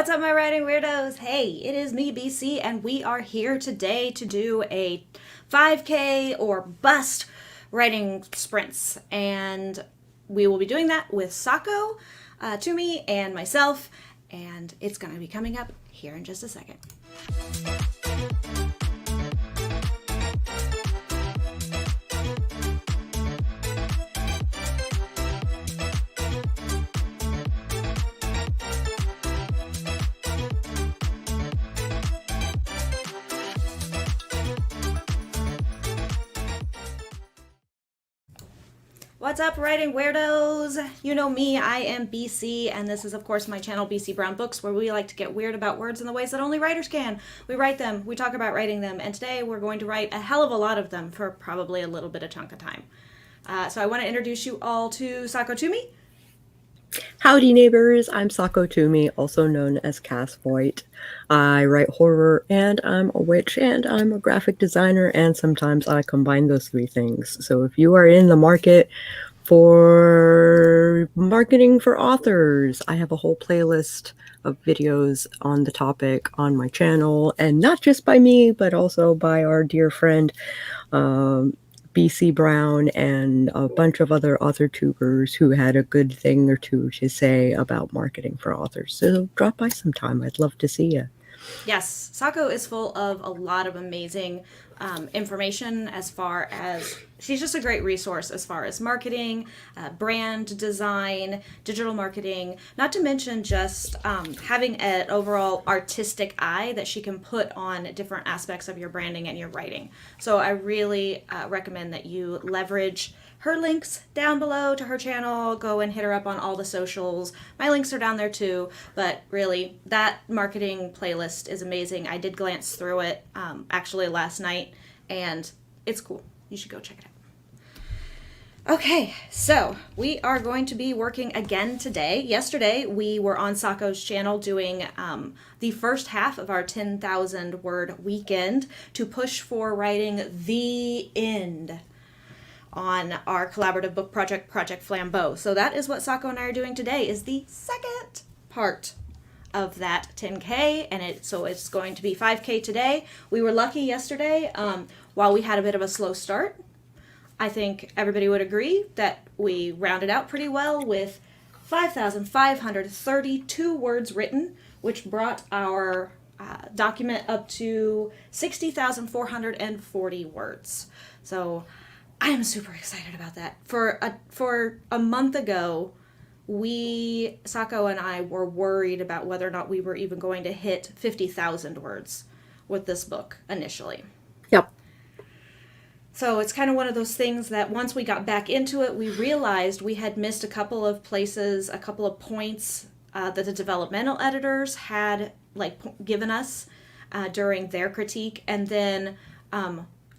What's up, my writing weirdos? Hey, it is me, BC, and we are here today to do a 5K or bust writing sprints. And we will be doing that with Sako Tumi and myself, and it's going to be coming up here in just a second. What's up, writing weirdos? You know me, I am BC, and this is, of course, my channel, BC Brown Books, where we like to get weird about words in the ways that only writers can. We write them, we talk about writing them, and today we're going to write a hell of a lot of them for probably a little bit of chunk of time. So I want to introduce you all to Sako Tumi. Howdy neighbors, I'm Sako Tumi, also known as Cass Voigt. I write horror, and I'm a witch, and I'm a graphic designer, and sometimes I combine those three things. So if you are in the market for marketing for authors, I have a whole playlist of videos on the topic on my channel, and not just by me, but also by our dear friend BC Brown and a bunch of other author tubers who had a good thing or two to say about marketing for authors. So drop by sometime. I'd love to see you. Yes, Sako is full of a lot of amazing information as far as she's just a great resource as far as marketing, brand design, digital marketing, not to mention just having an overall artistic eye that she can put on different aspects of your branding and your writing. So I really recommend that you leverage her links down below to her channel. Go and hit her up on all the socials. My links are down there too, but really that marketing playlist is amazing. I did glance through it actually last night, and it's cool. You should go check it out. Okay, so we are going to be working again today. Yesterday, we were on Sako's channel doing the first half of our 10,000 word weekend to push for writing the end on our collaborative book project, Project Flambeau. So that is what Sako and I are doing today, is the second part of that 10K, and it's going to be 5K today. We were lucky yesterday, while we had a bit of a slow start. I think everybody would agree that we rounded out pretty well with 5,532 words written, which brought our document up to 60,440 words. So I am super excited about that. For a month ago, Sako and I were worried about whether or not we were even going to hit 50,000 words with this book initially. Yep. So it's kind of one of those things that once we got back into it, we realized we had missed a couple of places, a couple of points that the developmental editors had given us during their critique, and then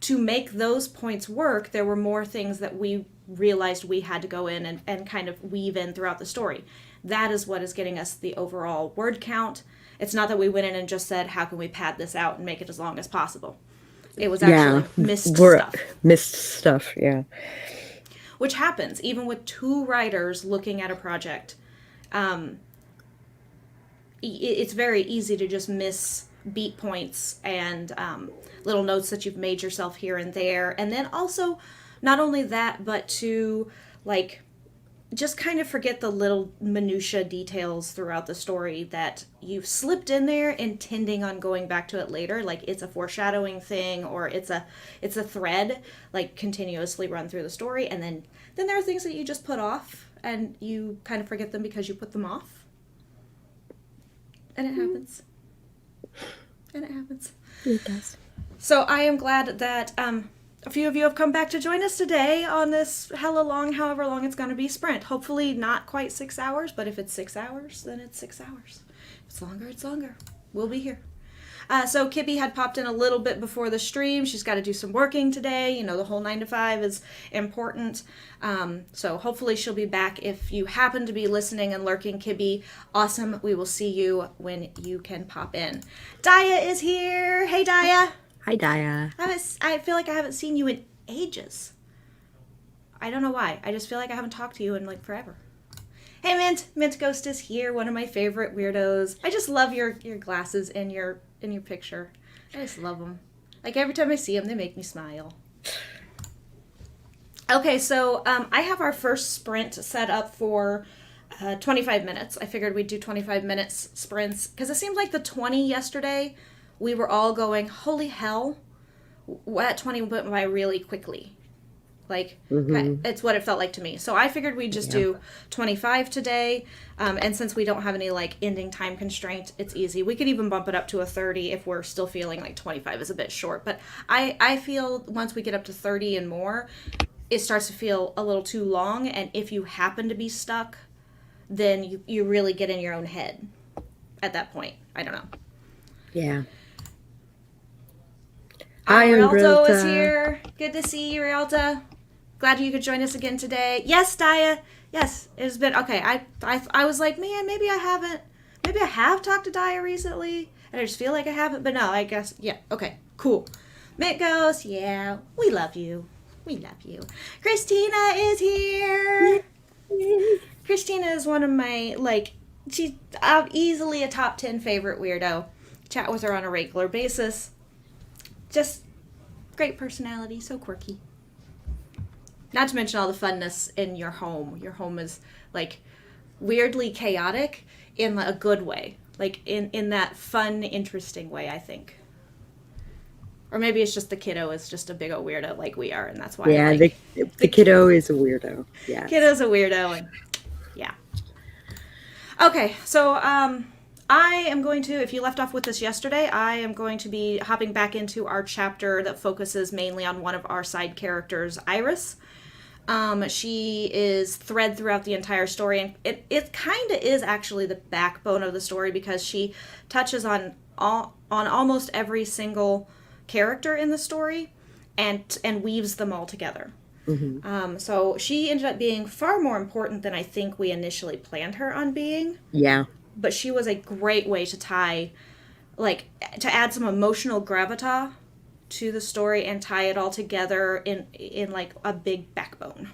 to make those points work, there were more things that we realized we had to go in and kind of weave in throughout the story. That is what is getting us the overall word count. It's not that we went in and just said, how can we pad this out and make it as long as possible? It was actually missed stuff, yeah. Which happens, even with two writers looking at a project. It's very easy to just miss beat points and little notes that you've made yourself here and there. And then also, not only that, but to just kind of forget the little minutia details throughout the story that you've slipped in there intending on going back to it later. Like it's a foreshadowing thing, or it's a thread continuously run through the story. And then there are things that you just put off and you kind of forget them because you put them off. And it happens. It does. So I am glad that a few of you have come back to join us today on this hella long, however long it's going to be, sprint. Hopefully not quite 6 hours, but if it's 6 hours, then it's 6 hours. If it's longer, it's longer. We'll be here. So Kibby had popped in a little bit before the stream. She's got to do some working today. You know, the whole 9 to 5 is important. So hopefully she'll be back. If you happen to be listening and lurking, Kibby, awesome. We will see you when you can pop in. Daya is here. Hey, Daya. Hi, Daya. I feel like I haven't seen you in ages. I don't know why. I just feel like I haven't talked to you in forever. Hey, Mint. Mint Ghost is here, one of my favorite weirdos. I just love your glasses in your picture. I just love them. Like, every time I see them, they make me smile. Okay, so I have our first sprint set up for 25 minutes. I figured we'd do 25 minutes sprints because it seemed like the 20 yesterday, we were all going, holy hell, that 20 went by really quickly. Like, it's what it felt like to me. So I figured we'd just do 25 today. And since we don't have any, like, ending time constraint, it's easy. We could even bump it up to a 30 if we're still feeling like 25 is a bit short. But I feel once we get up to 30 and more, it starts to feel a little too long. And if you happen to be stuck, then you really get in your own head at that point. I don't know. Yeah. Hi, Rialto is here. Good to see you, Rialto. Glad you could join us again today. Yes, Daya. Yes, it's been okay. I was like, man, maybe I have talked to Daya recently, and I just feel like I haven't. But no, I guess okay, cool. Mint Ghost, yeah, we love you. We love you. Christina is here. Christina is one of my she's easily a top 10 favorite weirdo. Chat with her on a regular basis. Just great personality, so quirky. Not to mention all the funness in your home. Your home is, like, weirdly chaotic in a good way. Like, in that fun, interesting way, I think. Or maybe it's just the kiddo is just a big old weirdo like we are, and that's why the kiddo is a weirdo. Yeah. Kiddo's a weirdo, and yeah. Okay, so, I am going to, if you left off with this yesterday, I am going to be hopping back into our chapter that focuses mainly on one of our side characters, Iris. She is thread throughout the entire story, and it kind of is actually the backbone of the story because she touches on almost every single character in the story and weaves them all together. So she ended up being far more important than I think we initially planned her on being. Yeah. But she was a great way to to add some emotional gravitas to the story and tie it all together in like a big backbone.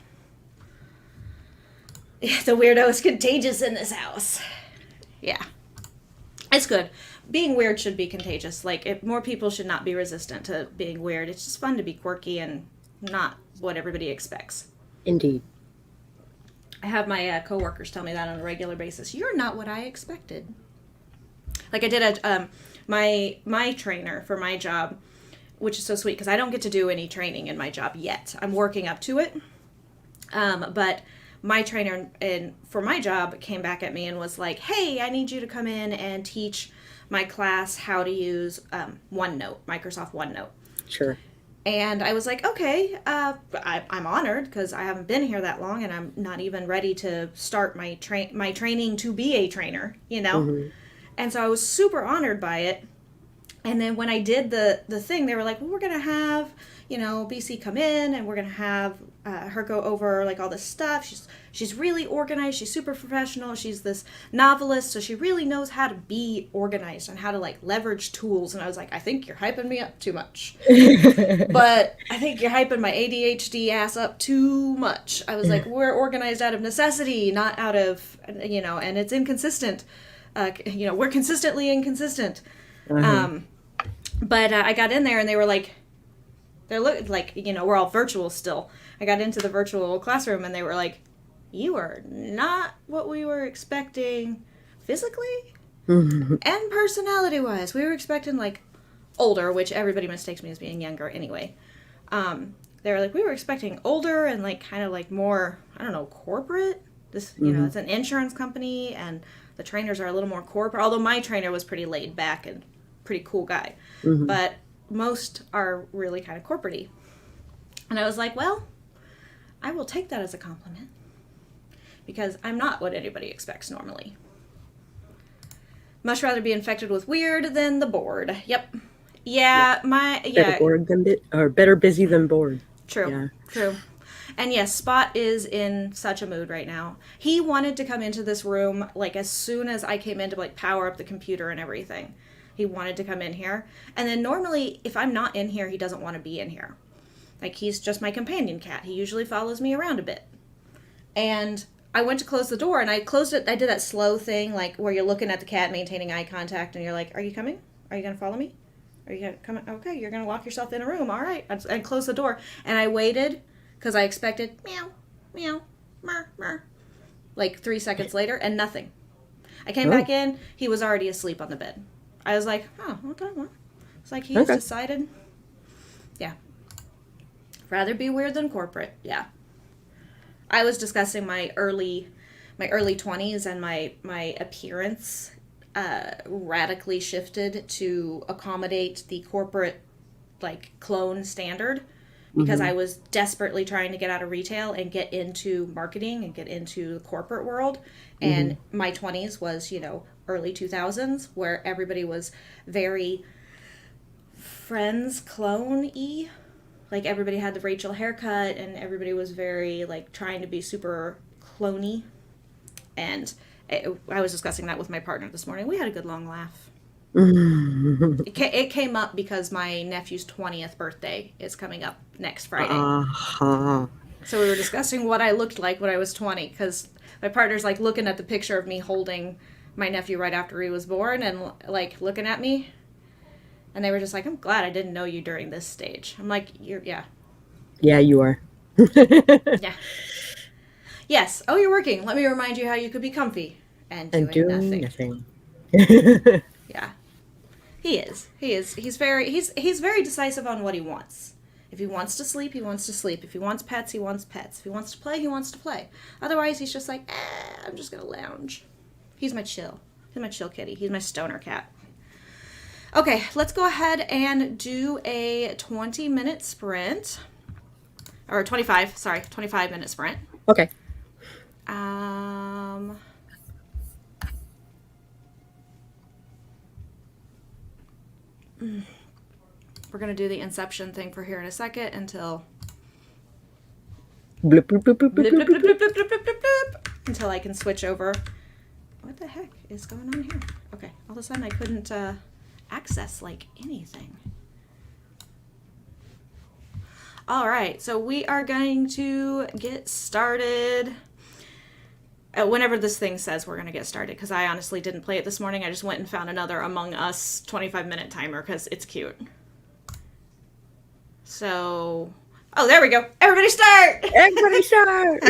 The weirdo is contagious in this house. Yeah. It's good. Being weird should be contagious. Like, more people should not be resistant to being weird. It's just fun to be quirky and not what everybody expects. Indeed. I have my coworkers tell me that on a regular basis. You're not what I expected. Like, I did my trainer for my job, which is so sweet because I don't get to do any training in my job yet. I'm working up to it. But my trainer for my job came back at me and was like, hey, I need you to come in and teach my class how to use OneNote, Microsoft OneNote. Sure. And I was like, okay, I'm honored because I haven't been here that long and I'm not even ready to start my training to be a trainer, you know? And so I was super honored by it. And then when I did the thing, they were like, well, we're going to have, BC come in and we're going to have her go over like all this stuff. She's really organized. She's super professional. She's this novelist, so she really knows how to be organized and how to like leverage tools. And I was like, I think you're hyping me up too much. But I think you're hyping my ADHD ass up too much. I was like, we're organized out of necessity, not out of, and it's inconsistent. We're consistently inconsistent. But I got in there and they were like, we're all virtual still. I got into the virtual classroom and they were like, you are not what we were expecting physically and personality wise. We were expecting like older, which everybody mistakes me as being younger anyway. They were like, we were expecting older and like kind of like more, I don't know, corporate. This, it's an insurance company and the trainers are a little more corporate, although my trainer was pretty laid back and pretty cool guy. But most are really kind of corporate-y. And I was like, well, I will take that as a compliment because I'm not what anybody expects normally. Much rather be infected with weird than the bored. Yep. Yeah, Better bored than better busy than bored. True. Yeah. True. And yes, Spot is in such a mood right now. He wanted to come into this room like as soon as I came in to like power up the computer and everything. He wanted to come in here. And then normally, if I'm not in here, he doesn't want to be in here. Like, he's just my companion cat. He usually follows me around a bit. And I went to close the door and I closed it. I did that slow thing, like where you're looking at the cat, maintaining eye contact, and you're like, "Are you coming? Are you gonna follow me? Are you gonna come? Okay, you're gonna lock yourself in a room. All right." And close the door. And I waited because I expected meow, meow, mer, mer, like 3 seconds later, and nothing. I came Oh, back in. He was already asleep on the bed. I was like, "Oh, okay." Well, it's like he has okay. decided. Yeah, rather be weird than corporate. Yeah. I was discussing my early 20s and my appearance radically shifted to accommodate the corporate like clone standard because Mm-hmm. I was desperately trying to get out of retail and get into marketing and get into the corporate world. Mm-hmm. And my 20s was, early 2000s where everybody was very Friends clone y. Like everybody had the Rachel haircut and everybody was very like trying to be super cloney. And I was discussing that with my partner this morning. We had a good long laugh. It came up because my nephew's 20th birthday is coming up next Friday. Uh-huh. So we were discussing what I looked like when I was 20 because my partner's like looking at the picture of me holding my nephew right after he was born and like looking at me. And they were just like, I'm glad I didn't know you during this stage. I'm like, yeah. Yeah, you are. Yeah. Yes. Oh, you're working. Let me remind you how you could be comfy and And doing doing nothing. nothing. Yeah. He is. He is. He's very decisive on what he wants. If he wants to sleep, he wants to sleep. If he wants pets, he wants pets. If he wants to play, he wants to play. Otherwise, he's just like, I'm just gonna lounge. He's my chill. He's my chill kitty. He's my stoner cat. Okay, let's go ahead and do a 20-minute sprint. Or 25, sorry, 25-minute sprint. Okay. Um, we're going to do the inception thing for here in a second until Bloop, bloop, bloop, bloop, bloop, blip, bloop, blip, bloop, blip, blip, bloop. blip, blip, blip, blip, blip, until I can switch over. What the heck is going on here? Okay, all of a sudden I couldn't access like anything. All right, so we are going to get started whenever this thing says we're going to get started, because I honestly didn't play it this morning. I just went and found another Among Us 25-minute timer because it's cute. So, oh, there we go. Everybody start! Everybody start!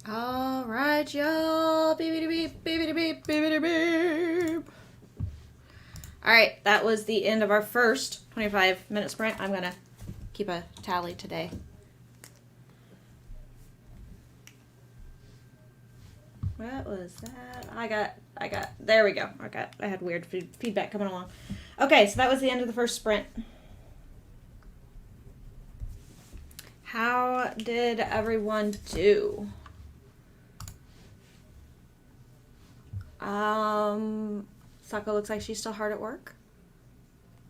All right, y'all. Beep, beep, beep, beep, beep, beep, beep. All right, that was the end of our first 25-minute sprint. I'm going to keep a tally today. What was that? I got, there we go. I had weird feedback coming along. Okay, so that was the end of the first sprint. How did everyone do? Sako looks like she's still hard at work.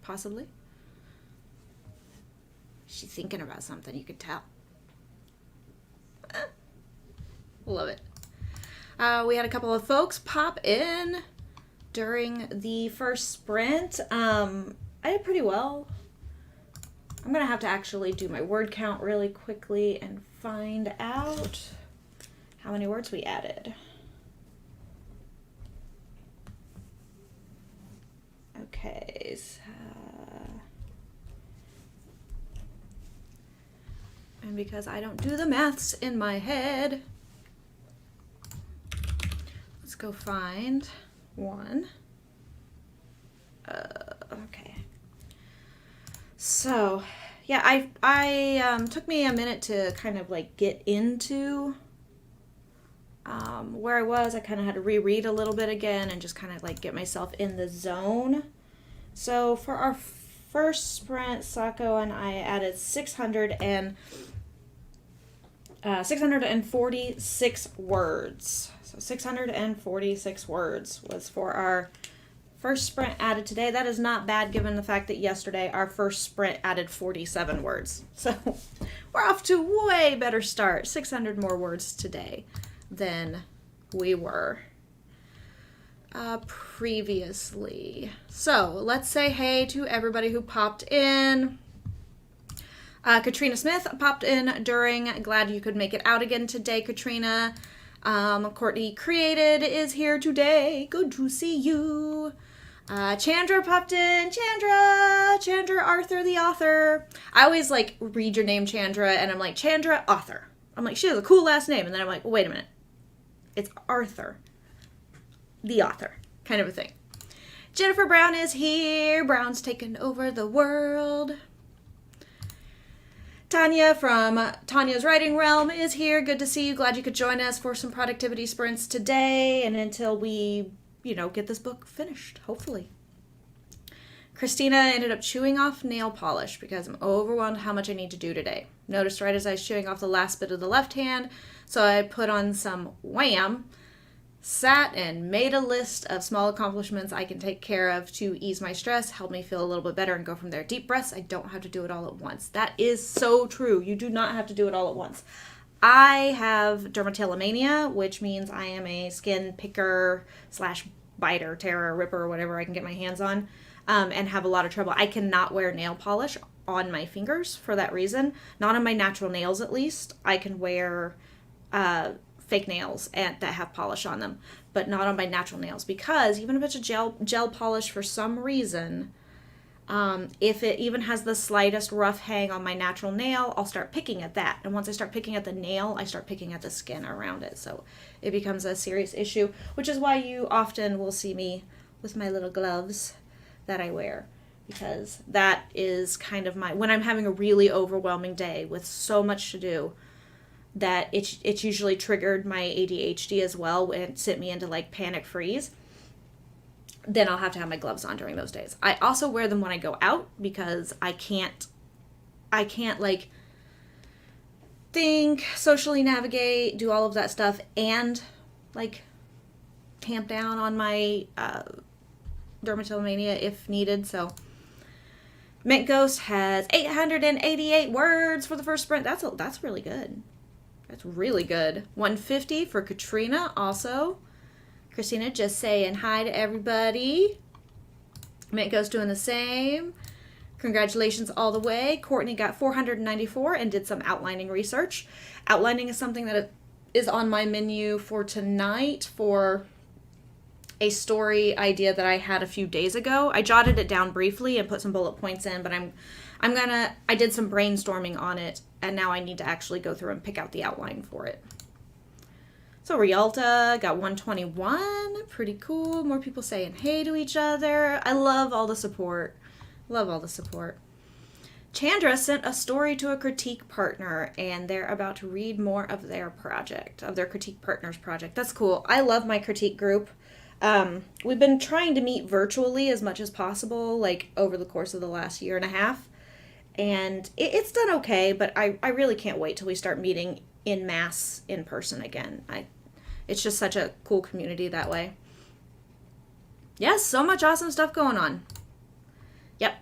Possibly. She's thinking about something, you could tell. Love it. We had a couple of folks pop in during the first sprint. I did pretty well. I'm going to have to actually do my word count really quickly and find out how many words we added. Okay, so, and because I don't do the maths in my head, let's go find one. Okay. So, yeah, I took me a minute to kind of like get into where I was. I kind of had to reread a little bit again and just kind of like get myself in the zone. So for our first sprint, Sako and I added 646 words. So 646 words was for our first sprint added today. That is not bad given the fact that yesterday our first sprint added 47 words. So we're off to a way better start. 600 more words today than we were previously. So let's say hey to everybody who popped in. Katrina Smith popped in during. Glad you could make it out again today, Katrina. Courtney Created is here today. Good to see you. Chandra popped in. Chandra Arthur, the author. I always like read your name, Chandra, and I'm like, Chandra Author. I'm like, she has a cool last name. And then I'm like, well, wait a minute. It's Arthur, the author, kind of a thing. Jennifer Brown is here. Brown's taken over the world. Tanya from Tanya's Writing Realm is here. Good to see you. Glad you could join us for some productivity sprints today and until we, get this book finished, hopefully. Christina ended up chewing off nail polish because I'm overwhelmed how much I need to do today. Noticed right as I was chewing off the last bit of the left hand, so I put on some wham, sat and made a list of small accomplishments I can take care of to ease my stress, help me feel a little bit better, and go from there. Deep breaths, I don't have to do it all at once. That is so true. You do not have to do it all at once. I have dermatillomania, which means I am a skin picker / biter, tearer, ripper, whatever I can get my hands on, and have a lot of trouble. I cannot wear nail polish on my fingers for that reason. Not on my natural nails, at least. I can wear fake nails and that have polish on them, but not on my natural nails, because even if it's a gel polish, for some reason, if it even has the slightest rough hang on my natural nail, I'll start picking at that. And once I start picking at the nail, I start picking at the skin around it. So it becomes a serious issue, which is why you often will see me with my little gloves that I wear, because that is kind of when I'm having a really overwhelming day with so much to do, that it's usually triggered my ADHD as well and sent me into like panic freeze. Then I'll have to have my gloves on during those days. I also wear them when I go out because I can't like think, socially navigate, do all of that stuff and like tamp down on my dermatillomania if needed. So Mint Ghost has 888 words for the first sprint. That's really good. That's really good. 150 for Katrina also. Christina just saying hi to everybody. Mint Ghost doing the same. Congratulations all the way. Courtney got 494 and did some outlining research. Outlining is something that is on my menu for tonight for a story idea that I had a few days ago. I jotted it down briefly and put some bullet points in, but I did some brainstorming on it, and now I need to actually go through and pick out the outline for it. So Rialta got 121. Pretty cool. More people saying hey to each other. I love all the support. Love all the support. Chandra sent a story to a critique partner, and they're about to read more of their project, of their critique partner's project. That's cool. I love my critique group. We've been trying to meet virtually as much as possible, like over the course of the last year and a half. And it's done okay, but I really can't wait till we start meeting in mass in person again. It's just such a cool community that way. Yes, so much awesome stuff going on. Yep.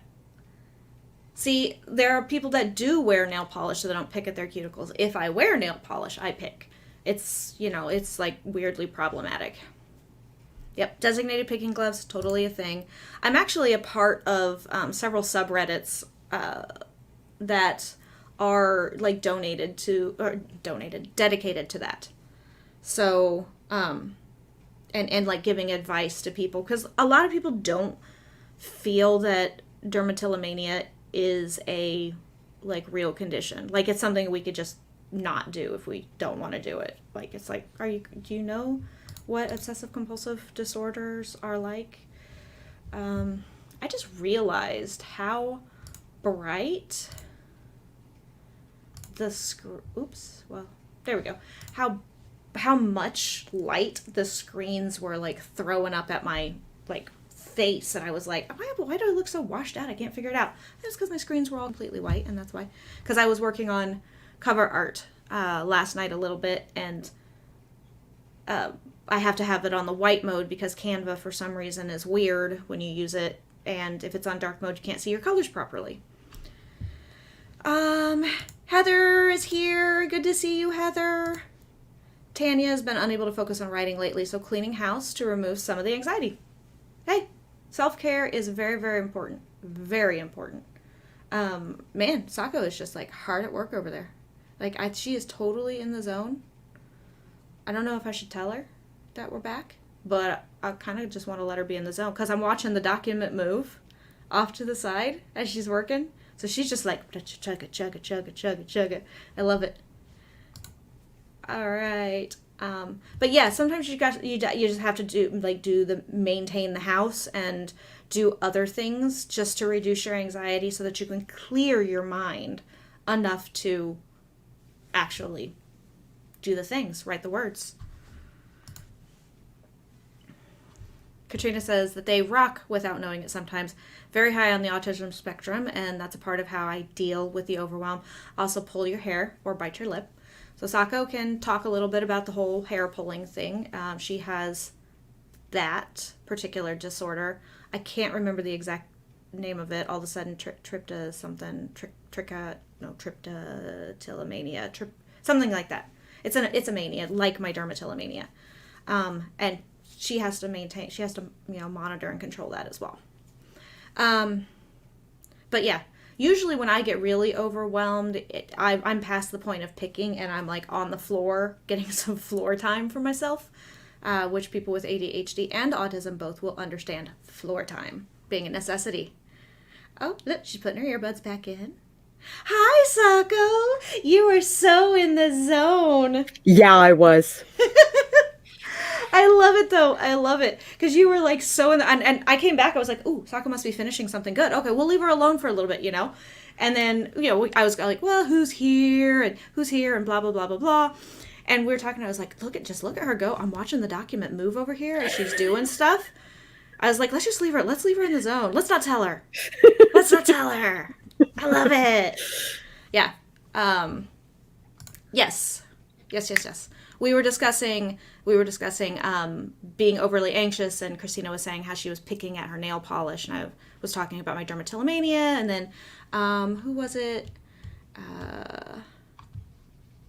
See, there are people that do wear nail polish so they don't pick at their cuticles. If I wear nail polish, I pick. It's, it's like weirdly problematic. Yep, designated picking gloves, totally a thing. I'm actually a part of several subreddits that are like dedicated to that. So, and like giving advice to people, because a lot of people don't feel that dermatillomania is a like real condition. Like it's something we could just not do if we don't want to do it. Like it's like, do you know what obsessive compulsive disorders are like? I just realized how bright there we go. How much light the screens were like throwing up at my like face, and I was like, why do I look so washed out? I can't figure it out. It's because my screens were all completely white, and that's why. Because I was working on cover art last night a little bit, and I have to have it on the white mode because Canva for some reason is weird when you use it, and if it's on dark mode you can't see your colors properly. Heather is here. Good to see you, Heather. Tanya has been unable to focus on writing lately, so cleaning house to remove some of the anxiety. Hey, self-care is very, very important. Very important. Man, Sako is just like hard at work over there. Like she is totally in the zone. I don't know if I should tell her that we're back, but I kind of just want to let her be in the zone because I'm watching the document move off to the side as she's working. So she's just like chugga chugga chugga chugga chugga. I love it. All right. But yeah, sometimes you just have to maintain the house and do other things just to reduce your anxiety so that you can clear your mind enough to actually do the things, write the words. Katrina says that they rock without knowing it sometimes. Very high on the autism spectrum, and that's a part of how I deal with the overwhelm. Also, pull your hair or bite your lip. So Sako can talk a little bit about the whole hair pulling thing. She has that particular disorder. I can't remember the exact name of it. All of a sudden, tryptoptylomania, something like that. It's a mania, like my dermatillomania. And she has to monitor and control that as well. But yeah, usually when I get really overwhelmed, I'm past the point of picking and I'm like on the floor getting some floor time for myself, which people with ADHD and autism both will understand floor time being a necessity. Oh, look, she's putting her earbuds back in. Hi, Sako. You are so in the zone. Yeah, I was. I love it, though. I love it. Because you were, like, so in the... And I came back. I was like, ooh, Sako must be finishing something good. Okay, we'll leave her alone for a little bit, And then, I was like, well, who's here? And blah, blah, blah, blah, blah. And we were talking. I was like, just look at her go. I'm watching the document move over here as she's doing stuff. I was like, let's just leave her. Let's leave her in the zone. Let's not tell her. Let's not tell her. I love it. Yeah. Yes. We were discussing being overly anxious, and Christina was saying how she was picking at her nail polish, and I was talking about my dermatillomania, and then who was it?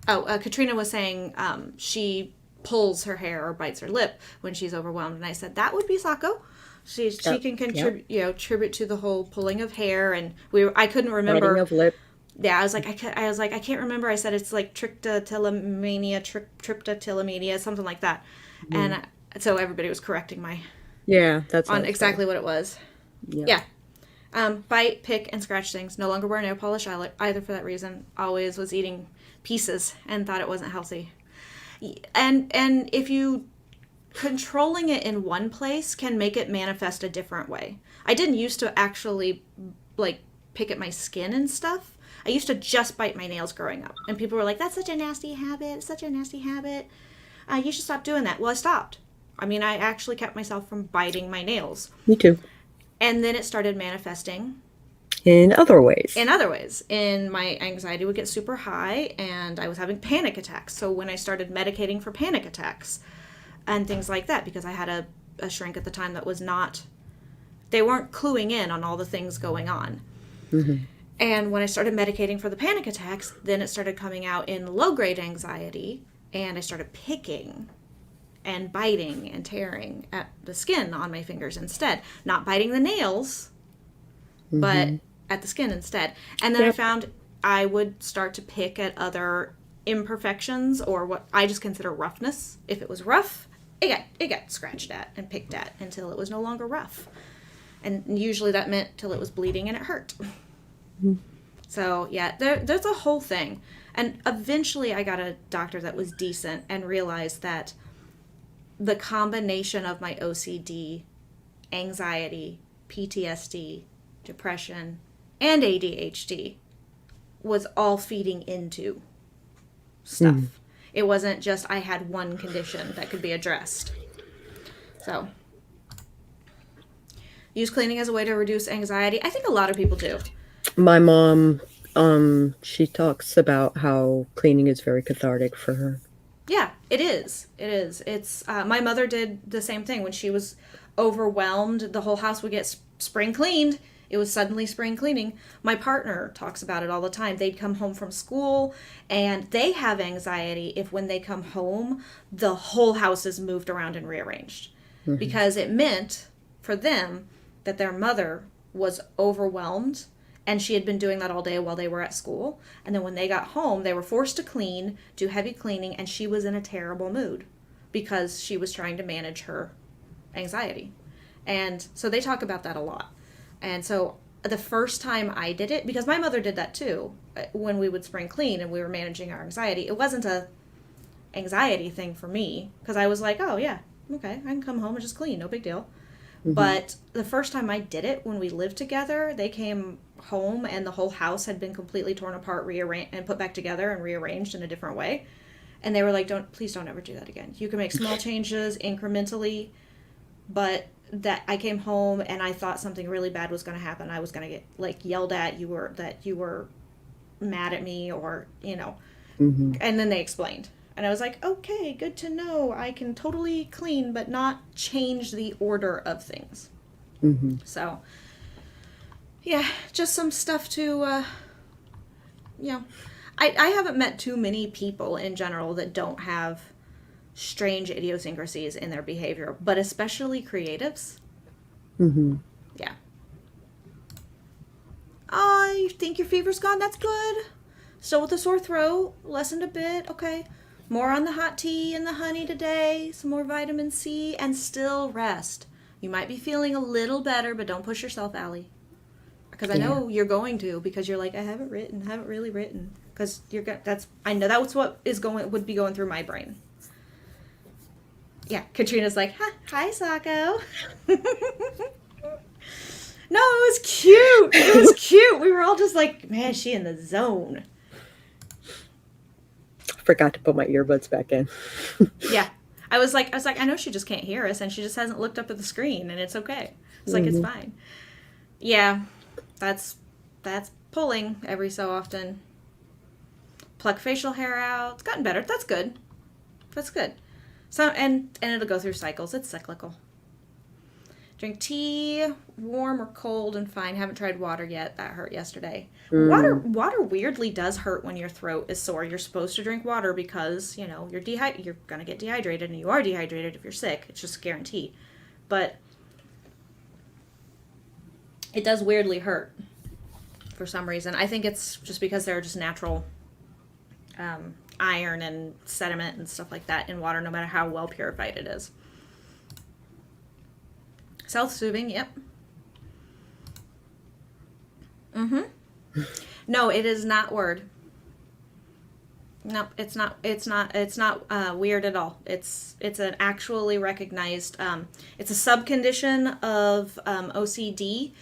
Katrina was saying she pulls her hair or bites her lip when she's overwhelmed, and I said that would be Sako. She can contribute to the whole pulling of hair, and I couldn't remember. Biting of lip. Yeah, I was like, I can't remember. I said it's like tryptoptylomania, something like that, and so everybody was correcting that's on exactly what it was. Yeah. Bite, pick, and scratch things. No longer wear nail polish either for that reason. Always was eating pieces and thought it wasn't healthy. And if you controlling it in one place can make it manifest a different way. I didn't used to actually like pick at my skin and stuff. I used to just bite my nails growing up, and people were like, "That's such a nasty habit. It's such a nasty habit. You should stop doing that." Well, I stopped. I mean, I actually kept myself from biting my nails, Me too. and then it started manifesting In other ways. in other ways. And my anxiety would get super high, and I was having panic attacks. So when I started medicating for panic attacks and things like that, because I had a shrink at the time that was not, they weren't cluing in on all the things going on. Mm-hmm. And when I started medicating for the panic attacks, then it started coming out in low-grade anxiety, and I started picking and biting and tearing at the skin on my fingers instead. Not biting the nails, but at the skin instead. And then I found I would start to pick at other imperfections, or what I just consider roughness. If it was rough, it got scratched at and picked at until it was no longer rough. And usually that meant till it was bleeding and it hurt. So yeah, there's a whole thing. And eventually I got a doctor that was decent and realized that the combination of my OCD, anxiety, PTSD, depression, and ADHD was all feeding into stuff. It wasn't just I had one condition that could be addressed. So, use cleaning as a way to reduce anxiety. I think a lot of people do. My mom, she talks about how cleaning is very cathartic for her. Yeah, it is. It is. It's my mother did the same thing when she was overwhelmed. The whole house would get spring cleaned. It was suddenly spring cleaning. My partner talks about it all the time. They'd come home from school, and they have anxiety if when they come home, the whole house is moved around and rearranged. Because it meant for them that their mother was overwhelmed, and she had been doing that all day while they were at school. And then when they got home, they were forced to clean, do heavy cleaning, and she was in a terrible mood because she was trying to manage her anxiety. And so they talk about that a lot. And so the first time I did it, because my mother did that too, when we would spring clean and we were managing our anxiety, it wasn't a anxiety thing for me, because I was like, oh yeah, okay, I can come home and just clean, no big deal. But the first time I did it, when we lived together, they came home and the whole house had been completely torn apart, rearranged, and put back together and rearranged in a different way. And they were like, please don't ever do that again. You can make small changes incrementally, but that I came home and I thought something really bad was going to happen. I was going to get like yelled at, that you were mad at me, or, and then they explained. And I was like, okay, good to know. I can totally clean, but not change the order of things. So, yeah, just some stuff to, I haven't met too many people in general that don't have strange idiosyncrasies in their behavior, but especially creatives. Yeah. Oh, you think your fever's gone? That's good. Still with a sore throat, lessened a bit. Okay. More on the hot tea and the honey today, some more vitamin C, and still rest. You might be feeling a little better, but don't push yourself, Allie. Because I know you're going to, because you're like, I haven't really written. Because I know that's what would be going through my brain. Yeah, Katrina's like, hi, Sako. No, it was cute. It was cute. We were all just like, man, is she in the zone? Forgot to put my earbuds back in. Yeah. I was like, I know she just can't hear us, and she just hasn't looked up at the screen, and it's okay. It's like, it's fine. Yeah, that's pulling every so often. Pluck facial hair out. It's gotten better. That's good. That's good. So and it'll go through cycles. It's cyclical. Drink tea, warm or cold, and fine. Haven't tried water yet. That hurt yesterday. Water weirdly does hurt when your throat is sore. You're supposed to drink water because, you're going to get dehydrated, and you are dehydrated if you're sick. It's just a guarantee. But it does weirdly hurt for some reason. I think it's just because there are just natural iron and sediment and stuff like that in water, no matter how well purified it is. Self-soothing, yep. No, it is not word. Nope, it's not. It's not weird at all. It's an actually recognized. It's a subcondition of OCD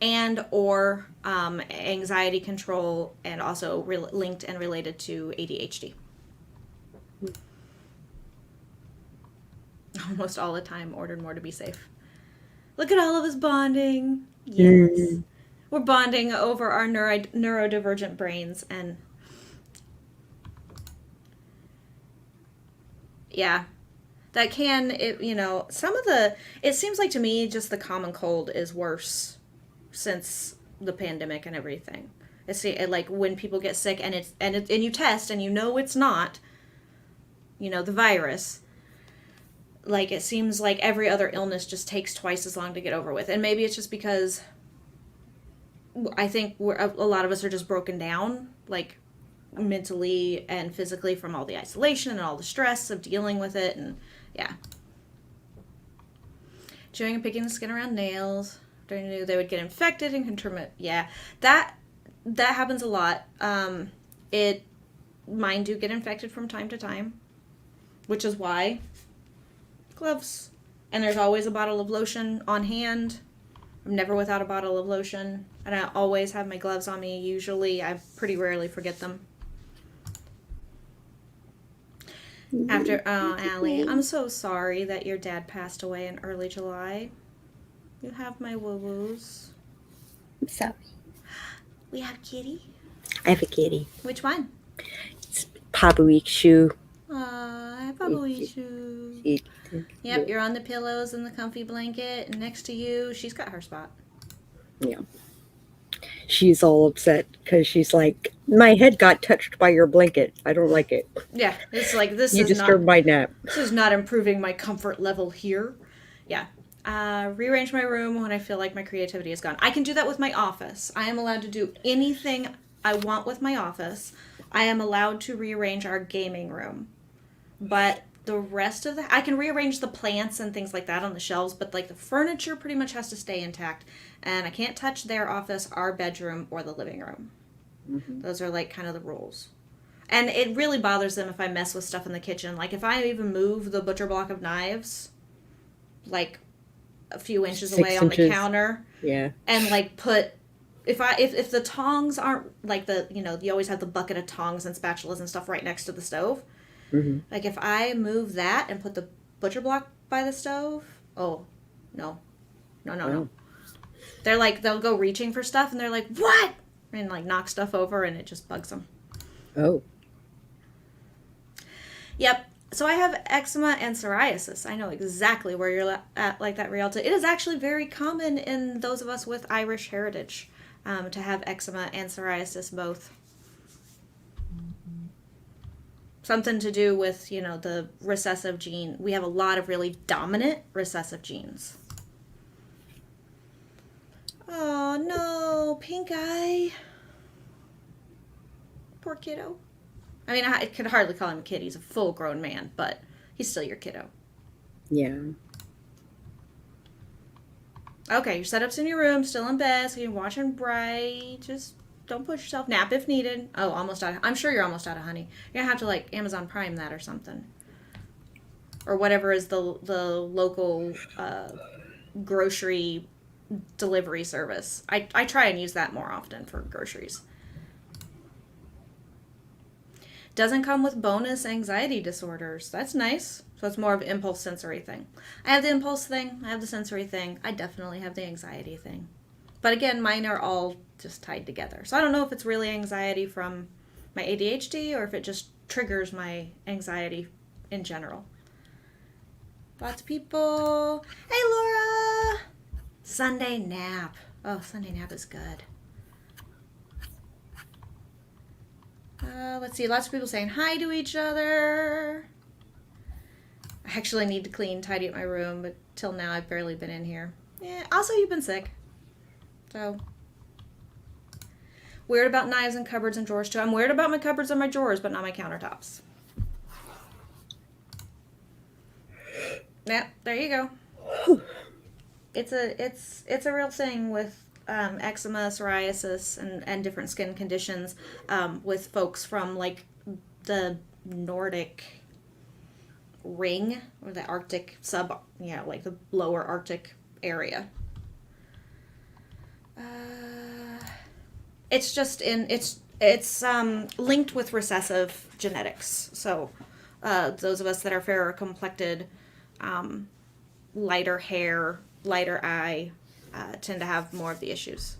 and or anxiety control, and also linked and related to ADHD. Almost all the time, ordered more to be safe. Look at all of us bonding. Yes, we're bonding over our neurodivergent brains, and yeah, that can some of the, it seems like to me just the common cold is worse since the pandemic and everything. Like when people get sick and and you test and it's not the virus. Like it seems like every other illness just takes twice as long to get over with, and maybe it's just because I think a lot of us are just broken down, like mentally and physically, from all the isolation and all the stress of dealing with it. And yeah, chewing and picking the skin around nails. They would get infected and contaminate. Yeah, that happens a lot. Mine do get infected from time to time, which is why gloves. And there's always a bottle of lotion on hand. I'm never without a bottle of lotion, and I always have my gloves on me. Usually, I pretty rarely forget them. Allie, I'm so sorry that your dad passed away in early July. You have my woo-woos. I'm sorry. We have Kitty. I have a kitty. Which one? It's Papa Weekshu. Aw, Papa Weekshu. Yep, you're on the pillows and the comfy blanket, and next to you, she's got her spot. Yeah. She's all upset because she's like, my head got touched by your blanket. I don't like it. Yeah, it's like, this You is disturbed my nap. This is not improving my comfort level here. Yeah. Rearrange my room when I feel like my creativity is gone. I can do that with my office. I am allowed to do anything I want with my office. I am allowed to rearrange our gaming room. But the rest of I can rearrange the plants and things like that on the shelves, but like the furniture pretty much has to stay intact. And I can't touch their office, our bedroom, or the living room. Mm-hmm. Those are like kind of the rules. And it really bothers them if I mess with stuff in the kitchen. Like if I even move the butcher block of knives, like a few inches away on the counter. Yeah. And like put, if the tongs aren't like you always have the bucket of tongs and spatulas and stuff right next to the stove. Mm-hmm. Like if I move that and put the butcher block by the stove, oh, no. They're like, they'll go reaching for stuff and they're like, what? And like knock stuff over, and it just bugs them. Oh. Yep. So I have eczema and psoriasis. I know exactly where you're at, like that, Rialta. It is actually very common in those of us with Irish heritage to have eczema and psoriasis both. Something to do with, the recessive gene. We have a lot of really dominant recessive genes. Oh, no. Pink eye. Poor kiddo. I mean, I could hardly call him a kid. He's a full-grown man, but he's still your kiddo. Yeah. Okay, your setup's in your room, still in bed, so you're watching bright. Just don't push yourself. Nap if needed. Oh, almost out. I'm sure you're almost out of honey. You're gonna have to like Amazon Prime that or something, or whatever is the local grocery delivery service. I try and use that more often for groceries. Doesn't come with bonus anxiety disorders. That's nice. So it's more of an impulse sensory thing. I have the impulse thing. I have the sensory thing. I definitely have the anxiety thing. But again, mine are all just tied together. So I don't know if it's really anxiety from my ADHD or if it just triggers my anxiety in general. Lots of people. Hey, Laura! Sunday nap. Oh, Sunday nap is good. Let's see. Lots of people saying hi to each other. I actually need to tidy up my room, but till now I've barely been in here. Yeah. Also, you've been sick. So, weird about knives and cupboards and drawers too. I'm weird about my cupboards and my drawers, but not my countertops. Yeah, there you go. It's a real thing with eczema, psoriasis, and different skin conditions with folks from like the Nordic ring, or the Arctic like the lower Arctic area. It's just it's linked with recessive genetics. So those of us that are fairer complected, lighter hair, lighter eye, tend to have more of the issues.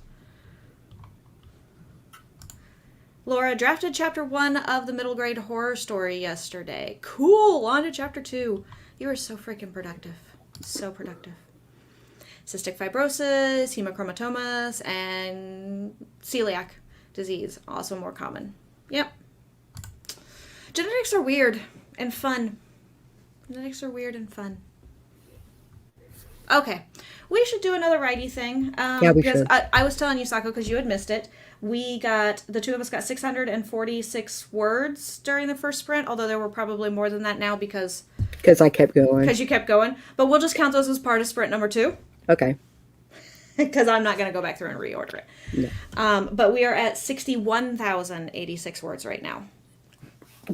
Laura drafted chapter 1 of the middle grade horror story yesterday. Cool! On to chapter 2. You are so freaking productive. So productive. Cystic fibrosis, hemochromatomas, and celiac disease, also more common. Yep. Genetics are weird and fun. Genetics are weird and fun. Okay. We should do another righty thing. Yeah, we because should. I was telling you, Sako, because you had missed it. The two of us got 646 words during the first sprint, although there were probably more than that now because I kept going. you kept going. But we'll just count those as part of sprint number 2. Okay. Because I'm not going to go back through and reorder it. No. But we are at 61,086 words right now.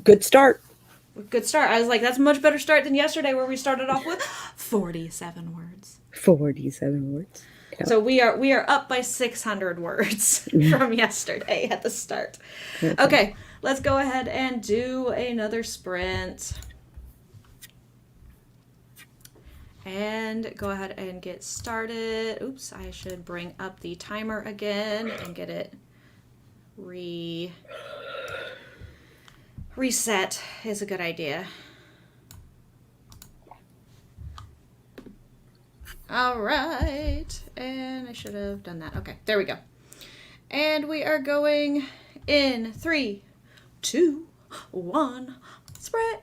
Good start. Good start. I was like, that's a much better start than yesterday where we started off with 47 words. 47 words. Yeah. So we are up by 600 words from yesterday at the start. Okay, let's go ahead and do another sprint. And go ahead and get started. Oops, I should bring up the timer again and get it reset is a good idea. All right, and I should have done that. Okay, there we go. And we are going in 3, 2, 1, sprint.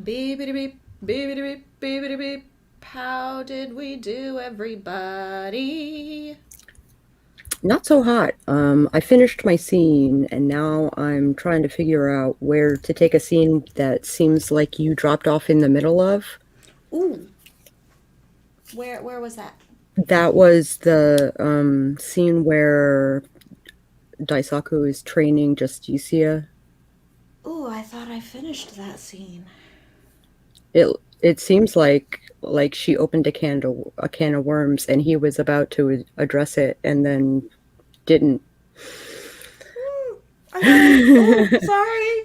Beepity beep, beepity beep, beepity beep. How did we do, everybody? Not so hot. I finished my scene, and now I'm trying to figure out where to take a scene that seems like you dropped off in the middle of. Ooh. Where was that? That was the scene where Daisaku is training Justicia. Ooh, I thought I finished that scene. It seems like she opened a can of worms, and he was about to address it, and then didn't. Sorry. I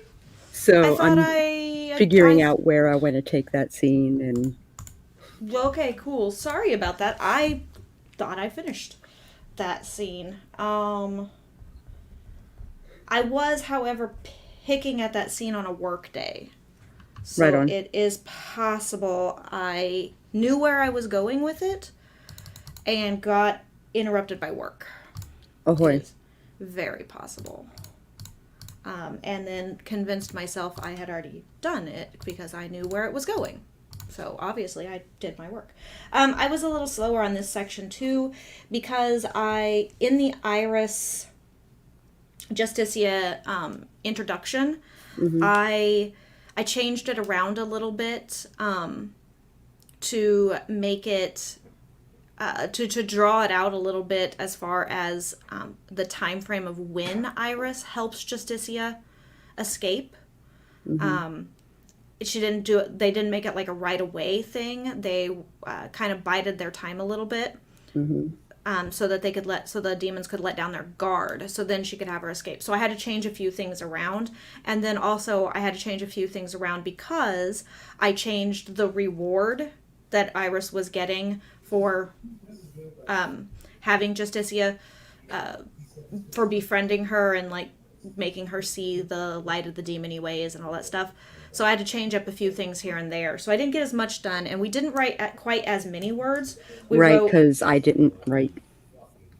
So thought I'm figuring I out where I want to take that scene, and okay, cool. Sorry about that. I thought I finished that scene. I was, however, picking at that scene on a work day. right So on. it is possible I knew where I was going with it and got interrupted by work. It Ahoy. is very possible. And then convinced myself I had already done it because I knew where it was going. So obviously I did my work. I was a little slower on this section too because in the Iris Justicia introduction, Hmm. I changed it around a little bit to make it to draw it out a little bit as far as the time frame of when Iris helps Justicia escape. Hmm. She didn't do it. They didn't make it like a right away thing. They kind of bided their time a little bit. Hmm. So that so the demons could let down their guard, so then she could have her escape. So I had to change a few things around, and then also I had to change a few things around because I changed the reward that Iris was getting for having Justicia for befriending her and like making her see the light of the demony ways and all that stuff. So I had to change up a few things here and there. So I didn't get as much done, and we didn't write quite as many words. We Right, wrote because I didn't write.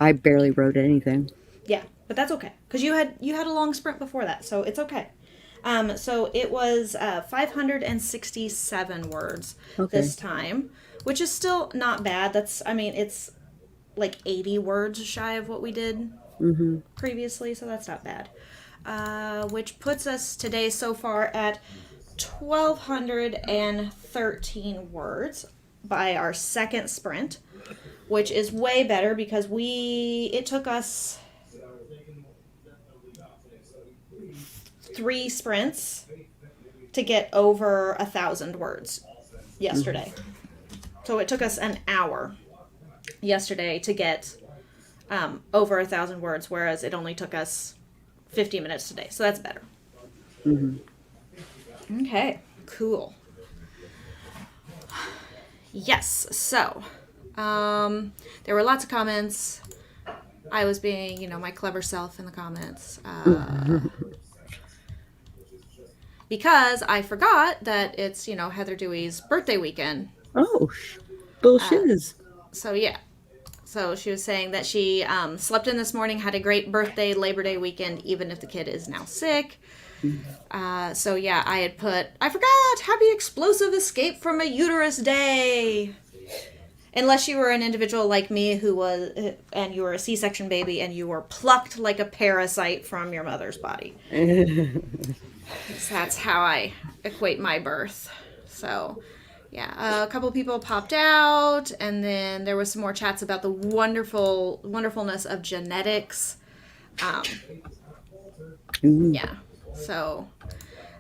I barely wrote anything. Yeah, but that's okay because you had a long sprint before that, so it's okay. So it was 567 words Okay. this time, which is still not bad. It's like 80 words shy of what we did Hmm. previously, so that's not bad. Which puts us today so far at 1,213 words by our second sprint, which is way better because it took us 3 sprints to get over 1,000 words yesterday. So it took us an hour yesterday to get over 1,000 words, whereas it only took us 50 minutes today. So that's better. Hmm. Okay, cool. Yes, so there were lots of comments. I was being, my clever self in the comments. Because I forgot that it's, Heather Dewey's birthday weekend. Oh, bullshiz. So, yeah. So she was saying that she slept in this morning, had a great birthday, Labor Day weekend, even if the kid is now sick. So, yeah, I forgot, happy explosive escape from a uterus day. Unless you were an individual like me and you were a C-section baby and you were plucked like a parasite from your mother's body. That's how I equate my birth. So, yeah, a couple people popped out, and then there was some more chats about the wonderfulness of genetics. Yeah, so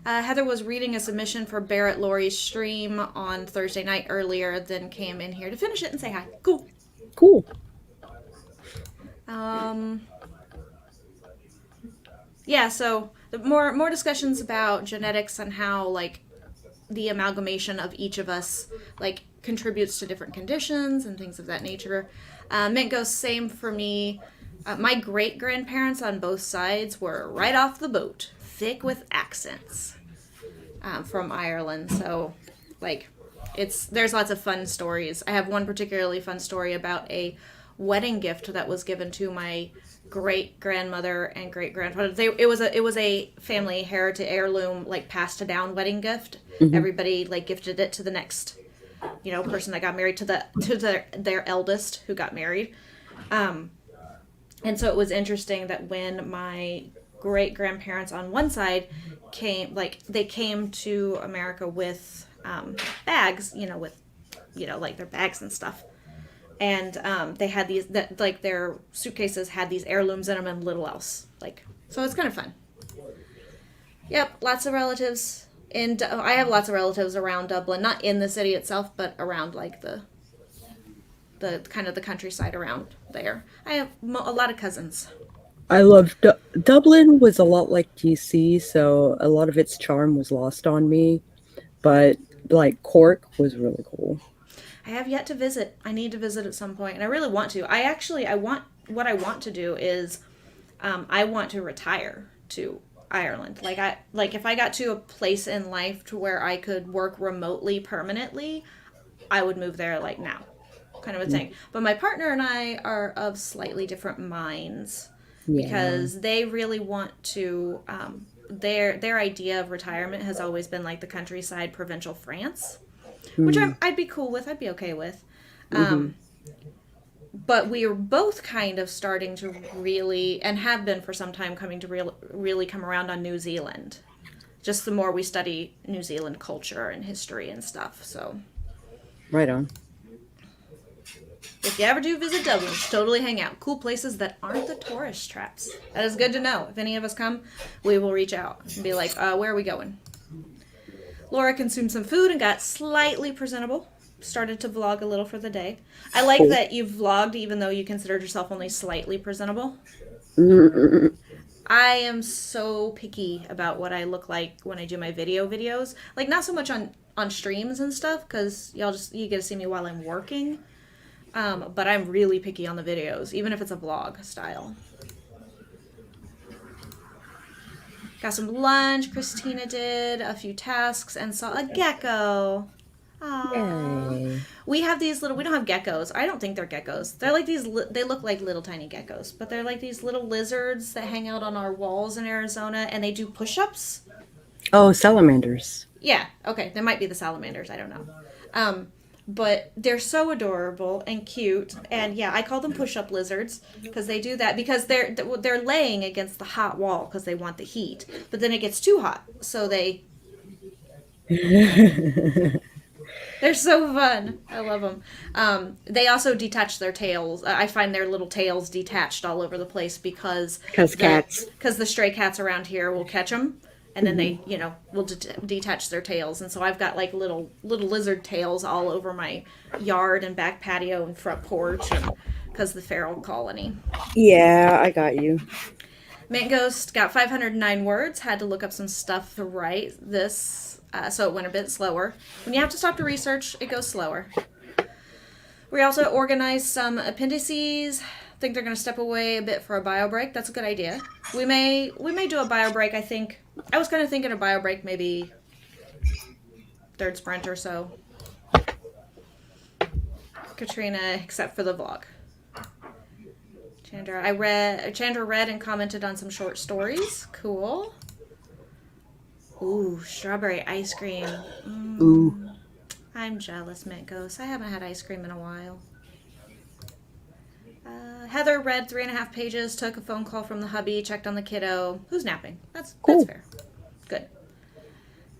Heather was reading a submission for Barrett Laurie's stream on Thursday night earlier, then came in here to finish it and say hi. Cool. Cool. Yeah, so more discussions about genetics and how like the amalgamation of each of us like contributes to different conditions and things of that nature. Mint goes same for me. My great grandparents on both sides were right off the boat, thick with accents from Ireland. So like there's lots of fun stories. I have one particularly fun story about a wedding gift that was given to my great grandmother and great grandfather. It was a family heritage heirloom, like passed down wedding gift. Hmm. Everybody like gifted it to the next, person that got married, to their eldest who got married. And so it was interesting that when my great grandparents on one side they came to America with bags, with like their bags and stuff, and they had these that like their suitcases had these heirlooms in them and little else, like, so it's kind of fun. Yep, lots of relatives. And I have lots of relatives around Dublin, not in the city itself, but around like the kind of the countryside around there. I have a lot of cousins. I love Dublin was a lot like DC, so a lot of its charm was lost on me. But like Cork was really cool. I have yet to visit. I need to visit at some point, and I really want to. I want to do is I want to retire to Ireland. Like if I got to a place in life to where I could work remotely permanently, I would move there like now, kind of a thing. But my partner and I are of slightly different minds Yeah. because they really want to. Their idea of retirement has always been like the countryside, provincial France, which Mm-hmm. I'd be cool with. I'd be okay with. Mm-hmm. But we are both kind of starting to really, and have been for some time, coming to really come around on New Zealand. Just the more we study New Zealand culture and history and stuff. So Right on. if you ever do visit Dublin, totally hang out. Cool places that aren't the tourist traps. That is good to know. If any of us come, we will reach out and be like, where are we going? Laura consumed some food and got slightly presentable. Started to vlog a little for the day. I like Cool. that you've vlogged even though you considered yourself only slightly presentable. Mm-mm. I am so picky about what I look like when I do my videos. Like not so much on streams and stuff because you get to see me while I'm working. But I'm really picky on the videos, even if it's a vlog style. Got some lunch. Christina did a few tasks and saw a gecko. Aww. Yay. We have these little. We don't have geckos. I don't think they're geckos. They're like these. They look like little tiny geckos, but they're like these little lizards that hang out on our walls in Arizona, and they do push-ups. Oh, salamanders. Yeah. Okay. They might be the salamanders. I don't know. But they're so adorable and cute, and yeah, I call them push-up lizards because they do that because they're laying against the hot wall because they want the heat, but then it gets too hot, so they're so fun. I love them. They also detach their tails. I find their little tails detached all over the place because Because cats. the stray cats around here will catch them, and then they will detach their tails. And so I've got like little lizard tails all over my yard and back patio and front porch, because the feral colony. Yeah, I got you. Mint Ghost got 509 words. Had to look up some stuff to write this. So it went a bit slower. When you have to stop to research, it goes slower. We also organized some appendices. Think they're going to step away a bit for a bio break. That's a good idea. We may do a bio break. I think I was kind of thinking a bio break maybe third sprint or so. Katrina, except for the vlog. Chandra read and commented on some short stories. Cool. Ooh, strawberry ice cream. Ooh. I'm jealous, Mint Ghost. I haven't had ice cream in a while. Heather read 3.5 pages, took a phone call from the hubby, checked on the kiddo. Who's napping? That's Cool. fair. Good.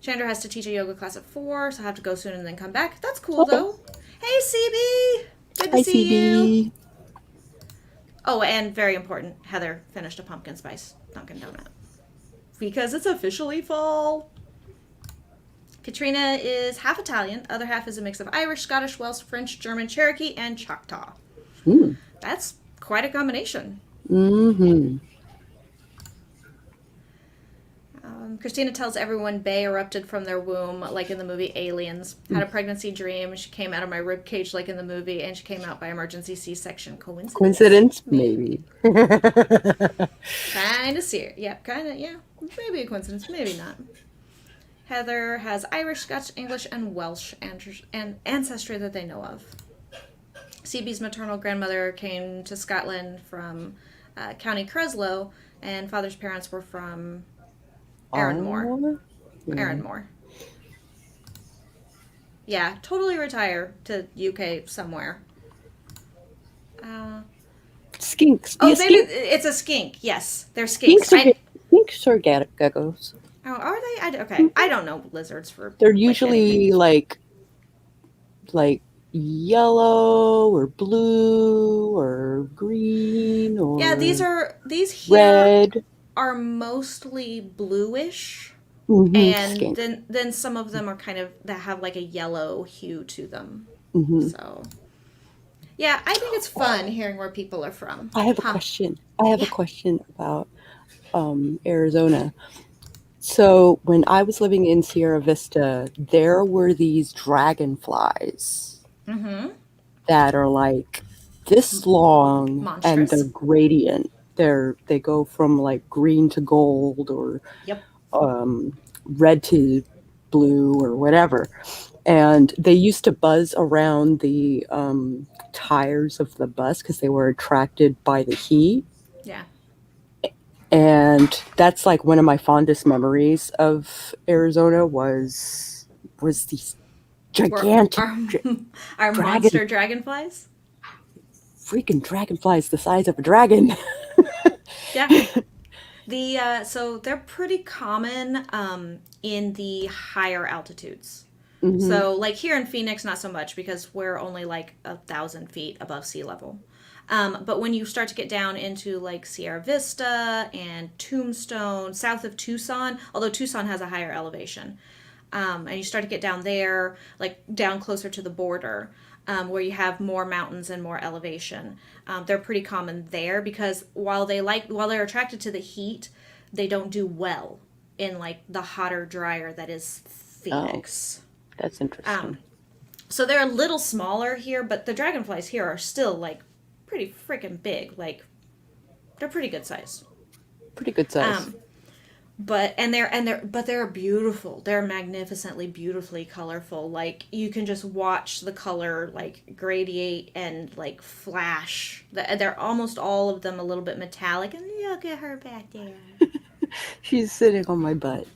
Chandra has to teach a yoga class at 4, so I have to go soon and then come back. That's cool, Okay. though. Hey, CB! Good to Hi, see you. CB. Oh, and very important, Heather finished a pumpkin spice Dunkin' Donut. Because it's officially fall. Katrina is half Italian. The other half is a mix of Irish, Scottish, Welsh, French, German, Cherokee, and Choctaw. That's quite a combination. Mm-hmm. Christina tells everyone Bay erupted from their womb, like in the movie Aliens. Had a pregnancy dream. She came out of my rib cage, like in the movie, and she came out by emergency C-section. Coincidence? Coincidence? Maybe. Kind of serious. Yep, kind of, yeah. Maybe a coincidence, maybe not. Heather has Irish, Scotch, English, and Welsh and ancestry that they know of. CB's maternal grandmother came to Scotland from County Creslow, and father's parents were from Aaronmore. Oh, Aaronmore. Yeah, totally retire to UK somewhere. Uh, skinks. oh, Yeah, maybe skink, it's a skink. Yes, they're skinks. skinks are geckos. Oh, are they? Okay, I don't know lizards for They're like usually anything. like yellow or blue or green Yeah, or these here red. are mostly bluish, and Skink. then some of them are kind of that have like a yellow hue to them. hmm So yeah, I think it's fun hearing where people are from. I have a Huh? question. I have a Yeah. question about Arizona. So when I was living in Sierra Vista, there were these dragonflies Mm-hmm. that are like this long, and they're Monstrous. gradient. They go from like green to gold or Yep. red to blue or whatever. And they used to buzz around the tires of the bus because they were attracted by the heat. Yeah. And that's like one of my fondest memories of Arizona was these We're gigantic our dragon monster dragonflies. freaking dragonflies the size of a dragon. Yeah. So they're pretty common in the higher altitudes. hmm So like here in Phoenix, not so much because we're only like 1,000 feet above sea level. But when you start to get down into like Sierra Vista and Tombstone, south of Tucson, although Tucson has a higher elevation, and you start to get down there, like down closer to the border, where you have more mountains and more elevation. They're pretty common there because while they're attracted to the heat, they don't do well in like the hotter, drier that is Oh, Phoenix. that's interesting. So they're a little smaller here, but the dragonflies here are still like pretty freaking big. Like they're pretty good size. Pretty good size. Um, but they're beautiful. They're magnificently beautifully colorful. Like you can just watch the color like gradiate and like flash. They're almost all of them a little bit metallic. And look at her back there. She's sitting on my butt.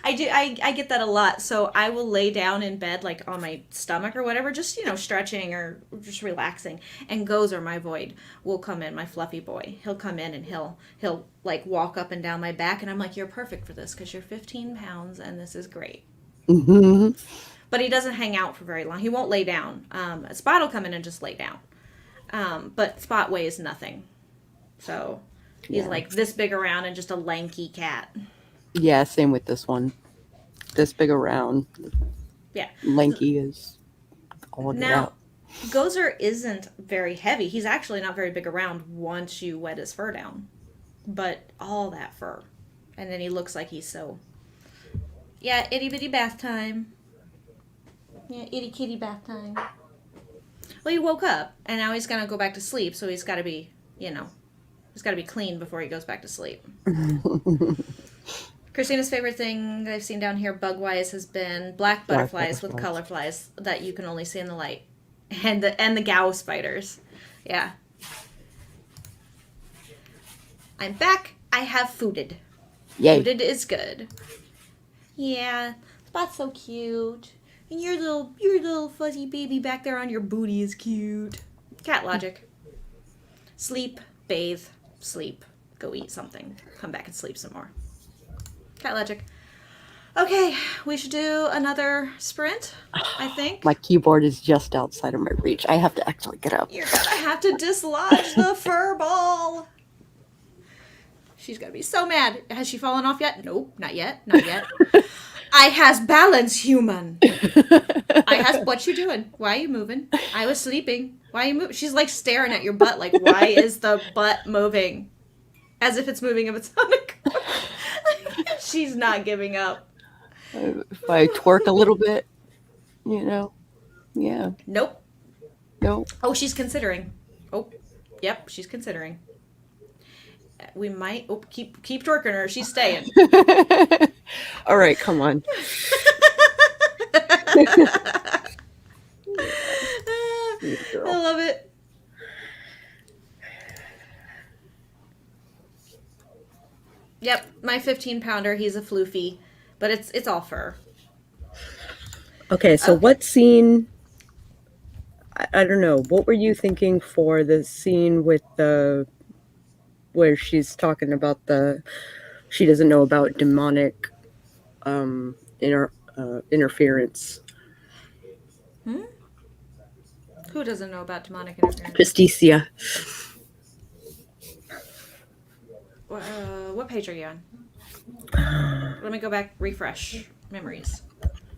I get that a lot. So I will lay down in bed like on my stomach or whatever, just stretching or just relaxing. And Gozer, my void, will come in, my fluffy boy. He'll come in and he'll like walk up and down my back, and I'm like, you're perfect for this because you're 15 pounds and this is great. hmm But he doesn't hang out for very long. He won't lay down. Spot will come in and just lay down. But Spot weighs nothing, so he's Yeah. like this big around and just a lanky cat. Yeah, same with this one. This big around. Yeah. Lanky is all get Now, out. Gozer isn't very heavy. He's actually not very big around once you wet his fur down. But all that fur. And then he looks like he's so. Yeah, itty bitty bath time. Yeah, itty kitty bath time. Well, he woke up and now he's going to go back to sleep, so he's got to be, he's got to be clean before he goes back to sleep. Christina's favorite thing that I've seen down here bug-wise has been black Black butterflies with butterflies. color flies that you can only see in the light. And the Gao spiders. Yeah. I'm back. I have fooded. Yay. Fooded is good. Yeah. Spot's so cute. And your little fuzzy baby back there on your booty is cute. Cat logic. Sleep, bathe, sleep, go eat something, come back and sleep some more. Cat logic. Okay, we should do another sprint, I think. My keyboard is just outside of my reach. I have to actually get up. You're gonna have to dislodge the fur ball. She's gonna be so mad. Has she fallen off yet? Nope, not yet, not yet. I has balance, human. I has, what you doing? Why are you moving? I was sleeping. Why are you moving? She's like staring at your butt like, why is the butt moving? As if it's moving of its own accord. She's not giving up. If I twerk a little bit, yeah. Nope. No. Oh, she's considering. Oh, yep, she's considering. We might. Oh, keep twerking her. She's staying. All right, come on. I love it. Yep, my 15-pounder. He's a floofy, but it's all fur. Okay, so Okay. what scene? I don't know. What were you thinking for the scene with the where she's talking about the she doesn't know about demonic interference? Hmm? Who doesn't know about demonic interference? Justicia. What page are you on? Let me go back, refresh memories,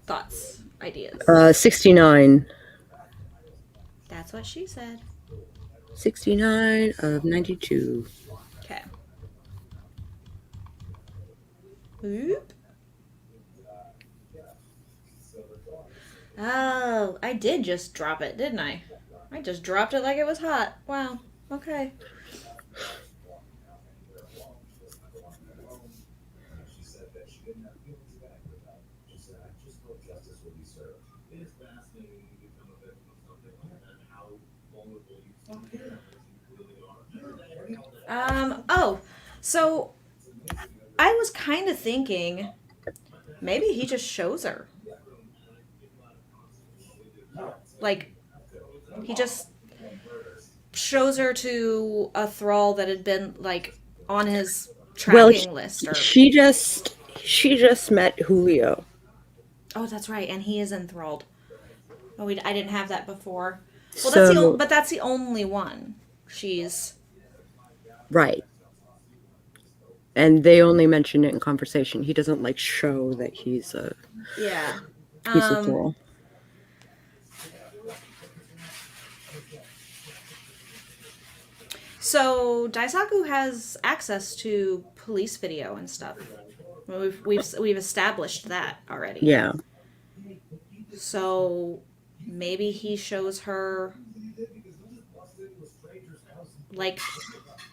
thoughts, ideas. 69. That's what she said. 69 of 92. Okay. Oop. Oh, I did just drop it, didn't I? I just dropped it like it was hot. Wow. Okay. Oh, so I was kind of thinking maybe he just shows her. Like, he just shows her to a thrall that had been, like, on his Well, tracking list or. she just met Julio. Oh, that's right, and he is enthralled. Oh, I didn't have that before. Well, So, but that's the only one. She's. right. And they only mention it in conversation. He doesn't like show that Yeah. he's a Um, thrall. so Daisaku has access to police video and stuff. We've established that already. Yeah. So maybe he shows her like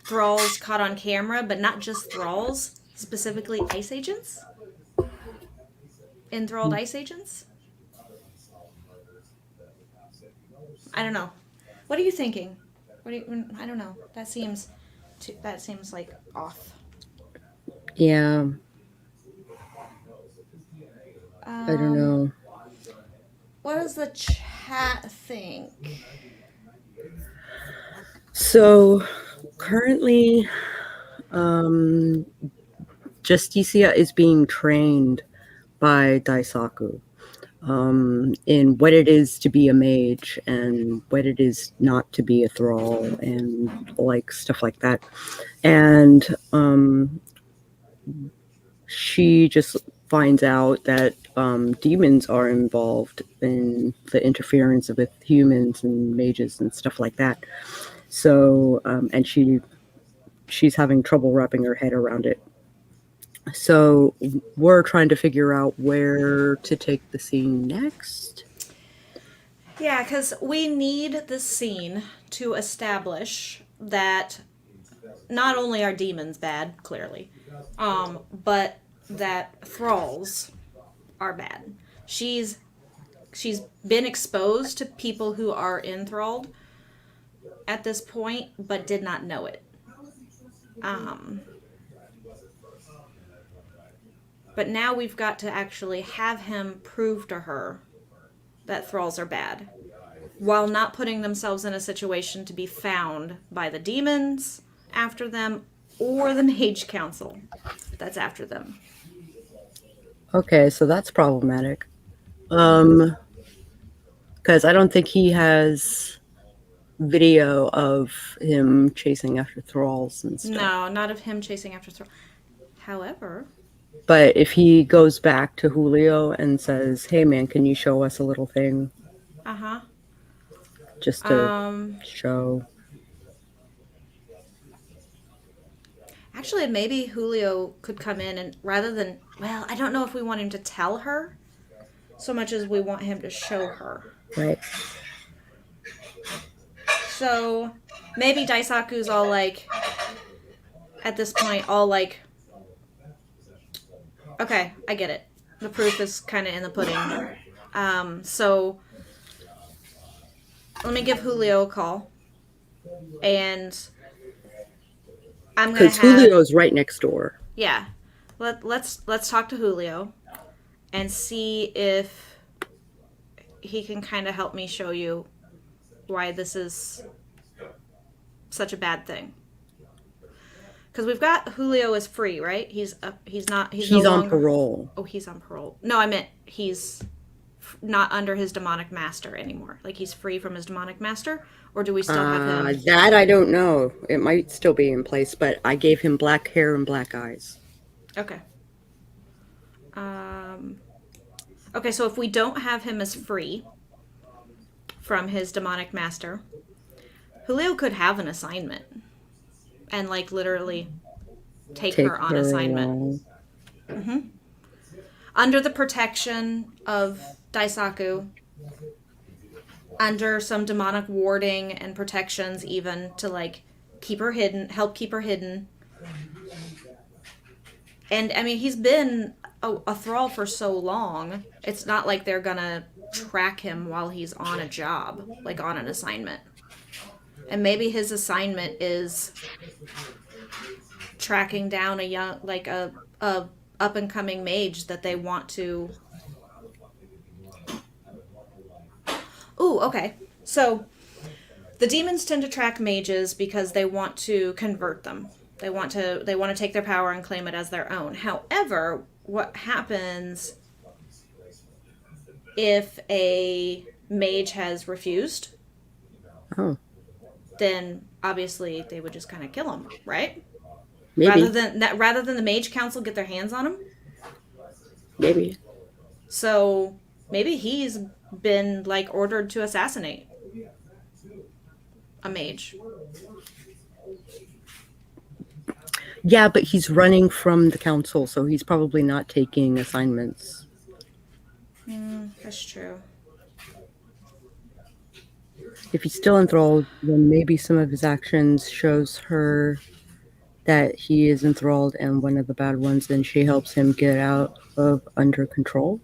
thralls caught on camera, but not just thralls, specifically ice agents, enthralled ice agents. I don't know. What are you thinking? I don't know. That seems like off. Yeah. I don't Um, know. what does the chat think? So currently, um, Justicia is being trained by Daisaku in what it is to be a mage and what it is not to be a thrall and like stuff like that. And she just finds out that demons are involved in the interference with humans and mages and stuff like that. So, and she's having trouble wrapping her head around it. So we're trying to figure out where to take the scene next. Yeah, because we need the scene to establish that not only are demons bad, clearly, but that thralls are bad. She's she's been exposed to people who are enthralled at this point, but did not know it. Um, but now we've got to actually have him prove to her that thralls are bad, while not putting themselves in a situation to be found by the demons after them or the Mage Council that's after them. Okay, so that's problematic. Because I don't think he has video of him chasing after thralls and stuff. No, not of him chasing after thralls. However, But if he goes back to Julio and says, "Hey, man, can you show us a little thing uh huh. just to Um, show?" actually, maybe Julio could come in and rather than, well, I don't know if we want him to tell her so much as we want him to show her. Right. So maybe Daisaku's all like, at this point, all like, okay, I get it. The proof is kind of in the pudding. So let me give Julio a call, and I'm gonna Because have. Julio's right next door. Yeah. Let's talk to Julio and see if he can kind of help me show you why this is such a bad thing. Because we've got Julio is free, right? He's no He's on longer. parole. Oh, he's on parole. No, I meant he's not under his demonic master anymore. Like he's free from his demonic master, or do we still have him? That I don't know. It might still be in place, but I gave him black hair and black eyes. Okay. Um. Okay, so if we don't have him as free from his demonic master, Julio could have an assignment and like literally take Take her on her assignment. along. Under the protection of Daisaku, under some demonic warding and protections, even to like keep her hidden, help keep her hidden. And I mean, he's been a thrall for so long. It's not like they're gonna track him while he's on a job, like on an assignment. And maybe his assignment is tracking down a young, like a up and coming mage that they want to. Ooh, okay. So the demons tend to track mages because they want to convert them. They want to take their power and claim it as their own. However, what happens if a mage has refused? Oh, Then obviously they would just kind of kill him, right? maybe. Rather than the mage council get their hands on him. Maybe. So maybe he's been like ordered to assassinate a mage. Yeah, but he's running from the council, so he's probably not taking assignments. That's true. If he's still enthralled, then maybe some of his actions shows her that he is enthralled and one of the bad ones, and she helps him get out of under control.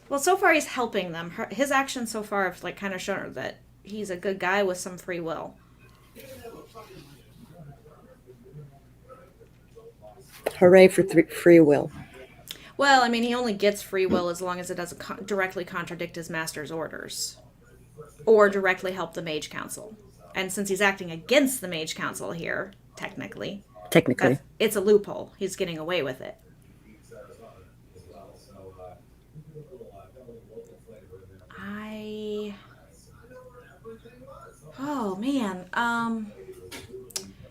Well, so far he's helping them. His actions so far have like kind of shown her that he's a good guy with some free will. Hooray for free will. Well, I mean, he only gets free will as long as it doesn't directly contradict his master's orders or directly help the Mage Council. And since he's acting against the Mage Council here, technically, it's a loophole. He's getting away with it. Oh man.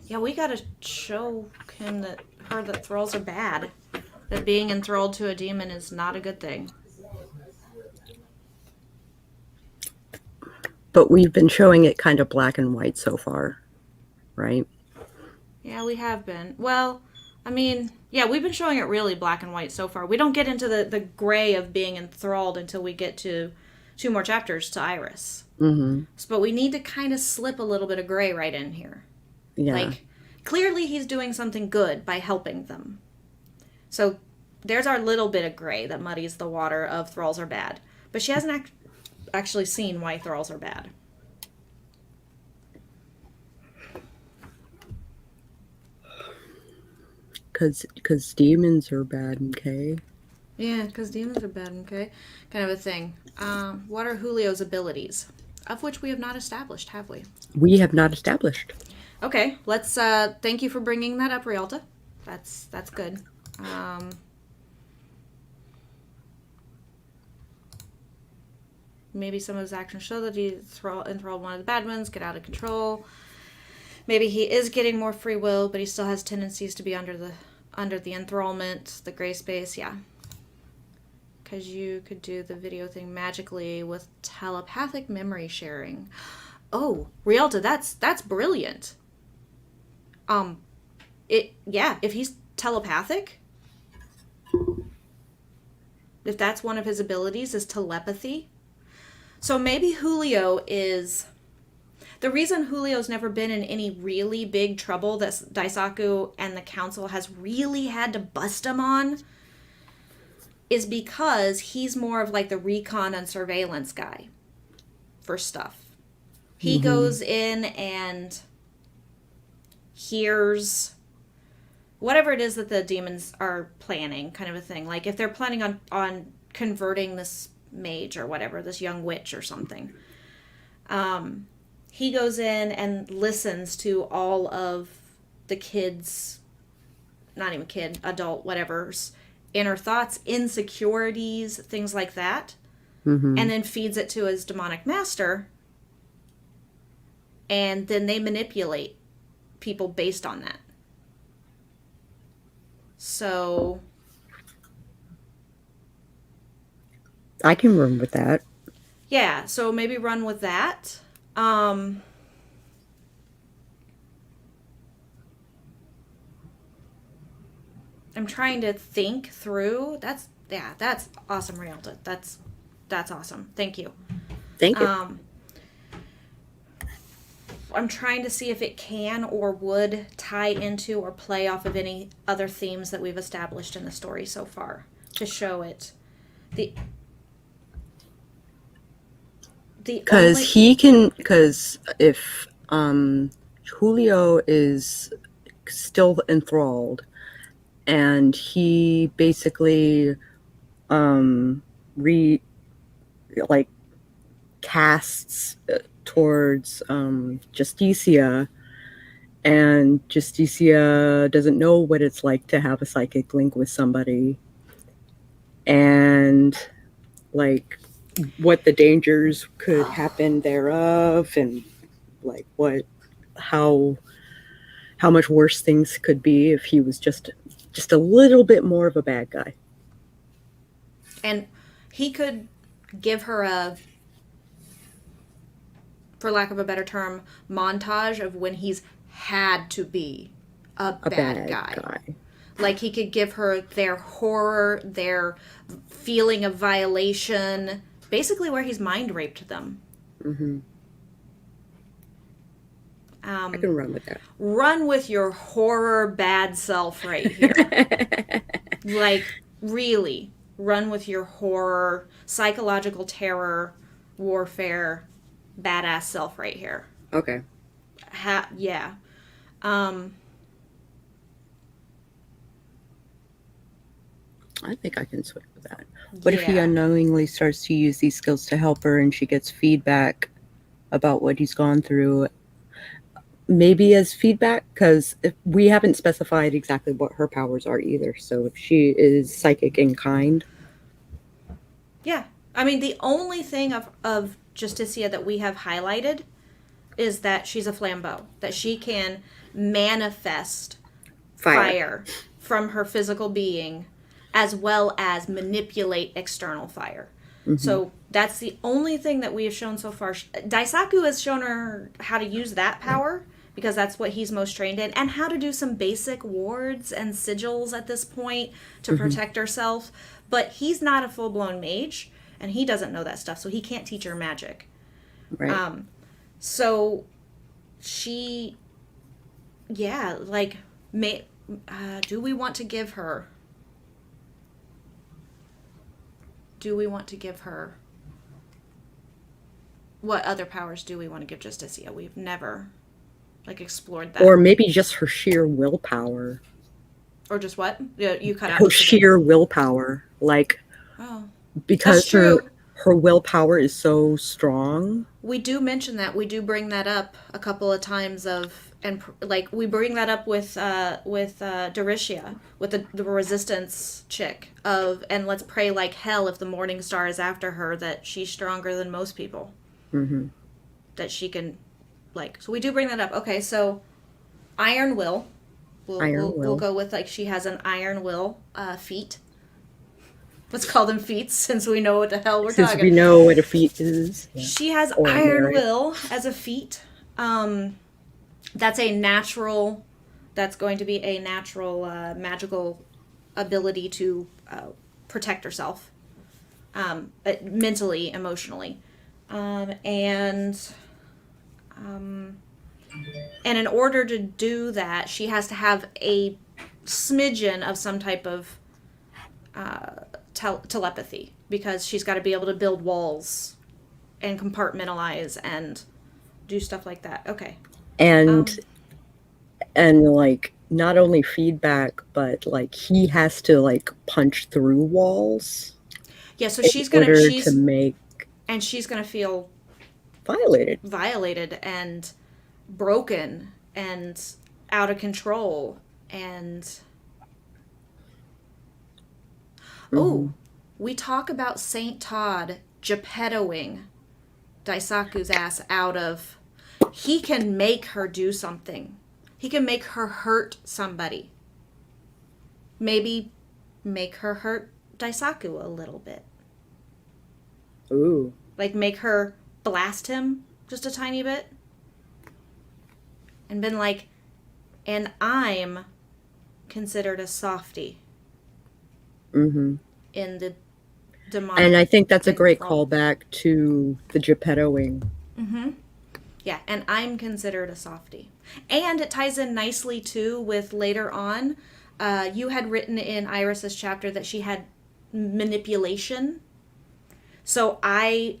Yeah, we gotta show him that thralls are bad. That being enthralled to a demon is not a good thing. But we've been showing it kind of black and white so far, right? Yeah, we have been. Well, I mean, yeah, we've been showing it really black and white so far. We don't get into the gray of being enthralled until we get to 2 more chapters to Iris. Mm-hmm. But we need to kind of slip a little bit of gray right in here. Yeah. Like, clearly he's doing something good by helping them. So there's our little bit of gray that muddies the water of thralls are bad. But she hasn't actually seen why thralls are bad. Because demons are bad, okay? Yeah, because demons are bad, okay? Kind of a thing. What are Julio's abilities? Of which we have not established, have we? We have not established. Okay, let's, thank you for bringing that up, Rialta. That's good. Maybe some of his actions show that he enthralled one of the bad ones, get out of control. Maybe he is getting more free will, but he still has tendencies to be under the enthrallment, the gray space, yeah. Because you could do the video thing magically with telepathic memory sharing. Oh, Rialta, that's brilliant. If he's telepathic, if that's one of his abilities is telepathy. So maybe Julio is... The reason Julio's never been in any really big trouble that Daisaku and the council has really had to bust him on is because he's more of like the recon and surveillance guy for stuff. He goes in and hears whatever it is that the demons are planning, kind of a thing. Like if they're planning on converting this mage or whatever, this young witch or something. He goes in and listens to all of the kids, not even kid, adult, whatever's inner thoughts, insecurities, things like that, Mm-hmm. and then feeds it to his demonic master, and then they manipulate people based on that. So I can run with that. yeah, so maybe run with that. I'm trying to think through. That's awesome, Rialta. That's awesome. Thank you. Thank you. I'm trying to see if it can or would tie into or play off of any other themes that we've established in the story so far to show it. The Because because if Julio is still enthralled, and he basically re like casts towards Justicia, and Justicia doesn't know what it's like to have a psychic link with somebody, and like what the dangers could happen thereof, and like how much worse things could be if he was just a little bit more of a bad guy. And he could give her a, for lack of a better term, montage of when he's had to be a bad guy. Like he could give her their horror, their feeling of violation, basically where he's mind raped them. Mm-hmm. I can run with that. Run with your horror bad self right here. Like, really, run with your horror, psychological terror, warfare, badass self right here. Okay. Yeah. I think I can switch with that. What if he unknowingly starts to use these skills to help her, and she gets feedback about what he's gone through? Maybe as feedback, because we haven't specified exactly what her powers are either. So if she is psychic in kind. Yeah. I mean, the only thing of Justicia that we have highlighted is that she's a flambeau, that she can manifest fire from her physical being as well as manipulate external fire. Mm-hmm. So that's the only thing that we have shown so far. Daisaku has shown her how to use that power because that's what he's most trained in, and how to do some basic wards and sigils at this point to protect herself. But he's not a full-blown mage, and he doesn't know that stuff, so he can't teach her magic. Right. So she, yeah, like, do we want to give her? What other powers do we want to give Justicia? We've never, explored that. Or maybe just her sheer willpower. Or just what? You cut out. Her sheer willpower. Because her willpower is so strong. We do mention that. We do bring that up a couple of times we bring that up with Doricia, with the resistance chick and let's pray like hell if the morning star is after her that she's stronger than most people. Mm-hmm. That she can, so we do bring that up. Okay, so iron will. We'll go with she has an iron will feat. Let's call them feats since we know what the hell we're talking. Since we know what a feat is. Yeah. She has iron will as a feat. That's a natural. That's going to be a natural magical ability to protect herself, mentally, emotionally, and in order to do that, she has to have a smidgen of some type of telepathy, because she's got to be able to build walls and compartmentalize and do stuff like that. Okay. And and like not only feedback, but like he has to like punch through walls Yeah, so in she's gonna order to make she's gonna feel violated. violated and broken and out of control and Hmm. oh, we talk about Saint Todd Geppettoing Daisaku's ass out of. He can make her do something. He can make her hurt somebody. Maybe make her hurt Daisaku a little bit. Ooh. Like make her blast him just a tiny bit. And been like, and I'm considered a softie Hmm. in the demonic. And I think that's a great enthrall. callback to the Geppettoing. Mm-hmm. Yeah, and I'm considered a softie. And it ties in nicely too with later on. You had written in Iris's chapter that she had manipulation. So I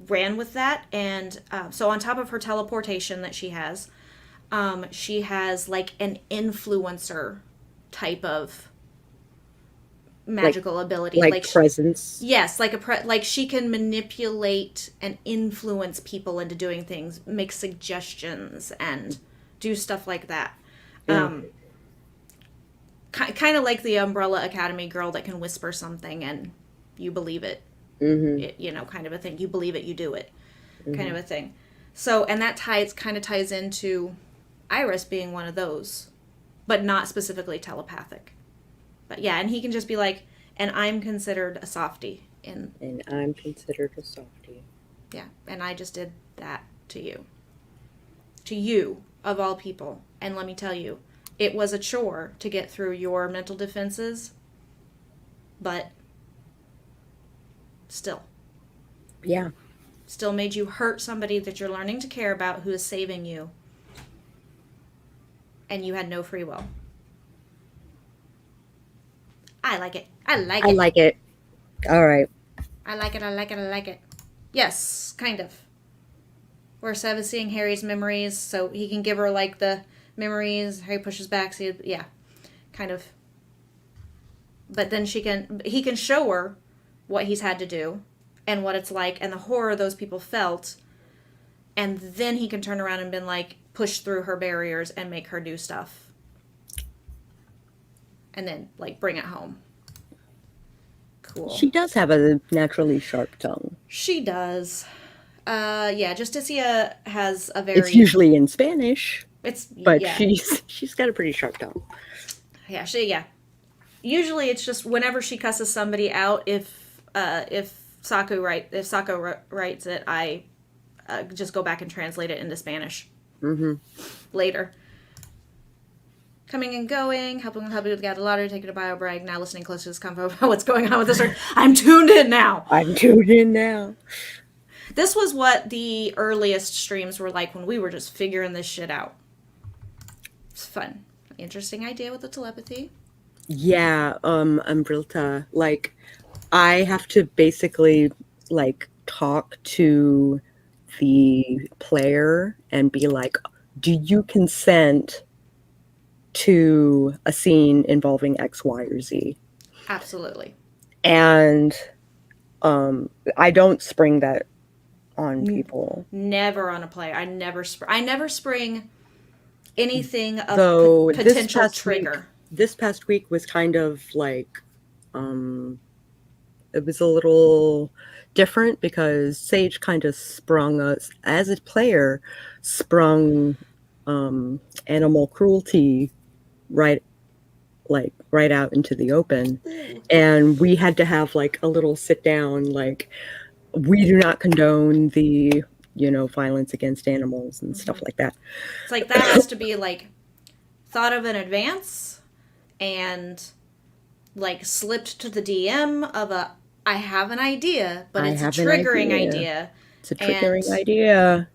ran with that, and so on top of her teleportation that she has like an influencer type of Like magical ability. like presence. Yes, like like she can manipulate and influence people into doing things, make suggestions, and do stuff like that. Yeah. Kind of like the Umbrella Academy girl that can whisper something and you believe it. Hmm. Kind of a thing. You believe it, you do it, kind Hmm. of a thing. So, and that ties into Iris being one of those, but not specifically telepathic. But yeah, and he can just be like, and I'm considered a softie in. And I'm considered a softie. Yeah, and I just did that to you. To you, of all people. And let me tell you, it was a chore to get through your mental defenses, but still. Yeah. Still made you hurt somebody that you're learning to care about who is saving you. And you had no free will. I like it. I like I it. like it. All right. I like it. I like it. I like it. Yes, kind of. Where Sev is seeing Harry's memories, so he can give her like the memories. Harry pushes back. So yeah, kind of. But then he can show her what he's had to do, and what it's like, and the horror those people felt, and then he can turn around and been like push through her barriers and make her do stuff, and then like bring it home. Cool. She does have a naturally sharp tongue. She does. Yeah, Justicia has a It's very. usually in Spanish, It's but yeah. she's got a pretty sharp tongue. Yeah. Usually, it's just whenever she cusses somebody out. If Sako writes it, I just go back and translate it into Spanish Hmm. later. Coming and going, helping with the lottery, taking a bio brag, now listening close to this convo about what's going on with this. I'm tuned in now. I'm tuned in now. This was what the earliest streams were like when we were just figuring this shit out. It's fun. Interesting idea with the telepathy. Yeah, Umbrilta. Like, I have to basically like talk to the player and be like, "Do you consent to a scene involving X, Y, or Z?" Absolutely. And I don't spring that on people. Never on a player. I never spring anything of Though potential trigger. This past week was kind of like it was a little different because Sage kind of sprung us as a player, sprung animal cruelty right out into the open. And we had to have like a little sit down, like, we do not condone the violence against animals and stuff like that. It's like that has to be like thought of in advance and like slipped to the DM of a I have an idea, but it's a triggering idea. It's a triggering idea.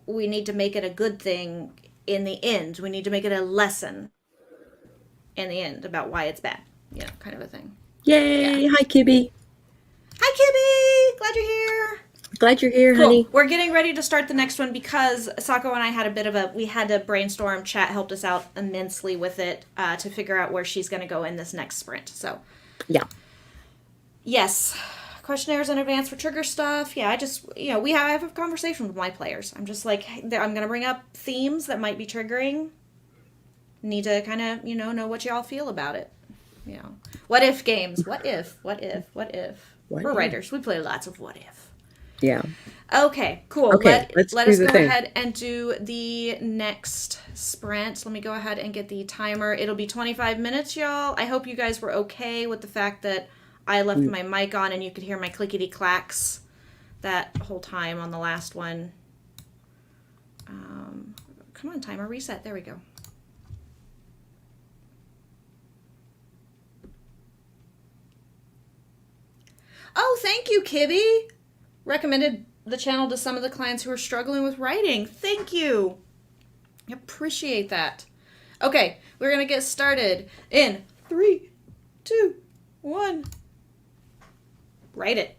We need to make it a good thing in the end. We need to make it a lesson in the end about why it's bad. Kind of a thing. Yay! Yeah. Hi, Kibby. Hi, Kibby! Glad you're here. Glad you're here, Cool. honey. We're getting ready to start the next one because Sako and I had we had to brainstorm. Chat helped us out immensely with it to figure out where she's going to go in this next sprint. So, Yeah. yes, questionnaires in advance for trigger stuff. Yeah, I just, I have a conversation with my players. I'm just like, I'm going to bring up themes that might be triggering. Need to kind of, know what y'all feel about it. What if games? What if? What if? What if? We're writers. We play lots of what if. Yeah. Okay, cool. Okay, let's let do us the go thing. ahead and do the next sprint. Let me go ahead and get the timer. It'll be 25 minutes, y'all. I hope you guys were okay with the fact that I left my mic on and you could hear my clickety clacks that whole time on the last one. Come on, timer, reset. There we go. Oh, thank you, Kibby. Recommended the channel to some of the clients who are struggling with writing. Thank you. I appreciate that. Okay, we're going to get started in 3, 2, 1. Write it.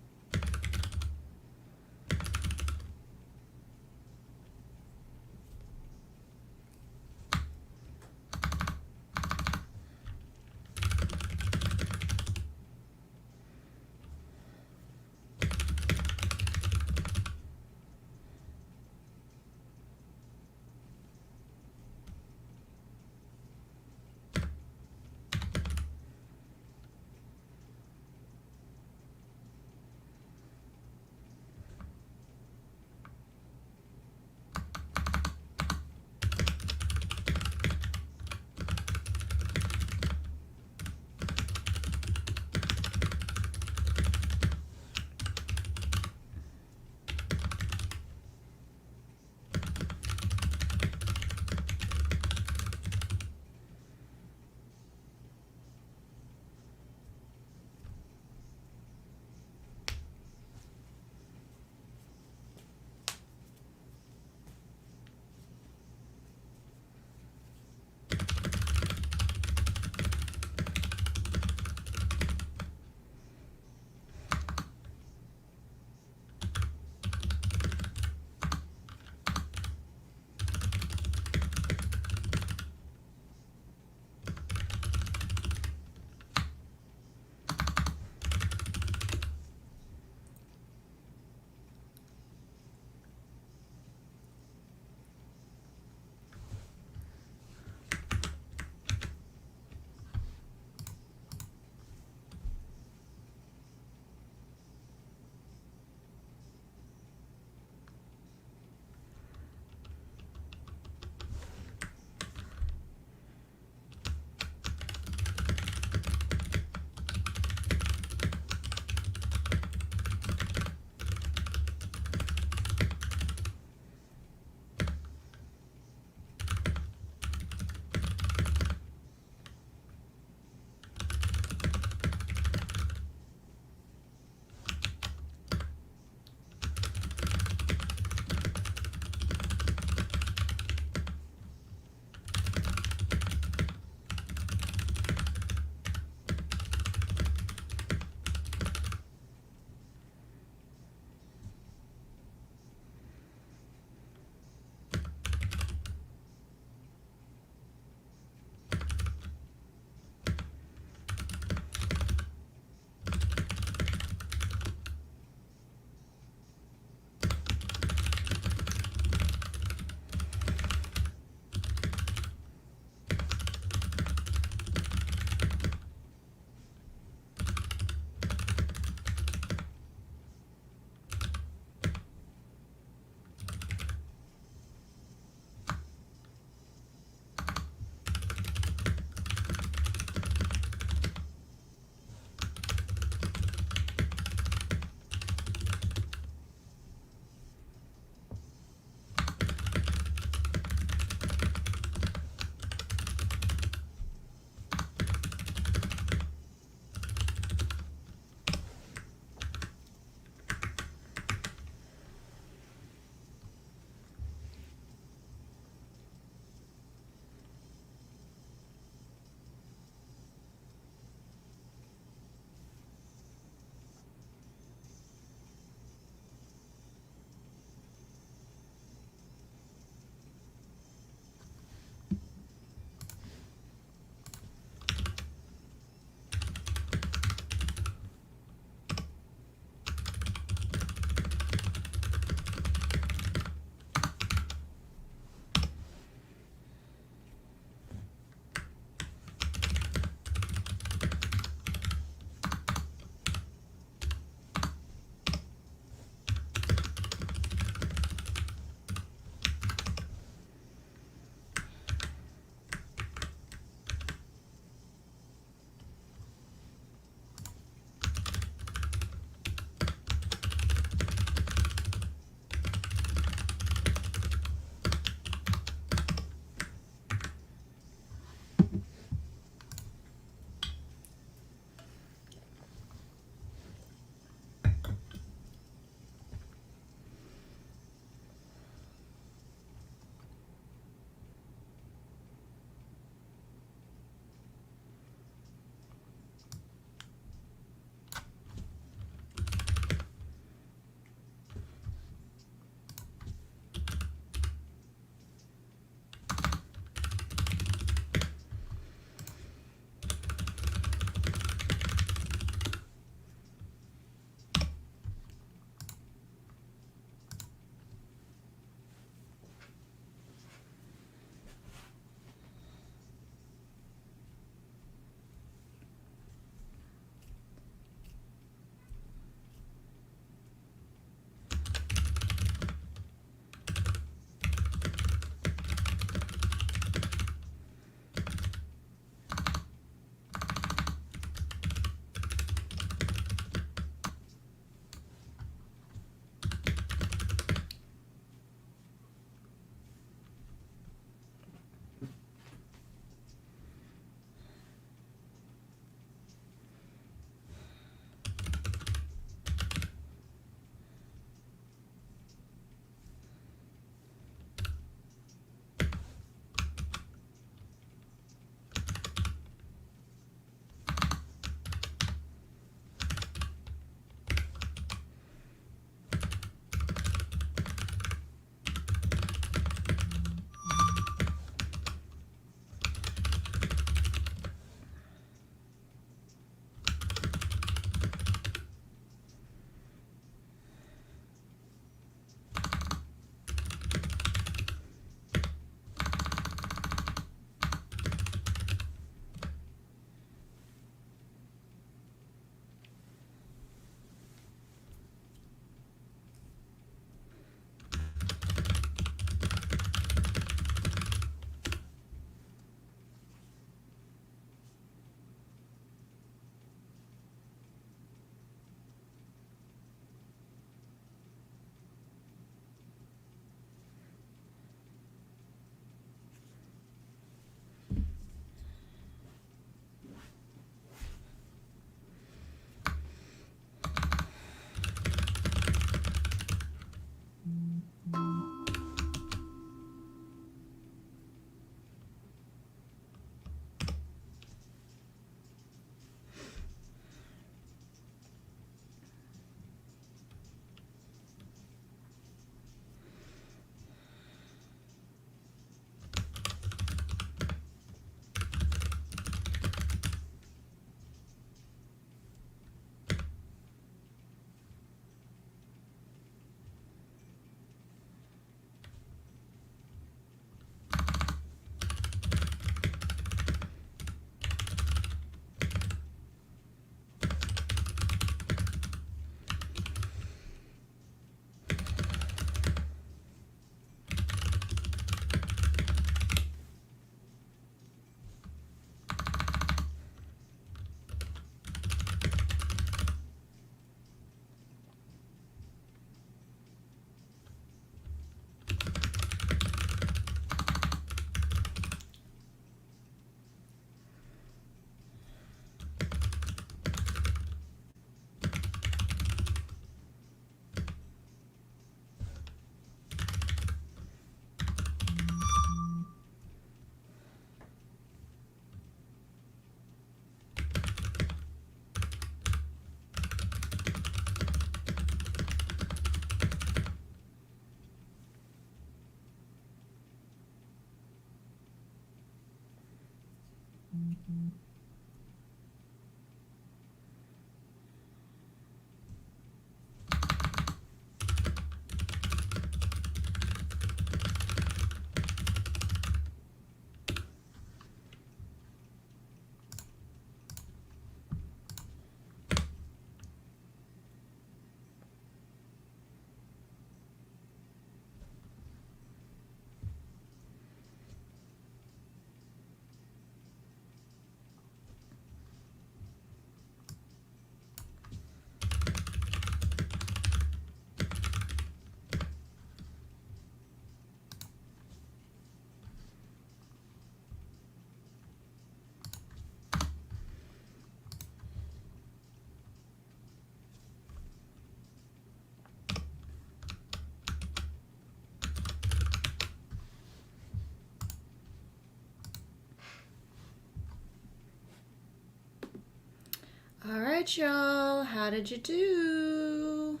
right, y'all. How did you do?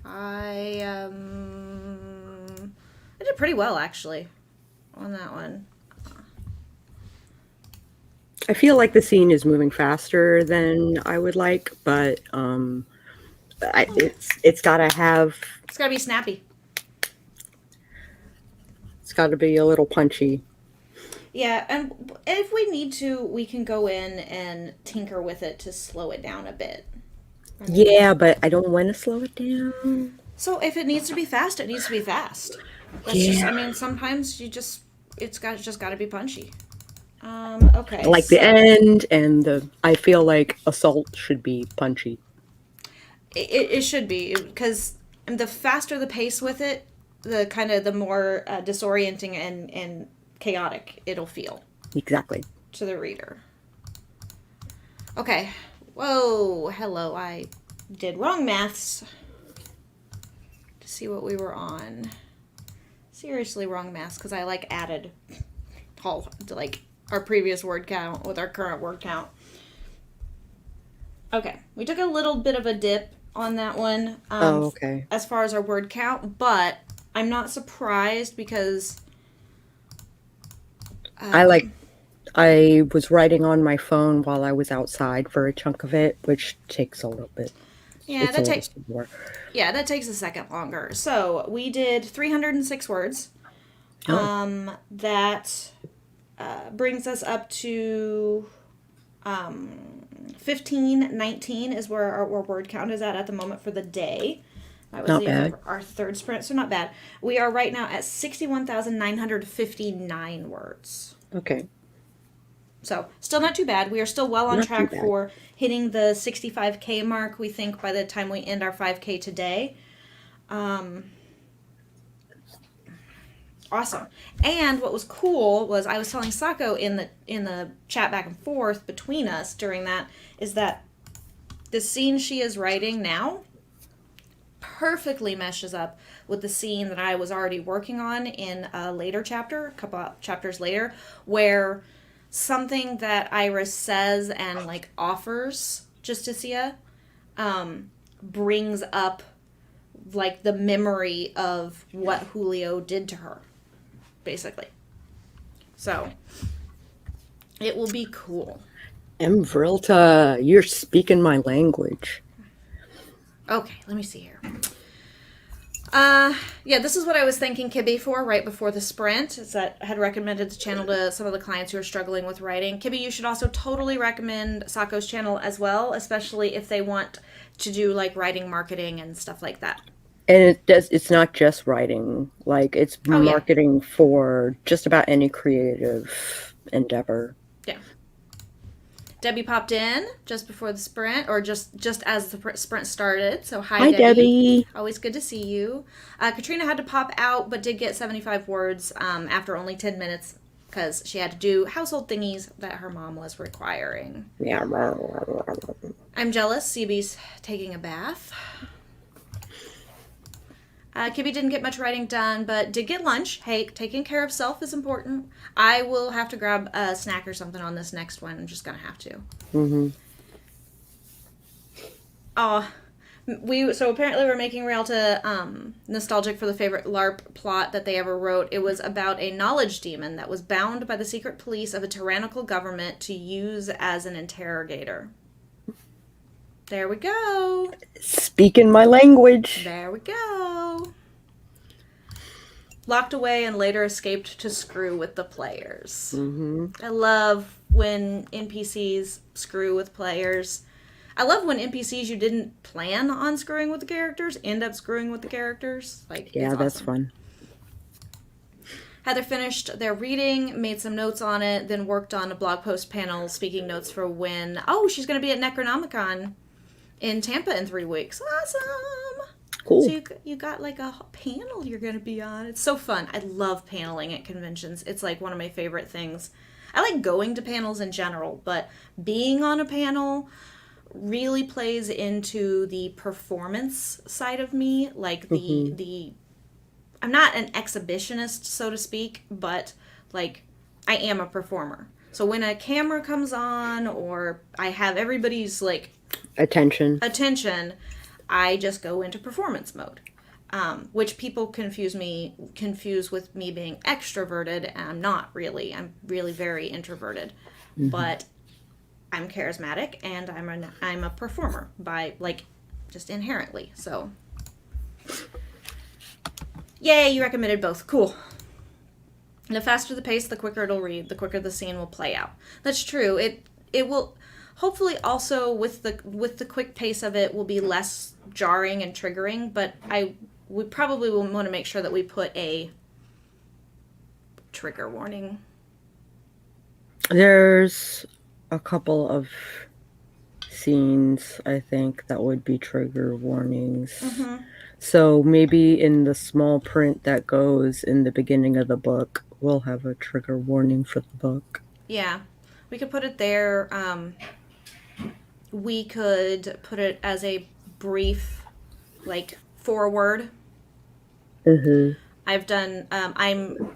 I did pretty well, actually, on that one. I feel like the scene is moving faster than I would like, but it's gotta have. It's gotta be snappy. It's got to be a little punchy. Yeah, and if we need to, we can go in and tinker with it to slow it down a bit. Yeah, but I don't want to slow it down. So if it needs to be fast, it needs to be fast. I mean, sometimes it's just got to be punchy. Okay. Like the end and I feel like assault should be punchy. It should be, because the faster the pace with it, the more disorienting and chaotic it'll feel. Exactly. To the reader. Okay. Whoa. Hello. I did wrong maths to see what we were on. Seriously wrong maths, because I added our previous word count with our current word count. Okay. We took a little bit of a dip on that one. Okay. As far as our word count, but I'm not surprised because I was writing on my phone while I was outside for a chunk of it, which takes a little bit. Yeah, that takes more. Yeah, that takes a second longer. So we did 306 words. Oh. That brings us up to 1519 is where our word count is at the moment for the day. That was not bad. Our third sprint, so not bad. We are right now at 61,959 words. Okay. So, still not too bad. We are still well on track for hitting the 65K mark, we think, by the time we end our 5K today. Awesome. And what was cool was I was telling Sako in the chat back and forth between us during that is that the scene she is writing now perfectly meshes up with the scene that I was already working on in a later chapter, a couple of chapters later, where something that Iris says and offers Justicia brings up the memory of what Julio did to her, basically. So it will be cool. Emvrilta, you're speaking my language. Okay, let me see here. Yeah, this is what I was thanking Kibby for right before the sprint. Is that I had recommended the channel to some of the clients who are struggling with writing. Kibby, you should also totally recommend Sako's channel as well, especially if they want to do writing, marketing, and stuff like that. And it's not just writing. It's marketing for just about any creative endeavor. Yeah. Debbie popped in just before the sprint, or just as the sprint started. So hi Debbie. Always good to see you. Katrina had to pop out, but did get 75 words after only 10 minutes because she had to do household thingies that her mom was requiring. Yeah. I'm jealous. CB's taking a bath. Kibby didn't get much writing done, but did get lunch. Hey, taking care of self is important. I will have to grab a snack or something on this next one. I'm just going to have to. Mm-hmm. So apparently we're making Rialta nostalgic for the favorite LARP plot that they ever wrote. It was about a knowledge demon that was bound by the secret police of a tyrannical government to use as an interrogator. There we go. Speaking my language. There we go. Locked away and later escaped to screw with the players. Mm-hmm. I love when NPCs screw with players. I love when NPCs you didn't plan on screwing with the characters end up screwing with the characters. Yeah, that's awesome. Fun. Heather finished their reading, made some notes on it, then worked on a blog post panel speaking notes for when... Oh, she's going to be at Necronomicon in Tampa in 3 weeks. Awesome. Cool. So you got a panel you're going to be on. It's so fun. I love paneling at conventions. It's one of my favorite things. I like going to panels in general, but being on a panel really plays into the performance side of me. I'm not an exhibitionist, so to speak, but I am a performer. So when a camera comes on or I have everybody's like Attention. I just go into performance mode, which people confuse with me being extroverted, and I'm not really. I'm really very introverted, but I'm charismatic and I'm a performer by like just inherently. So, yay! You recommended both. Cool. The faster the pace, the quicker it'll read. The quicker the scene will play out. That's true. It will. Hopefully, also with the quick pace of it, will be less jarring and triggering. But we probably will want to make sure that we put a trigger warning. There's a couple of scenes, I think, that would be trigger warnings. Mm-hmm. So maybe in the small print that goes in the beginning of the book, we'll have a trigger warning for the book. Yeah, we could put it there. We could put it as a brief, like, foreword. Mm-hmm. I've done, I'm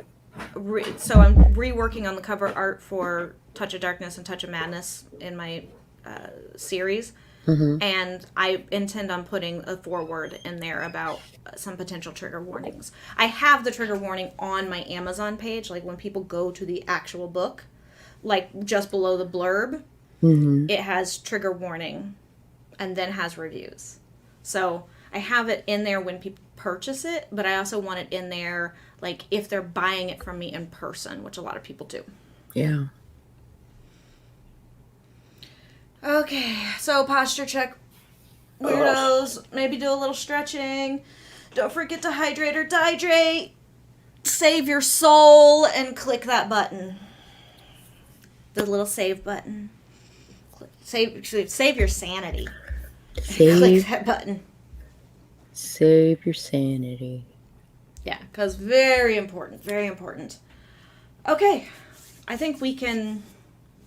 reworking on the cover art for Touch of Darkness and Touch of Madness in my series. Mm-hmm. And I intend on putting a foreword in there about some potential trigger warnings. I have the trigger warning on my Amazon page, like when people go to the actual book, like just below the blurb. Mm-hmm. It has trigger warning and then has reviews. So I have it in there when people purchase it, but I also want it in there like if they're buying it from me in person, which a lot of people do. Yeah. Okay, so posture check. Weirdos, maybe do a little stretching. Don't forget to hydrate or dihydrate. Save your soul and click that button. The little save button. Save your sanity. Click that button. Save your sanity. Yeah, because very important, very important. Okay, I think we can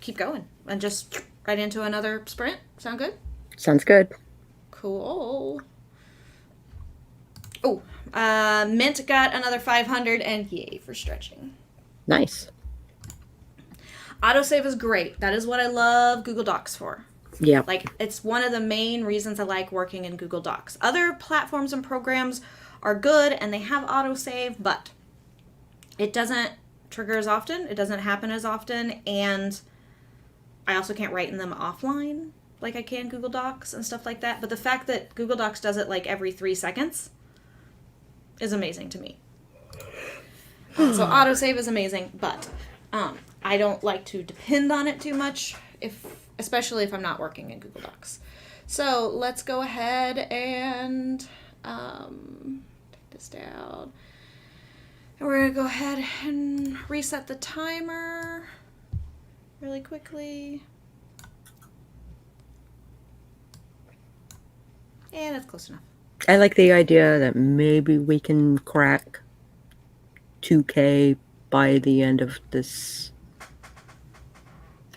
keep going and just right into another sprint. Sound good? Sounds good. Cool. Oh, Mint got another 500 and yay for stretching. Nice. Autosave is great. That is what I love Google Docs for. Yeah. Like, it's one of the main reasons I like working in Google Docs. Other platforms and programs are good and they have autosave, but it doesn't trigger as often. It doesn't happen as often. And I also can't write in them offline like I can Google Docs and stuff like that. But the fact that Google Docs does it like every 3 seconds is amazing to me. So autosave is amazing, but I don't like to depend on it too much, especially if I'm not working in Google Docs. So let's go ahead and take this down. And we're going to go ahead and reset the timer really quickly. And that's close enough. I like the idea that maybe we can crack 2K by the end of this.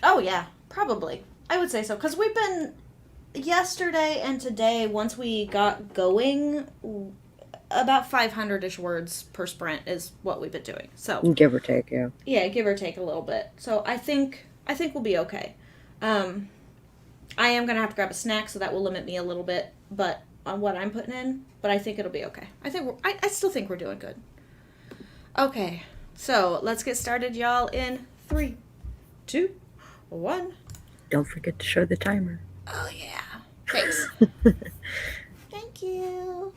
Oh, yeah, probably. I would say so. Because we've been, yesterday and today, once we got going, about 500-ish words per sprint is what we've been doing. So Give or take, yeah. Yeah, give or take a little bit. So I think we'll be okay. I am going to have to grab a snack, so that will limit me a little bit, but on what I'm putting in, but I think it'll be okay. I still think we're doing good. Okay, so let's get started, y'all, in 3, 2, 1. Don't forget to show the timer. Oh, yeah. Thanks. Thank you.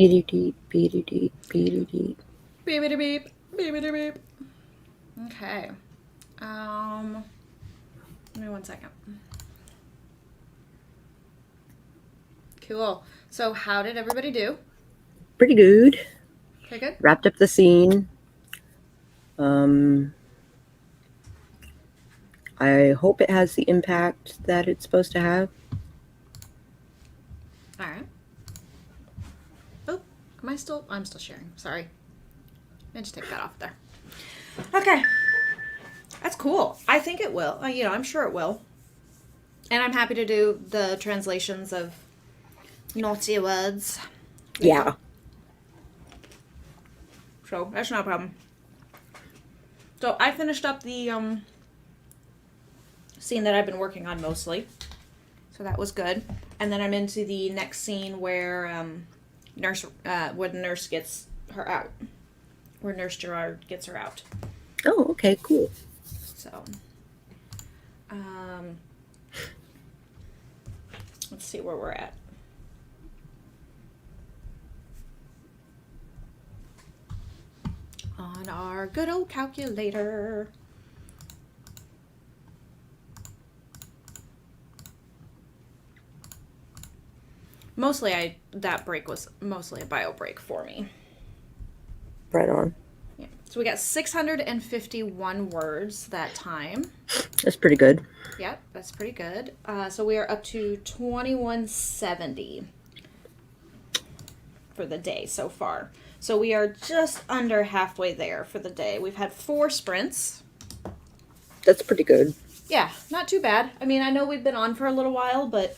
Beady deep, beady deep, beady deep. Beep, beep, beep, beep, beep, beep. Okay. Give me 1 second. Cool. So how did everybody do? Pretty good. Pretty good? Wrapped up the scene. I hope it has the impact that it's supposed to have. All right. Oh, I'm still sharing. Sorry. I just take that off there. Okay. That's cool. I think it will. I'm sure it will. And I'm happy to do the translations of naughty words. Yeah. So that's not a problem. So I finished up the scene that I've been working on mostly. So that was good. And then I'm into the next scene where where the nurse gets her out. Where Nurse Gerard gets her out. Oh, okay, cool. So, let's see where we're at. On our good old calculator. Mostly that break was mostly a bio break for me. Right on. Yeah. So we got 651 words that time. That's pretty good. Yep, that's pretty good. So we are up to 2170 for the day so far. So we are just under halfway there for the day. We've had 4 sprints. That's pretty good. Yeah, not too bad. I mean, I know we've been on for a little while, but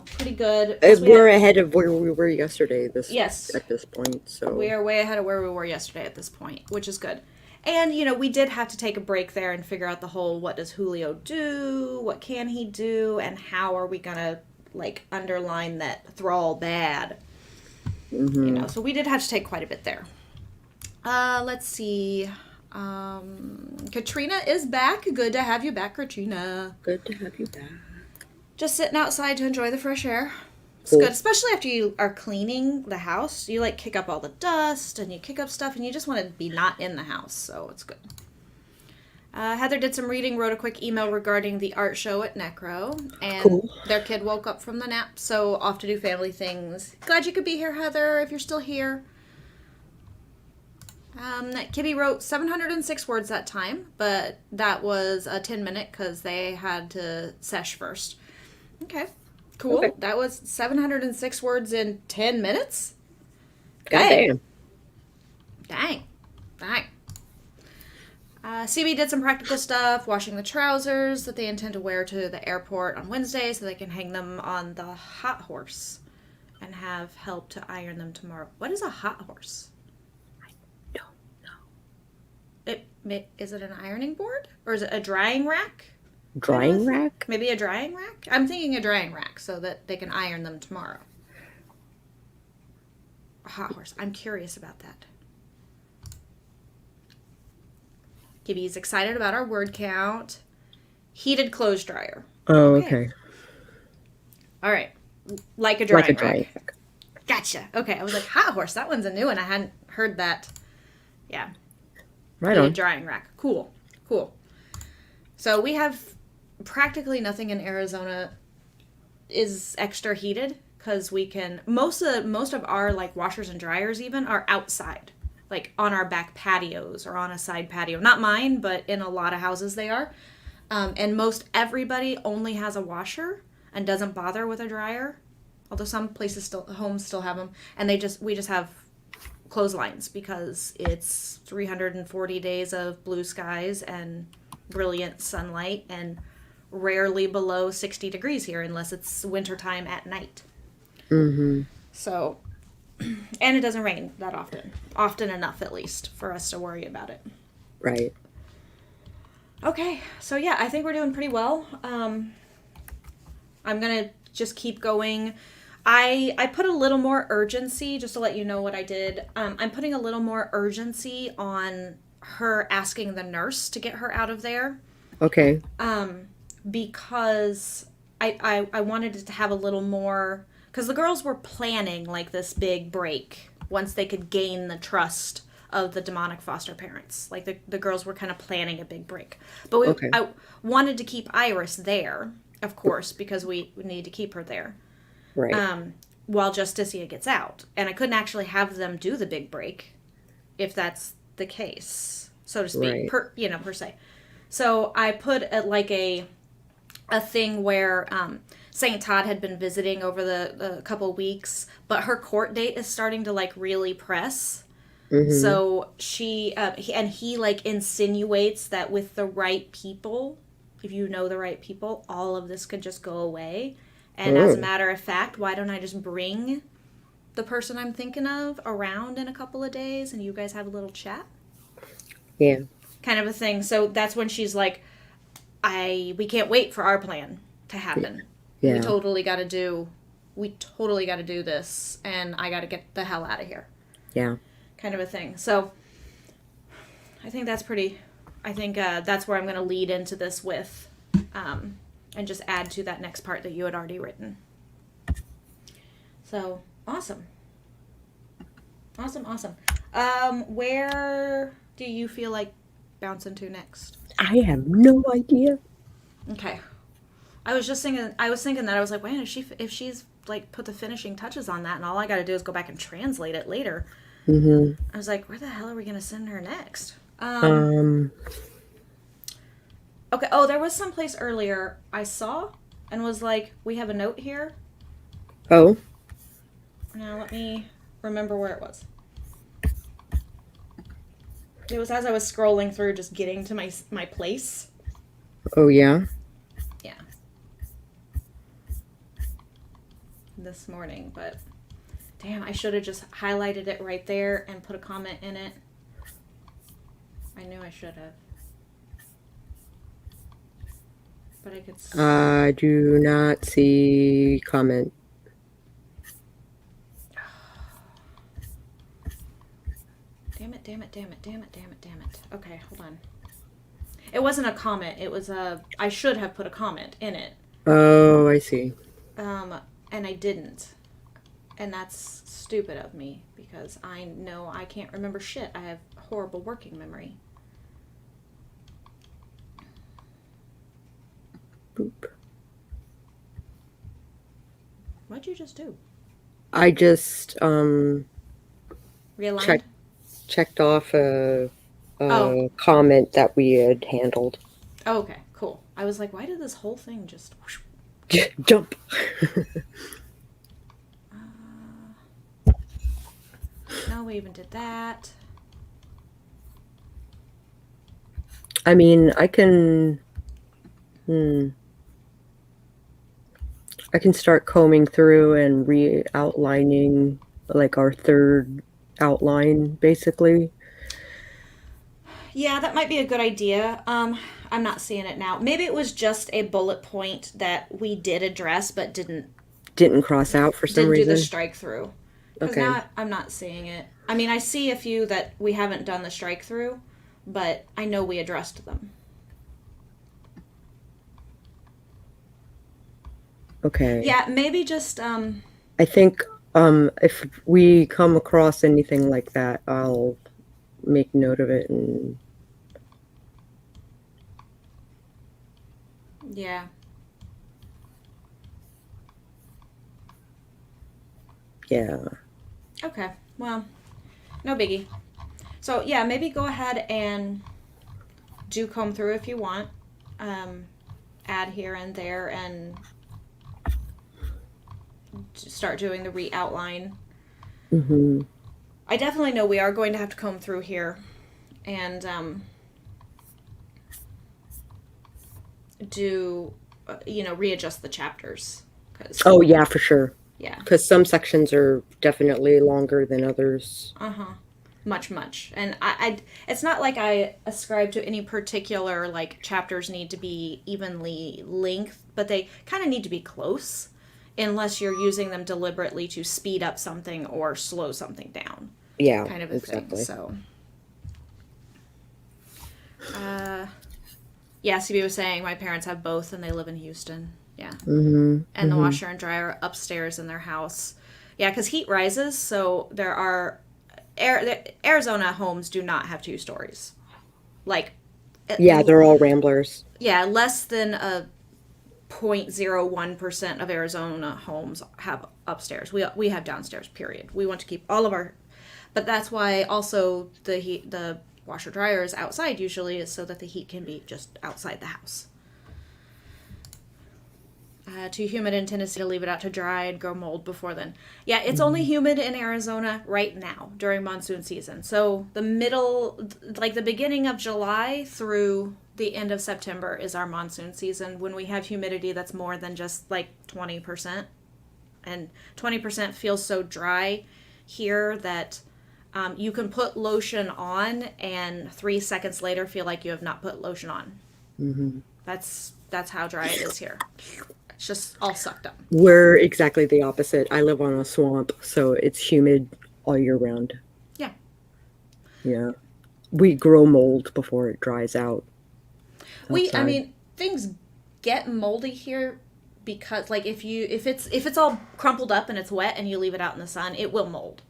pretty good. We're ahead of where we were yesterday. Yes. At this point, so we are way ahead of where we were yesterday at this point, which is good. And we did have to take a break there and figure out the whole what does Julio do, what can he do, and how are we gonna underline that thrall bad. Mm-hmm. So we did have to take quite a bit there. Let's see. Katrina is back. Good to have you back, Katrina. Good to have you back. Just sitting outside to enjoy the fresh air. It's Cool. good, especially after you are cleaning the house. You kick up all the dust and you kick up stuff and you just want to be not in the house, so it's good. Heather did some reading, wrote a quick email regarding the art show at Necro, and Cool. Their kid woke up from the nap, so off to do family things. Glad you could be here, Heather, if you're still here. Kitty wrote 706 words that time, but that was a 10-minute because they had to sesh first. Okay, cool. Okay. That was 706 words in 10 minutes? Goddamn. Dang. CB did some practical stuff, washing the trousers that they intend to wear to the airport on Wednesday so they can hang them on the hot horse and have help to iron them tomorrow. What is a hot horse? I don't know. Is it an ironing board? Or is it a drying rack? Drying rack? Maybe a drying rack? I'm thinking a drying rack so that they can iron them tomorrow. A hot horse. I'm curious about that. Gibby's excited about our word count. Heated clothes dryer. Oh, okay. All right. Like a drying drying rack. Gotcha. Okay. I was like, hot horse. That one's a new one. I hadn't heard that. Yeah. Right Heated on. drying rack. Cool. So we have practically nothing in Arizona is extra heated because we can most of our washers and dryers even are outside, on our back patios or on a side patio. Not mine, but in a lot of houses they are. And most everybody only has a washer and doesn't bother with a dryer. Although some places homes still have them, and we just have clotheslines because it's 340 days of blue skies and brilliant sunlight and rarely below 60 degrees here unless it's wintertime at night. Mm-hmm. So, and it doesn't rain that often enough at least for us to worry about it. Right. Okay, so yeah, I think we're doing pretty well. I'm gonna just keep going. I put a little more urgency, just to let you know what I did. I'm putting a little more urgency on her asking the nurse to get her out of there. Okay. Because I wanted it to have a little more because the girls were planning like this big break once they could gain the trust of the demonic foster parents. Like the girls were kind of planning a big break. But Okay. I wanted to keep Iris there, of course, because we need to keep her there Right. while Justicia gets out. And I couldn't actually have them do the big break if that's the case, so to speak, Right. per se. So I put like a thing where St. Todd had been visiting over the couple weeks, but her court date is starting to like really press. Mm-hmm. So he like insinuates that with the right people, if you know the right people, all of this could just go away. And as a Oh, matter of fact, why don't I just bring the person I'm thinking of around in a couple of days and you guys have a little chat? yeah. Kind of a thing. So that's when she's like, we can't wait for our plan to happen. Yeah. We totally got to do this, and I got to get the hell out of here. Yeah. Kind of a thing. So I think that's where I'm going to lead into this with, and just add to that next part that you had already written. So awesome. Where do you feel like bouncing to next? I have no idea. Okay. I was thinking that I was like, man, if she's like put the finishing touches on that and all I got to do is go back and translate it later. Mm-hmm. I was like, where the hell are we going to send her next? Um. Okay. Oh, there was some place earlier I saw and was like, we have a note here. Oh. Now let me remember where it was. It was as I was scrolling through, just getting to my place. Oh yeah. Yeah. This morning, but damn, I should have just highlighted it right there and put a comment in it. I knew I should have. But I could. I do not see comment. Damn it. Okay, hold on. It wasn't a comment. It was I should have put a comment in it. Oh, I see. And I didn't. And that's stupid of me because I know I can't remember shit. I have horrible working memory. Boop. What'd you just do? I just Realigned? checked off a comment that we had handled. Oh, okay, cool. I was like, why did this whole thing just... whoosh? Jump. No, we even did that. I mean, I can start combing through and re-outlining like our third outline, basically. Yeah, that might be a good idea. I'm not seeing it now. Maybe it was just a bullet point that we did address but didn't cross out for some do reason. the strike through. Because Okay. now I'm not seeing it. I mean, I see a few that we haven't done the strike through, but I know we addressed them. Okay. Yeah, maybe just I think if we come across anything like that, I'll make note of it and yeah. yeah. Okay. Well, no biggie. So yeah, maybe go ahead and do comb through if you want. Add here and there and start doing the re-outline. Mm-hmm. I definitely know we are going to have to comb through here and do readjust the chapters. Oh yeah, for sure. Yeah. Because some sections are definitely longer than others. Much. And it's not like I ascribe to any particular like chapters need to be evenly length, but they kind of need to be close unless you're using them deliberately to speed up something or slow something down. Yeah, Kind of a exactly. thing. So yeah, CB was saying my parents have both and they live in Houston. Yeah. Mm-hmm. And the washer and dryer upstairs in their house. Yeah, because heat rises, so there are Arizona homes do not have 2 stories. Like, Yeah, they're all ramblers. yeah, less than a 0.01% of Arizona homes have upstairs. We have downstairs. Period. We want to keep all of our, but that's why also the washer dryer is outside usually, is so that the heat can be just outside the house. Too humid in Tennessee to leave it out to dry and grow mold before then. Yeah, it's only humid in Arizona right now during monsoon season. So the middle, like the beginning of July through the end of September is our monsoon season, when we have humidity that's more than just like 20%. And 20% feels so dry here that you can put lotion on and 3 seconds later feel like you have not put lotion on. Mm-hmm. That's how dry it is here. It's just all sucked up. We're exactly the opposite. I live on a swamp, so it's humid all year round. Yeah. Yeah. We grow mold before it dries out. I Outside. mean, things get moldy here because like if it's all crumpled up and it's wet and you leave it out in the sun, it will mold.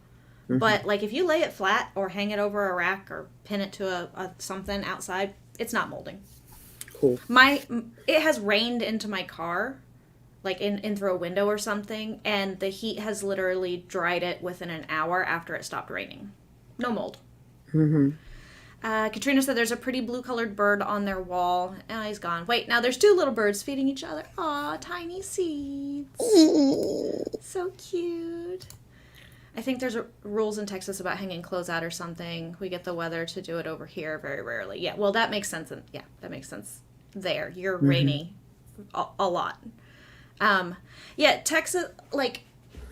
Mm-hmm. But like if you lay it flat or hang it over a rack or pin it to a something outside, it's not molding. Cool. It has rained into my car, like in through a window or something, and the heat has literally dried it within an hour after it stopped raining. No mold. Mm-hmm. Katrina said there's a pretty blue-colored bird on their wall. Oh, he's gone. Wait, now there's 2 little birds feeding each other. Aw, tiny seeds. So cute. I think there's rules in Texas about hanging clothes out or something. We get the weather to do it over here very rarely. Yeah, well, that makes sense. That makes sense there. You're rainy a lot. Yeah, Texas, like,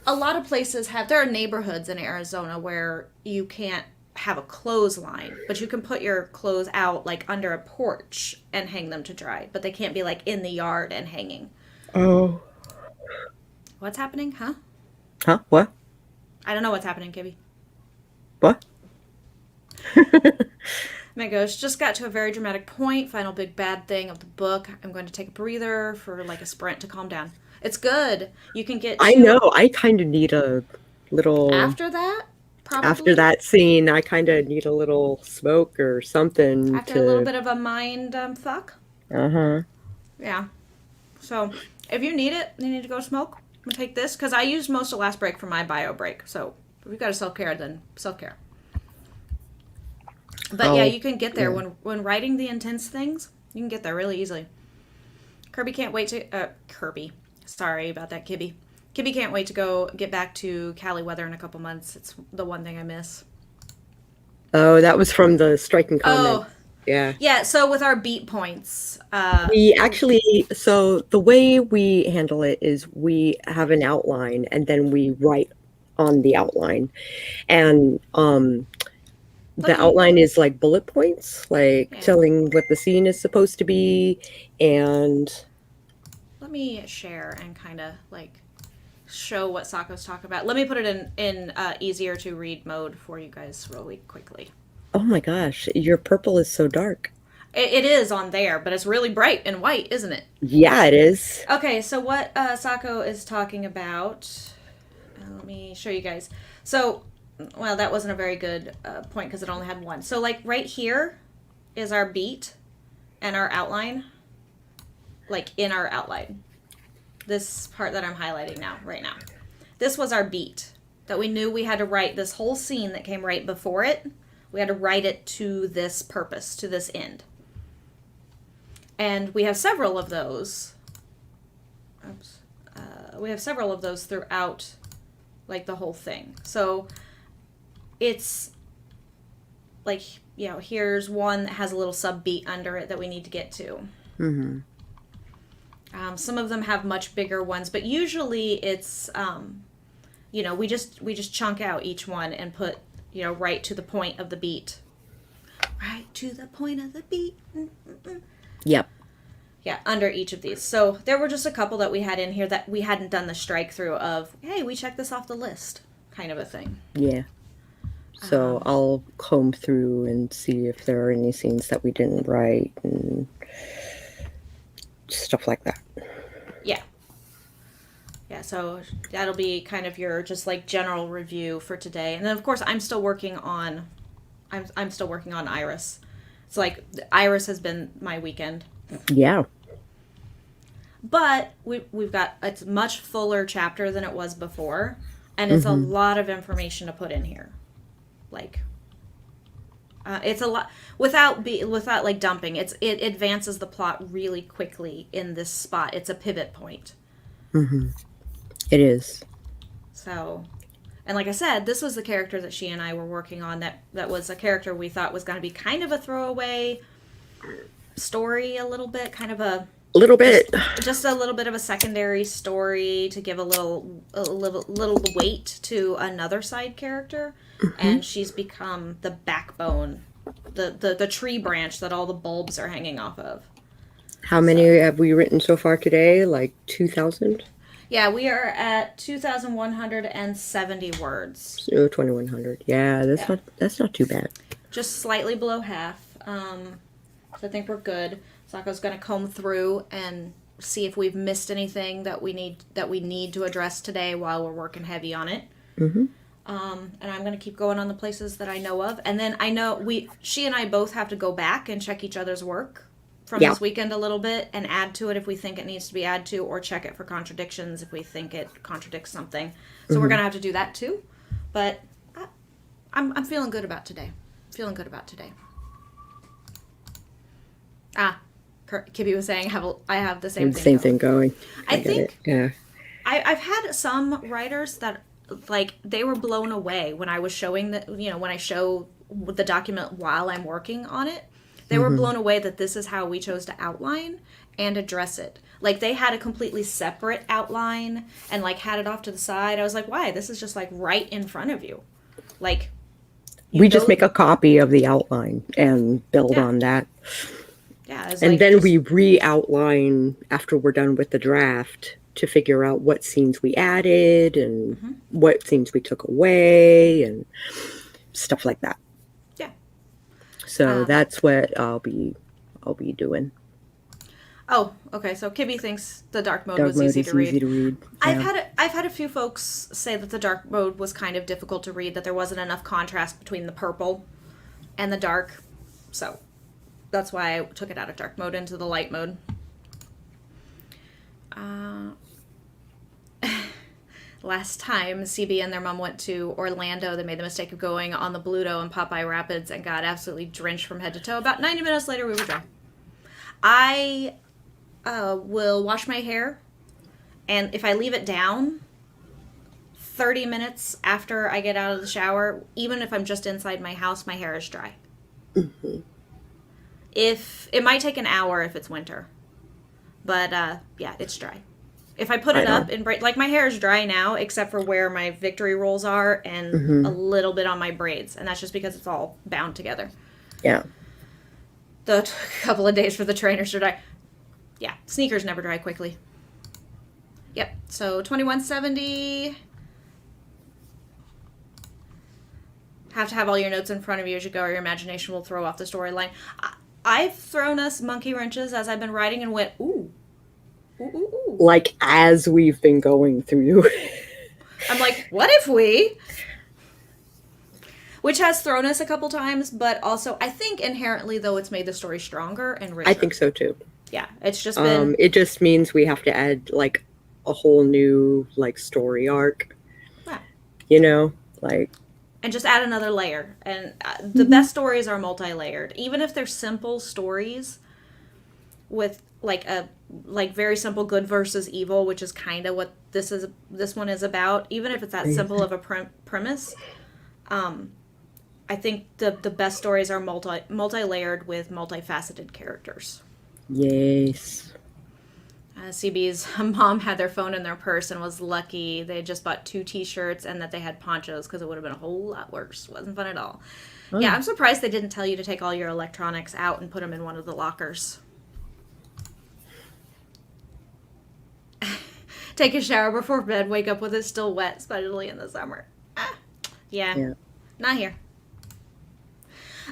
a lot of places there are neighborhoods in Arizona where you can't have a clothesline, but you can put your clothes out, like, under a porch and hang them to dry, but they can't be, like, in the yard and hanging. Oh. What's happening, huh? Huh? What? I don't know what's happening, Kibby. What? Meg goes, just got to a very dramatic point, final big bad thing of the book. I'm going to take a breather for, like, a sprint to calm down. It's good. You can get I know. I kind of need a little... After that? Probably. After that scene, I kind of need a little smoke or something. After a little bit of a mind fuck? Uh-huh. Yeah. So, if you need it, you need to go smoke. I'm going to take this, because I used most of last break for my bio break. So, if we've got a self-care, then self-care. But yeah, you can get there. Yeah. When writing the intense things, you can get there really easily. Kirby can't wait to... Kirby. Sorry about that, Kibby. Kibby can't wait to go get back to Cali weather in a couple months. It's the one thing I miss. Oh, that was from the striking comment. Oh. Yeah. Yeah, so with our beat points... we actually... So the way we handle it is we have an outline, and then we write on the outline. And the outline is like bullet points, like telling what the scene is supposed to be, and... Let me share and kind of like show what Sako's talking about. Let me put it in easier to read mode for you guys really quickly. Oh my gosh, your purple is so dark. It is on there, but it's really bright and white, isn't it? Yeah, it is. Okay, so what Sako is talking about, let me show you guys. So, well, that wasn't a very good point because it only had one. So, like, right here is our beat and our outline. Like, in our outline. This part that I'm highlighting now, right now. This was our beat. That we knew we had to write this whole scene that came right before it. We had to write it to this purpose, to this end. And we have several of those. Oops. We have several of those throughout, like, the whole thing. So, it's, like, you know, here's one that has a little sub beat under it that we need to get to. Mm-hmm. Some of them have much bigger ones, but usually it's, you know, we just chunk out each one and put, you know, right to the point of the beat. Right to the point of the beat. Mm-mm-mm. Yep. Yeah, under each of these. So there were just a couple that we had in here that we hadn't done the strike through of, hey, we checked this off the list, kind of a thing. Yeah. So I'll comb through and see if there are any scenes that we didn't write and stuff like that. Yeah. Yeah, so that'll be kind of your just like general review for today. And then of course I'm still working on I'm still working on Iris. It's like Iris has been my weekend. Yeah. But we've got it's much fuller chapter than it was before, and it's a lot of information to put in here. Like it's a lot without like dumping. It advances the plot really quickly in this spot. It's a pivot point. It is. So, and like I said, this was the character that she and I were working on. That was a character we thought was going to be kind of a throwaway story, a little bit, kind of a little bit, just a little bit of a secondary story to give a little weight to another side character, and she's become the backbone, the tree branch that all the bulbs are hanging off of. How many have we written so far today? Like 2,000? Yeah, we are at 2,170 words. 2,100. Yeah, that's not too bad. Just slightly below half. So I think we're good. Sako's going to comb through and see if we've missed anything that we need to address today while we're working heavy on it. And I'm going to keep going on the places that I know of. And then I know she and I both have to go back and check each other's work from this weekend a little bit and add to it if we think it needs to be added to, or check it for contradictions if we think it contradicts something. So we're going to have to do that too. But I'm feeling good about today. Kibby was saying I have the same thing going. I think yeah. I've had some writers that like they were blown away when I was showing when I show the document while I'm working on it. They were blown away that this is how we chose to outline and address it. Like they had a completely separate outline and like had it off to the side. I was like, why? This is just like right in front of you. Like we just make a copy of the outline and build on that. Yeah, and like then we re-outline after we're done with the draft to figure out what scenes we added and what scenes we took away and stuff like that. Yeah. So that's what I'll be doing. Oh, okay. So Kibby thinks the dark mode was easy to read. Yeah. I've had a few folks say that the dark mode was kind of difficult to read, that there wasn't enough contrast between the purple and the dark. So that's why I took it out of dark mode into the light mode. Last time CB and their mom went to Orlando, they made the mistake of going on the Bluto and Popeye Rapids and got absolutely drenched from head to toe. About 90 minutes later, we were dry. I will wash my hair, and if I leave it down 30 minutes after I get out of the shower, even if I'm just inside my house, my hair is dry. If it might take an hour if it's winter, but yeah, it's dry. If I put it up and like my hair is dry now, except for where my victory rolls are and a little bit on my braids, and that's just because it's all bound together. Yeah. The couple of days for the trainers to dry. Yeah, sneakers never dry quickly. Yep. So 2170. Have to have all your notes in front of you as you go, or your imagination will throw off the storyline. I've thrown us monkey wrenches as I've been writing and went, ooh. Ooh, ooh, ooh. Like as we've been going through. I'm like, what if we? Which has thrown us a couple times, but also I think inherently though it's made the story stronger and richer. I think so too. Yeah, it's just been. It just means we have to add like a whole new like story arc. Yeah. You know, like. And just add another layer. And the best stories are multi-layered, even if they're simple stories with like very simple good versus evil, which is kind of what this one is about. Even if it's that simple of a premise, I think the best stories are multi-layered with multifaceted characters. Yes. CB's mom had their phone in their purse and was lucky they just bought 2 t-shirts and that they had ponchos, because it would have been a whole lot worse. Wasn't fun at all. Oh. Yeah, I'm surprised they didn't tell you to take all your electronics out and put them in one of the lockers. Take a shower before bed, wake up with it still wet, especially in the summer. Yeah. Not here.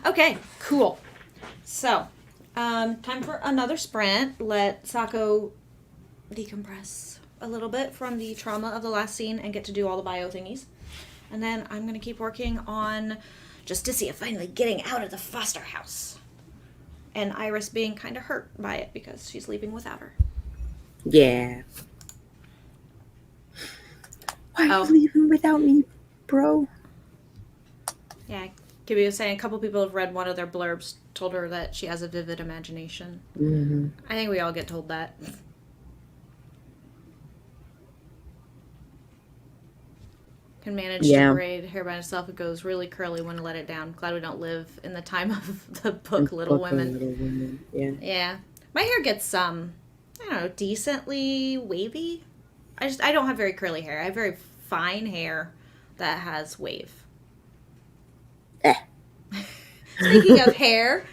Okay, cool. So, time for another sprint. Let Sako decompress a little bit from the trauma of the last scene and get to do all the bio thingies. And then I'm going to keep working on Justicia finally getting out of the foster house. And Iris being kind of hurt by it because she's leaving without her. Yeah. Why are you leaving without me, bro? Yeah, Gibby was saying a couple people have read one of their blurbs, told her that she has a vivid imagination. Mm-hmm. I think we all get told that. Can manage to braid hair by itself. It goes really curly when I let it down. Glad we don't live in the time of the book Little Women. Little Women. Yeah. Yeah. My hair gets I don't know, decently wavy. I don't have very curly hair. I have very fine hair that has wave. Speaking of hair,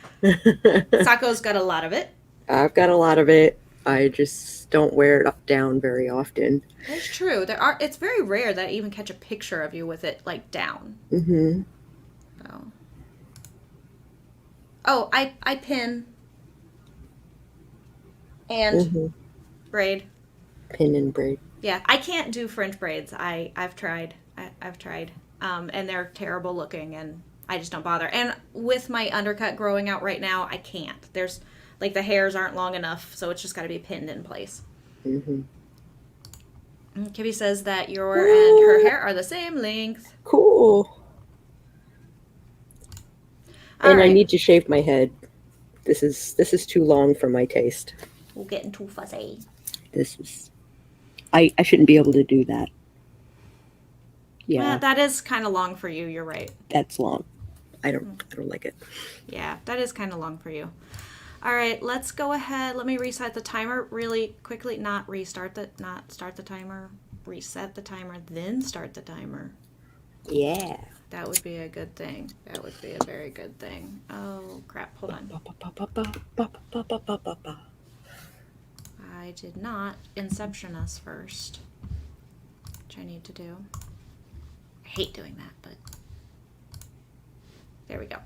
Sako's got a lot of it. I've got a lot of it. I just don't wear it up down very often. That's true. It's very rare that I even catch a picture of you with it like down. Mm-hmm. So. Oh, I pin and braid. Pin and braid. Yeah, I can't do French braids. I've tried. I've tried. And they're terrible looking, and I just don't bother. And with my undercut growing out right now, I can't. There's like the hairs aren't long enough, so it's just got to be pinned in place. Mm-hmm. Kibby says that your and her hair are the same length. Cool. And right. I need to shave my head. This is too long for my taste. We're getting too fuzzy. This is. I shouldn't be able to do that. Yeah. Well, that is kind of long for you. You're right. That's long. I don't like it. Yeah, that is kind of long for you. All right, let's go ahead. Let me reset the timer really quickly. Not start the timer. Reset the timer, then start the timer. Yeah. That would be a good thing. That would be a very good thing. Oh, crap. Hold on. I did not Inception us first, which I need to do. I hate doing that, but there we go.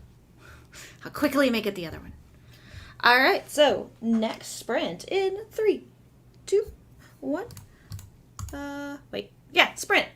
I'll quickly make it the other one. All right, so next sprint in 3, 2, 1. Wait. Yeah, sprint.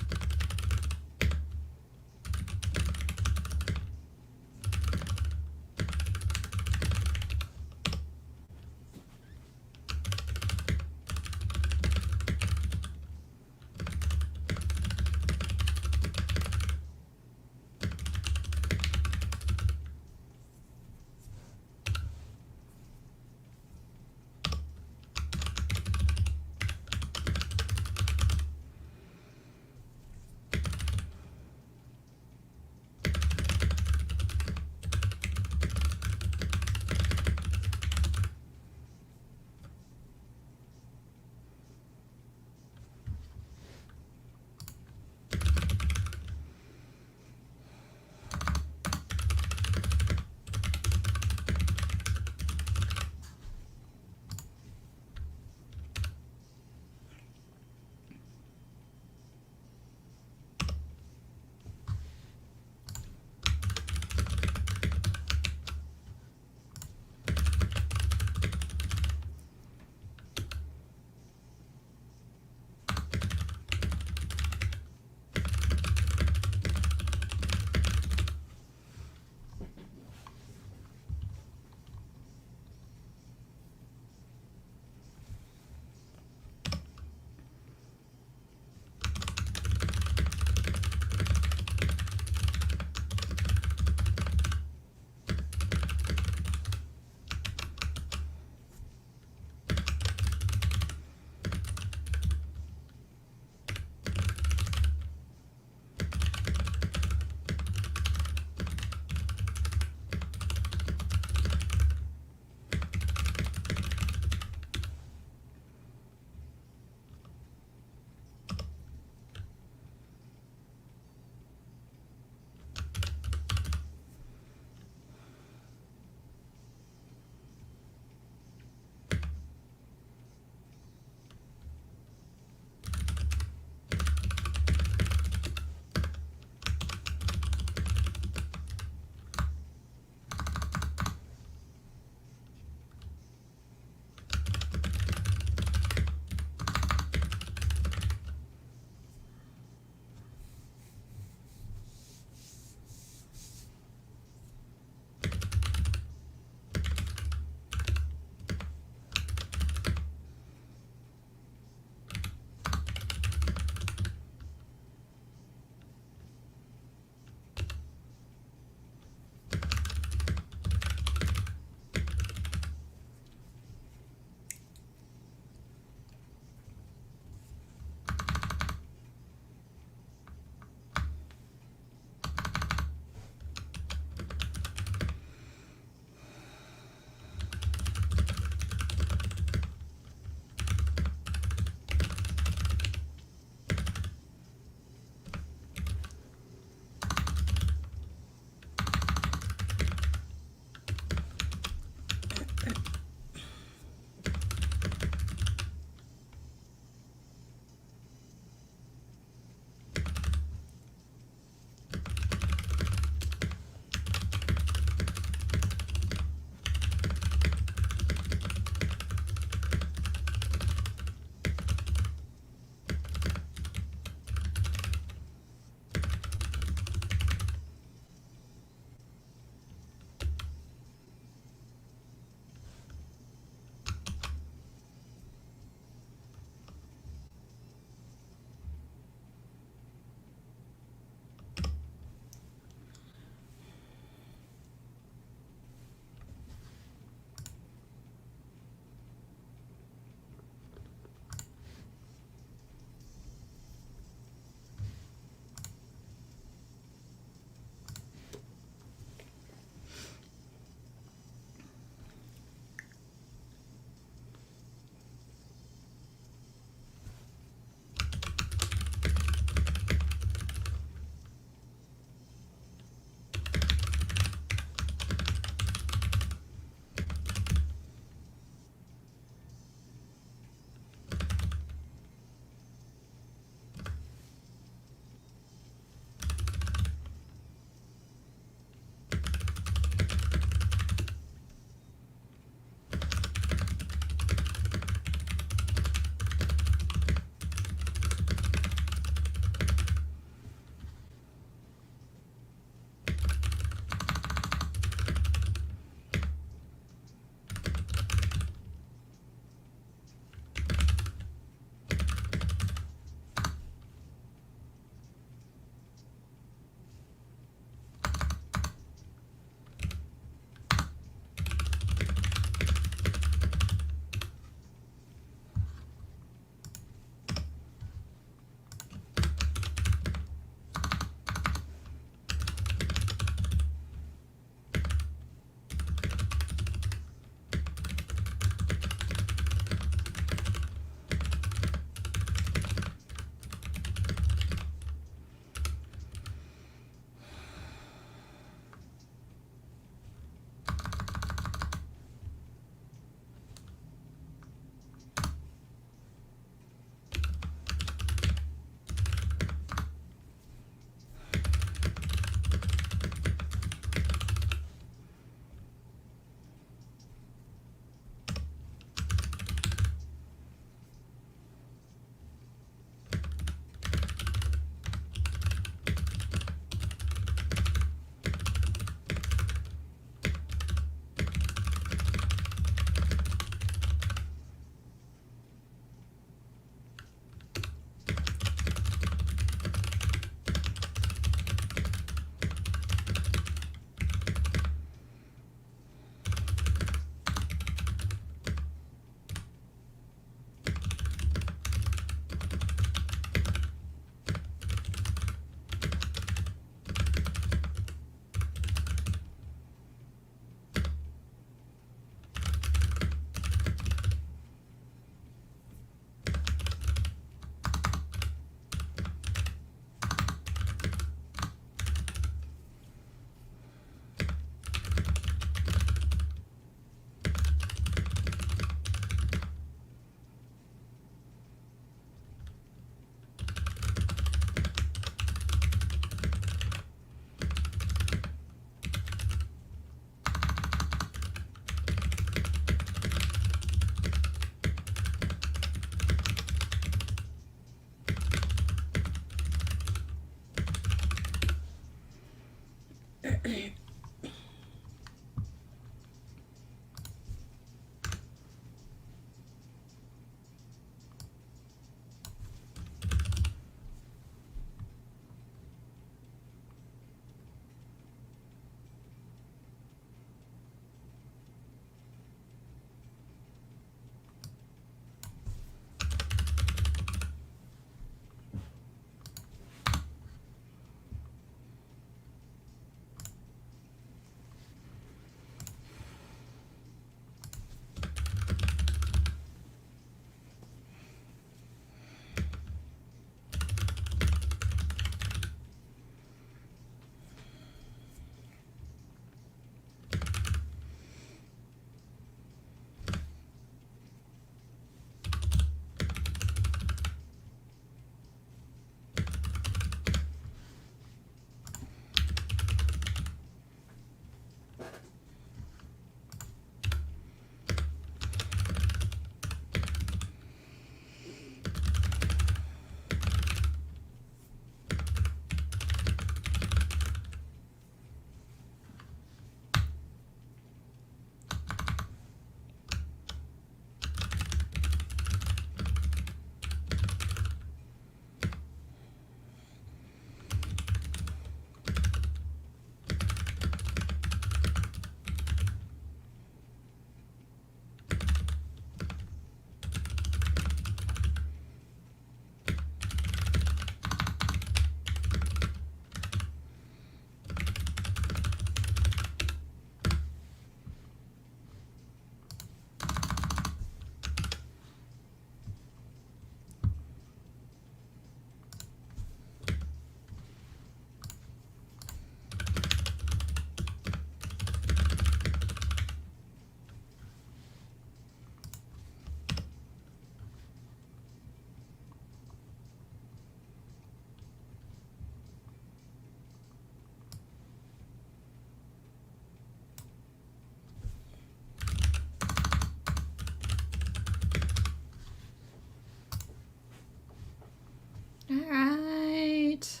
All right.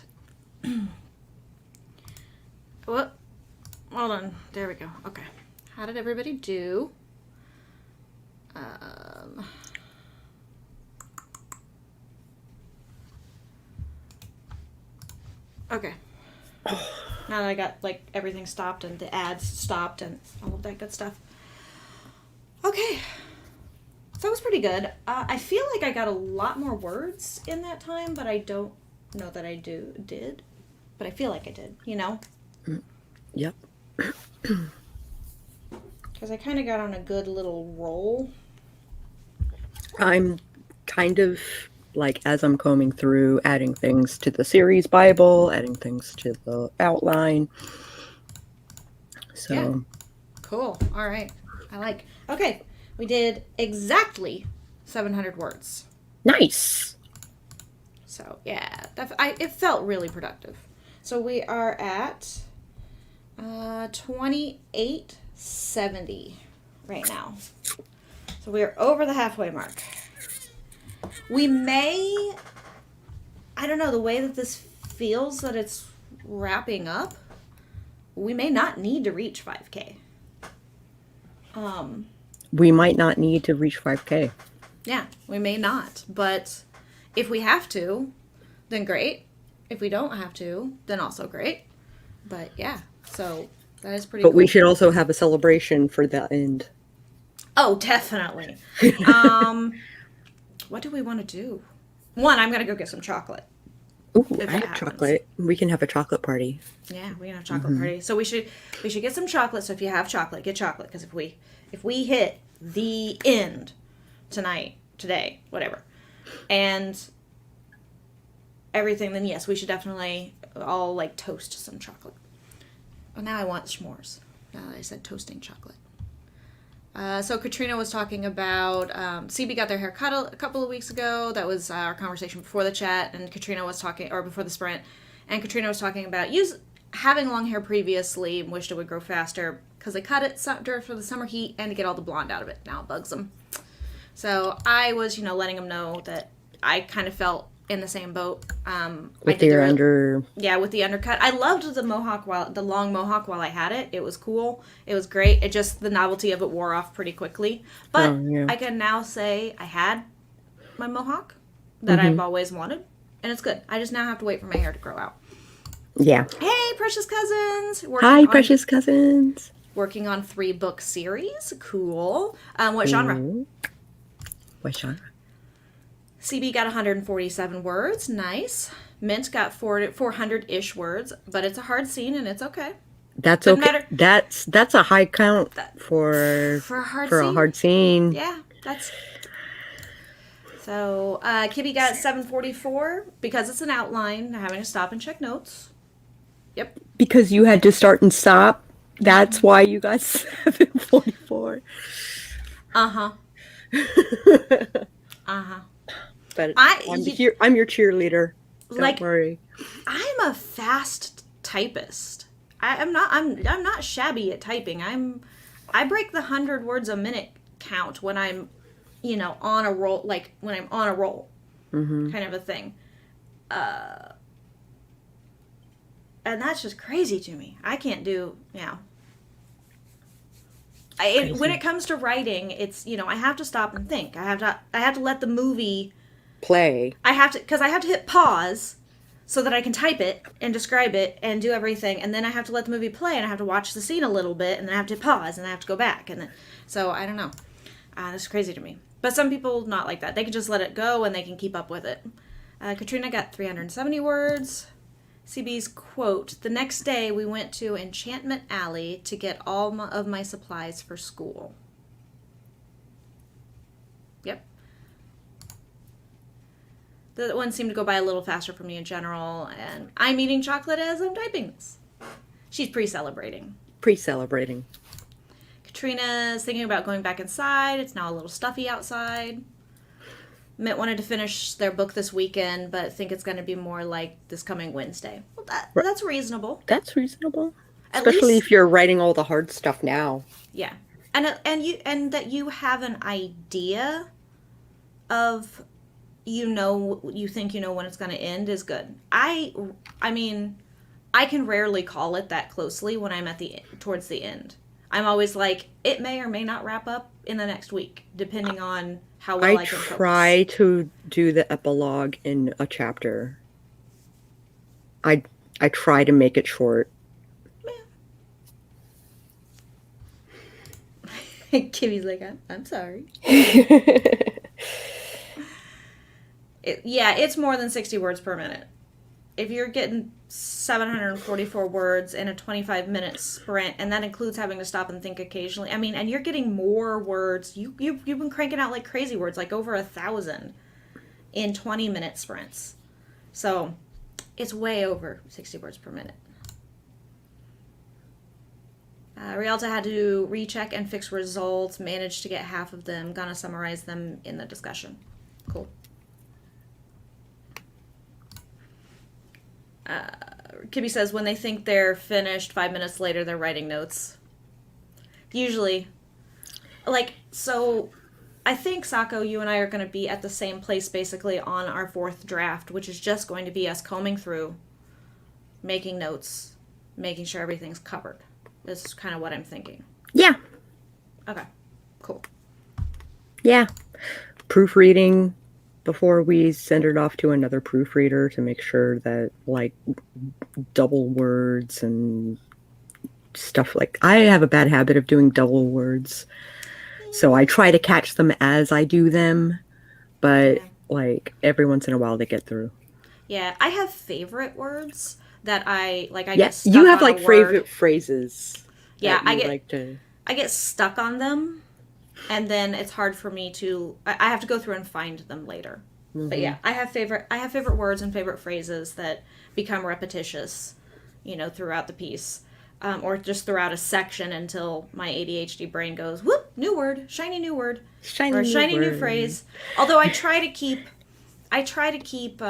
Well, hold on. There we go. Okay. How did everybody do? Okay. Now that I got like everything stopped and the ads stopped and all of that good stuff. Okay. So it was pretty good. I feel like I got a lot more words in that time, but I don't know that I did. But I feel like I did, you know? Yep. Because I kind of got on a good little roll. I'm kind of like, as I'm combing through, adding things to the series Bible, adding things to the outline. So, Yeah. Cool. All right. I like. Okay. We did exactly 700 words. nice. So, yeah. It felt really productive. So we are at 2870 right now. So we are over the halfway mark. We may, I don't know, the way that this feels that it's wrapping up, we may not need to reach 5K. We might not need to reach 5K. Yeah, we may not. But if we have to, then great. If we don't have to, then also great. But yeah, so that is pretty But cool. we should also have a celebration for the end. Oh, definitely. What do we want to do? One, I'm going to go get some chocolate. Ooh, If I it have happens. chocolate. We can have a chocolate party. Yeah, we can have a chocolate party. So we should get some chocolate. So if you have chocolate, get chocolate. Because if we hit the end tonight, today, whatever, and everything, then yes, we should definitely all like toast some chocolate. Well, now I want s'mores. Now that I said toasting chocolate. So Katrina was talking about CB got their hair cut a couple of weeks ago. That was our conversation before the chat, and Katrina was talking, or before the sprint, and Katrina was talking about having long hair previously and wished it would grow faster because they cut it for the summer heat and to get all the blonde out of it. Now it bugs them. So I was, letting them know that I kind of felt in the same boat. With your under... Yeah, with the undercut. I loved the long mohawk while I had it. It was cool. It was great. It just, the novelty of it wore off pretty quickly. But I can now say I had my mohawk that I've always wanted, and it's good. I just now have to wait for my hair to grow out. Yeah. Hey, precious cousins. Hi, precious cousins. Working on 3-book series. Cool. What genre? Ooh. What genre? CB got 147 words. Nice. Mint got 400-ish words, but it's a hard scene and it's okay. That's Doesn't okay. Matter. That's a high count for a hard scene. Yeah, that's. So Kibby got 744 because it's an outline. Having to stop and check notes. Yep. Because you had to start and stop. That's why you got 744. Uh-huh. Uh-huh. But I'm your cheerleader. Don't worry. I'm a fast typist. I'm not shabby at typing. I break the 100 words a minute count when I'm, on a roll, like when I'm on a roll, kind of a thing. And that's just crazy to me. I can't do, when it comes to writing, it's, I have to stop and think. I have to let the movie play. Because I have to hit pause so that I can type it and describe it and do everything, and then I have to let the movie play and I have to watch the scene a little bit, and then I have to pause and I have to go back, and then so I don't know. That's crazy to me. But some people not like that. They can just let it go and they can keep up with it. Katrina got 370 words. CB's quote: "The next day we went to Enchantment Alley to get all of my supplies for school." Yep. The one seemed to go by a little faster for me in general, and I'm eating chocolate as I'm typing this. She's pre-celebrating. Katrina's thinking about going back inside. It's now a little stuffy outside. Mitt wanted to finish their book this weekend, but think it's going to be more like this coming Wednesday. Well, that's reasonable. That's reasonable. Especially if you're writing all the hard stuff now. Yeah. And that you have an idea of you think you know when it's going to end is good. I mean, I can rarely call it that closely when I'm towards the end. I'm always like, it may or may not wrap up in the next week, depending on how well I I can try focus. to do the epilogue in a chapter. I I try to make it short. Kimmy's like, I'm sorry. Yeah, it's more than 60 words per minute. If you're getting 744 words in a 25-minute sprint, and that includes having to stop and think occasionally, I mean, and you're getting more words, you've been cranking out like crazy words, like over 1,000 in 20-minute sprints. So it's way over 60 words per minute. Rialta had to recheck and fix results, managed to get half of them. Gonna summarize them in the discussion. Cool. Kibby says when they think they're finished, 5 minutes later they're writing notes. Usually. So I think, Sako, you and I are going to be at the same place basically on our fourth draft, which is just going to be us combing through, making notes, making sure everything's covered. This is kind of what I'm thinking. Yeah. Okay. Cool. Yeah. Proofreading before we send it off to another proofreader to make sure that, like, double words and stuff like... I have a bad habit of doing double words. So I try to catch them as I do them. But, like, every once in a while they get through. Yeah. I have favorite words that I get Yes, stuck you have, on like, favorite phrases. Yeah, I get stuck on them, and then it's hard for me to. I have to go through and find them later. Mm-hmm. But yeah, I have favorite words and favorite phrases that become repetitious, throughout the piece, or just throughout a section until my ADHD brain goes, whoop, new word, shiny new word, shiny new phrase. Although I try to keep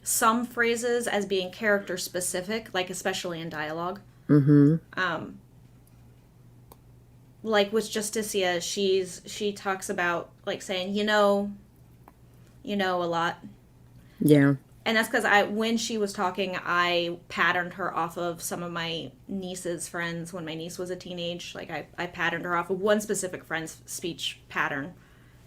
some phrases as being character specific, like especially in dialogue. Mm-hmm. Like with Justicia, she talks about like saying, a lot. Yeah. And that's because when she was talking, I patterned her off of some of my niece's friends when my niece was a teenage. Like I patterned her off of one specific friend's speech pattern,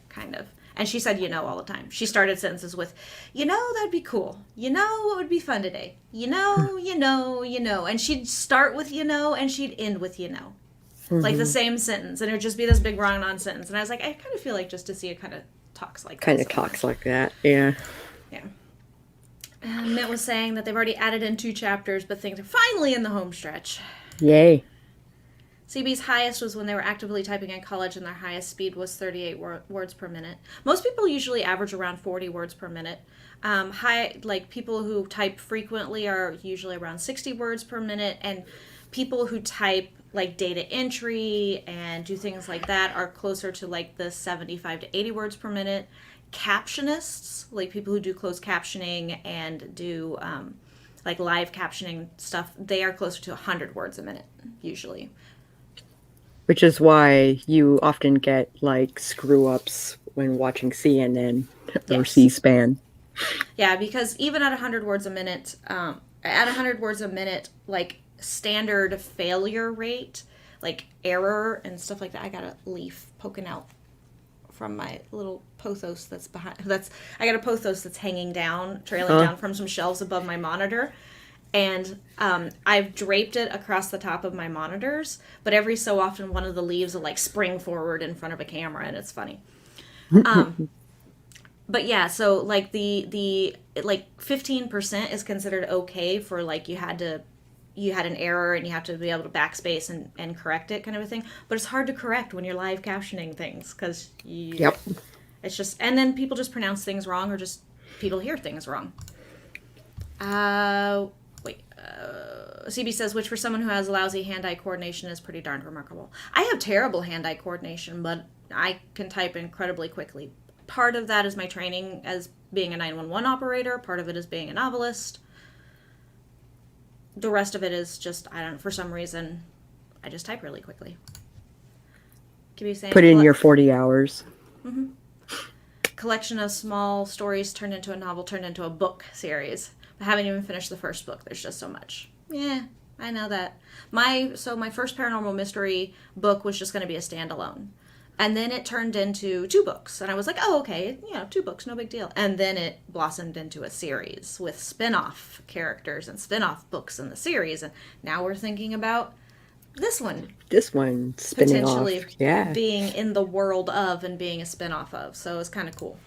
kind of. And she said, all the time. She started sentences with, that'd be cool. What would be fun today? And she'd start with, and she'd end with, Mm-hmm. Like the same sentence. And it would just be this big run-on sentence. And I was like, I kind of feel like Justicia kind of talks like that. Kind of talks like that, yeah. Yeah. And Mitt was saying that they've already added in 2 chapters, but things are finally in the home stretch. Yay. CB's highest was when they were actively typing in college, and their highest speed was 38 words per minute. Most people usually average around 40 words per minute. People who type frequently are usually around 60 words per minute, and people who type like data entry and do things like that are closer to like the 75 to 80 words per minute. Captionists, like people who do closed captioning and do like live captioning stuff, they are closer to 100 words a minute usually. Which is why you often get like screw ups when watching CNN or C-SPAN. Yeah, because even at 100 words a minute, like standard failure rate, like error and stuff like that. I got a leaf poking out from my little pothos that's behind. I got a pothos that's hanging down, trailing down from some shelves above my monitor. And I've draped it across the top of my monitors, but every so often one of the leaves will like spring forward in front of a camera, and it's funny. But yeah, so like the 15% is considered okay for like you had an error and you have to be able to backspace and correct it, kind of a thing. But it's hard to correct when you're live captioning things because it's just, and then people just pronounce things wrong, or just people hear things wrong. CB says, which for someone who has lousy hand-eye coordination is pretty darn remarkable. I have terrible hand-eye coordination, but I can type incredibly quickly. Part of that is my training as being a 911 operator. Part of it is being a novelist. The rest of it is just, I don't know, for some reason, I just type really quickly. Can you say put in your 40 hours? Mm-hmm. collection of small stories turned into a novel, turned into a book series. I haven't even finished the first book. There's just so much. Yeah, I know that. My first paranormal mystery book was just going to be a standalone. And then it turned into 2 books. And I was like, oh, okay, 2 books, no big deal. And then it blossomed into a series with spin-off characters and spin-off books in the series. And now we're thinking about this one spinning off. potentially Yeah, being in the world of and being a spin-off of. So it's kind of cool.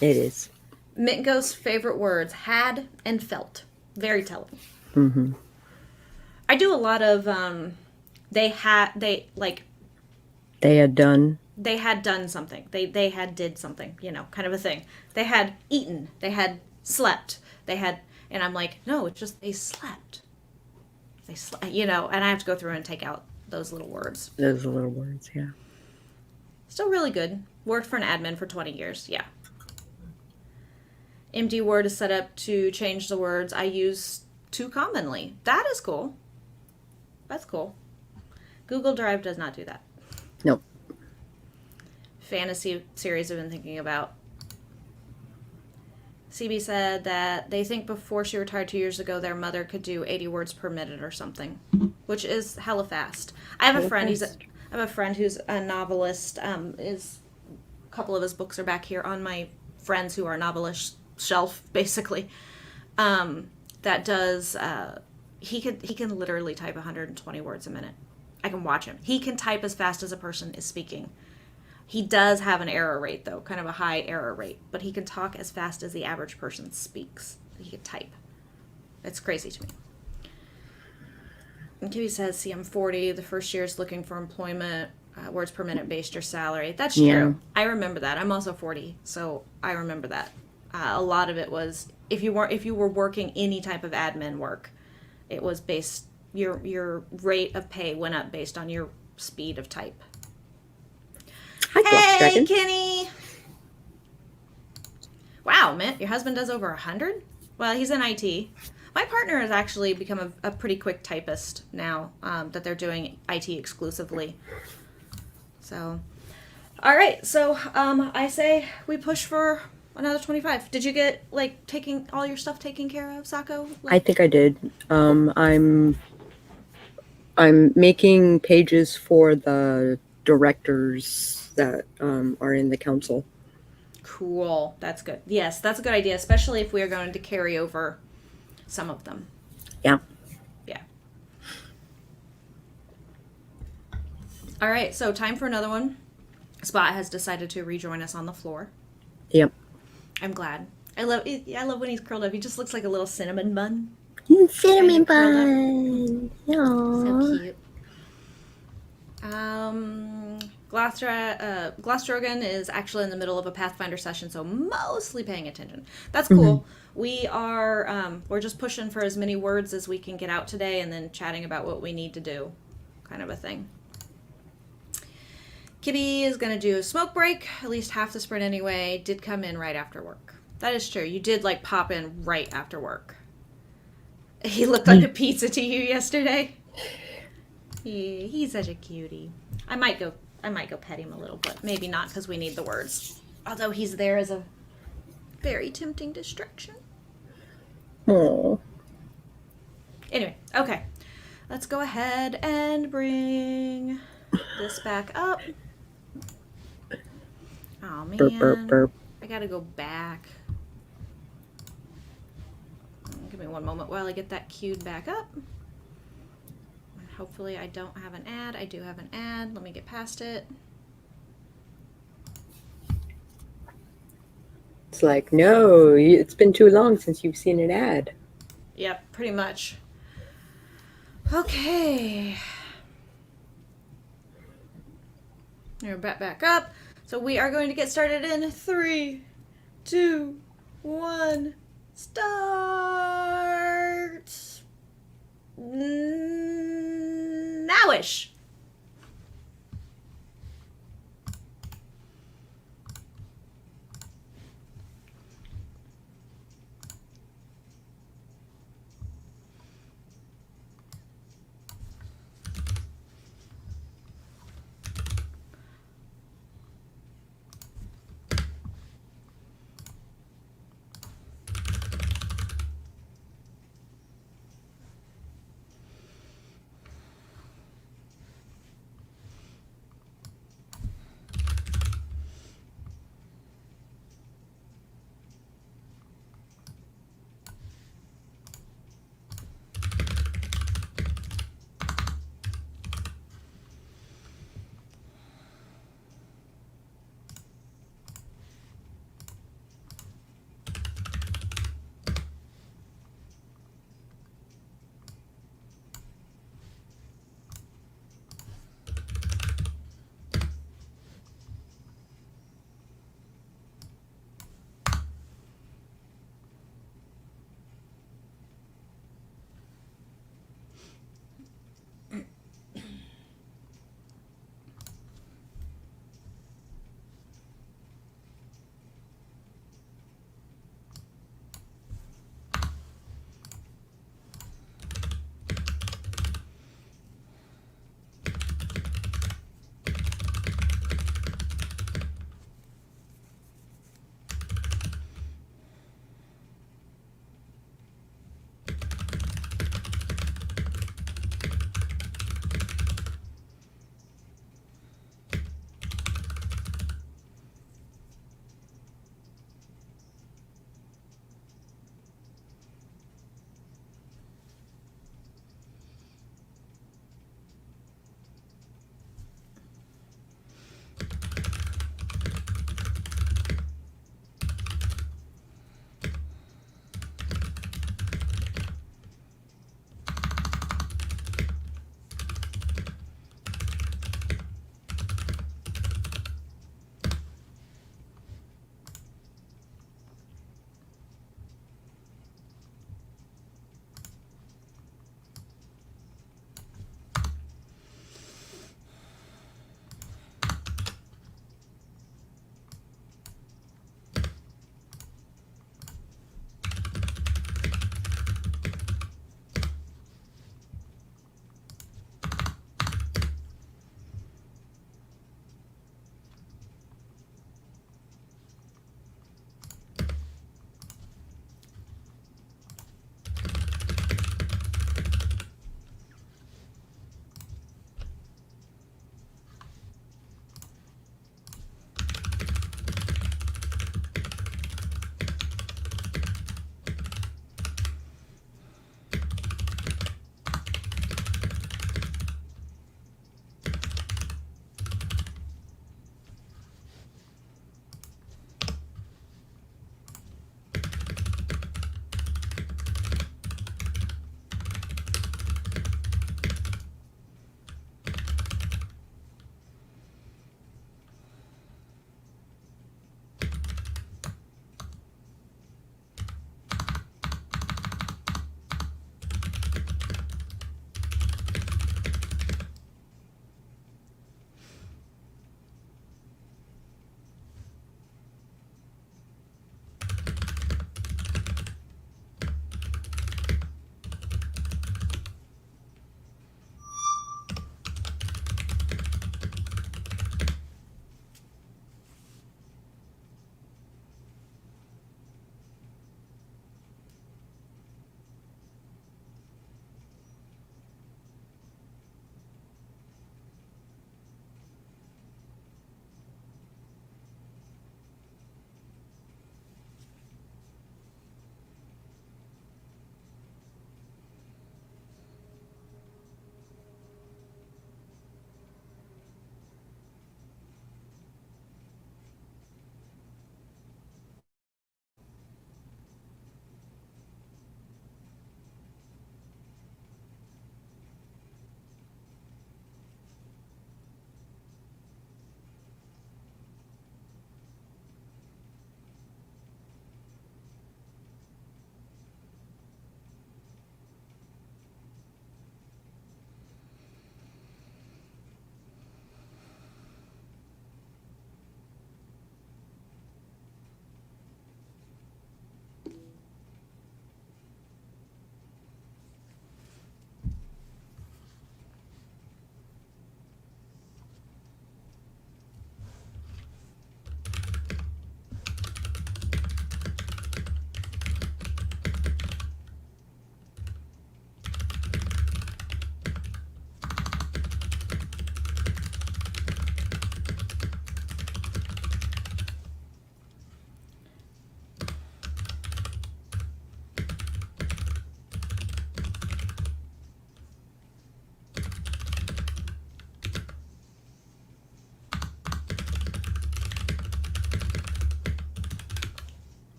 it is. Mitko's favorite words, had and felt. Very telling. Mm-hmm. I do a lot of, they had done something. They had did something, kind of a thing. They had eaten. They had slept. And I'm like, no, it's just they slept. And I have to go through and take out those little words. Those little words, yeah. Still really good. Worked for an admin for 20 years, yeah. MD Word is set up to change the words I use too commonly. That is cool. That's cool. Google Drive does not do that. Nope. Fantasy series I've been thinking about. CB said that they think before she retired 2 years ago, their mother could do 80 words per minute or something, which is hella fast. I have a friend who's a novelist. Is a couple of his books are back here on my friends who are novelists shelf, basically. That does. He can literally type 120 words a minute. I can watch him. He can type as fast as a person is speaking. He does have an error rate, though, kind of a high error rate, but he can talk as fast as the average person speaks. He can type. It's crazy to me. And Kiwi says, see, I'm 40. The first year is looking for employment. Words per minute based your salary. That's true. Yeah. I remember that. I'm also 40, so I remember that. A lot of it was, if you were working any type of admin work, it was based, your rate of pay went up based on your speed of type. Hi, Hey, Kenny! Wow, Mitt, your husband does over 100? Well, he's in IT. My partner has actually become a pretty quick typist now that they're doing IT exclusively. So, all right. So, I say we push for another 25. Did you get, taking all your stuff taken care of, Sako? I think I did. I'm making pages for the directors that are in the council. Cool. That's good. Yes, that's a good idea, especially if we are going to carry over some of them. Yeah. Yeah. All right, so time for another one. Spot has decided to rejoin us on the floor. Yep. I'm glad. I love when he's curled up. He just looks like a little cinnamon bun. Cinnamon bun. So cute. Glassdragon is actually in the middle of a Pathfinder session, so mostly paying attention. That's cool. Mm-hmm. We are we're just pushing for as many words as we can get out today, and then chatting about what we need to do, kind of a thing. Kitty is going to do a smoke break, at least half the sprint anyway. Did come in right after work. That is true. You did pop in right after work. He looked like a pizza to you yesterday. He's such a cutie. I might go pet him a little, but maybe not because we need the words. Although he's there as a very tempting distraction. Aww. Anyway, okay. Let's go ahead and bring this back up. Oh man. Burp, burp, burp. I gotta go back. Give me one moment while I get that queued back up. Hopefully I don't have an ad. I do have an ad. Let me get past it. It's like, no, it's been too long since you've seen an ad. Yep, pretty much. Okay. We're back up. So we are going to get started in 3, 2, 1, start. Nowish.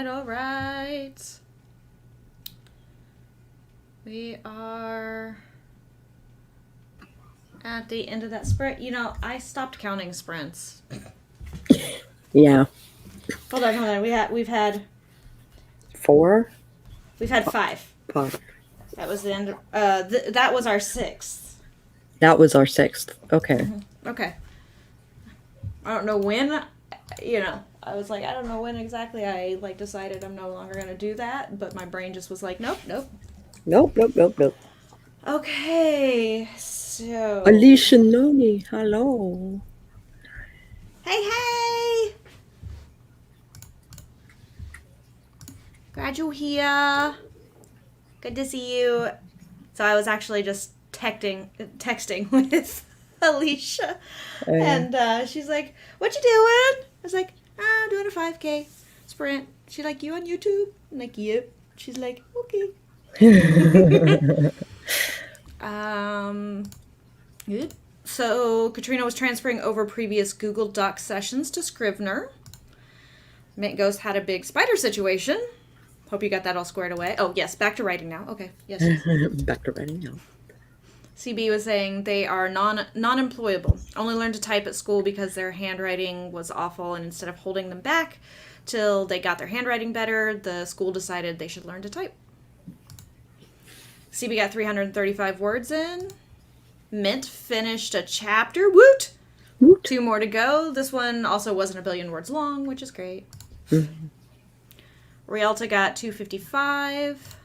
all right. We are at the end of that sprint. You know, I stopped counting sprints. Yeah. Hold on. We've had 4? We've had 5. 5. That was the end. That was our 6th. That was our 6th. Okay. Okay. I don't know when. You know, I was like, I don't know when exactly I like decided I'm no longer gonna do that, but my brain just was like, nope. Nope. Okay, so Alicia Noni, hello. Hey! Glad you're here. Good to see you. So I was actually just texting with Alicia, and she's like, "What you doing?" I was like, "I'm doing a 5K sprint." She's like, "You on YouTube?" I'm like, "Yep." She's like, "Okay." Good. So Katrina was transferring over previous Google Doc sessions to Scrivener. Mint Ghost had a big spider situation. Hope you got that all squared away. Oh, yes, back to writing now. Okay, yes. Back to writing now. CB was saying they are non-employable. Only learned to type at school because their handwriting was awful, and instead of holding them back till they got their handwriting better, the school decided they should learn to type. CB got 335 words in. Mint finished a chapter. Woot! 2 more to go. This one also wasn't a billion words long, which is great. Mm-hmm. Rialta got 255.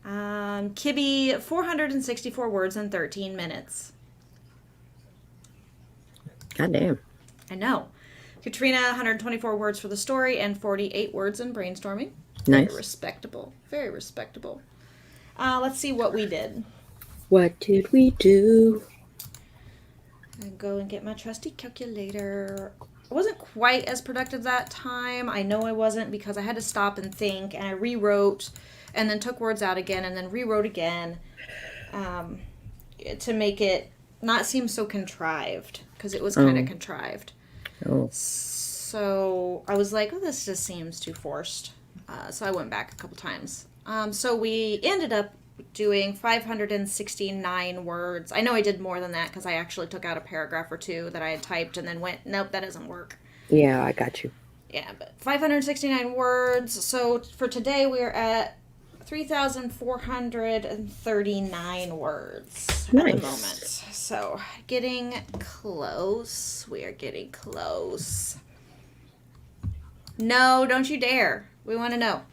Kibby, 464 words in 13 minutes. God damn. I know. Katrina, 124 words for the story and 48 words in brainstorming. Nice. Very respectable. Very respectable. Let's see what we did. What did we do? I go and get my trusty calculator. I wasn't quite as productive that time. I know I wasn't because I had to stop and think, and I rewrote and then took words out again and then rewrote again to make it not seem so contrived, because it was kind of contrived. Oh. So I was like, oh, this just seems too forced. So I went back a couple times. So we ended up doing 569 words. I know I did more than that because I actually took out a paragraph or two that I had typed and then went, nope, that doesn't work. Yeah, I got you. Yeah, but 569 words. So for today, we're at 3,439 words at the moment. So getting close. We are getting close. No, don't you dare. We want to know.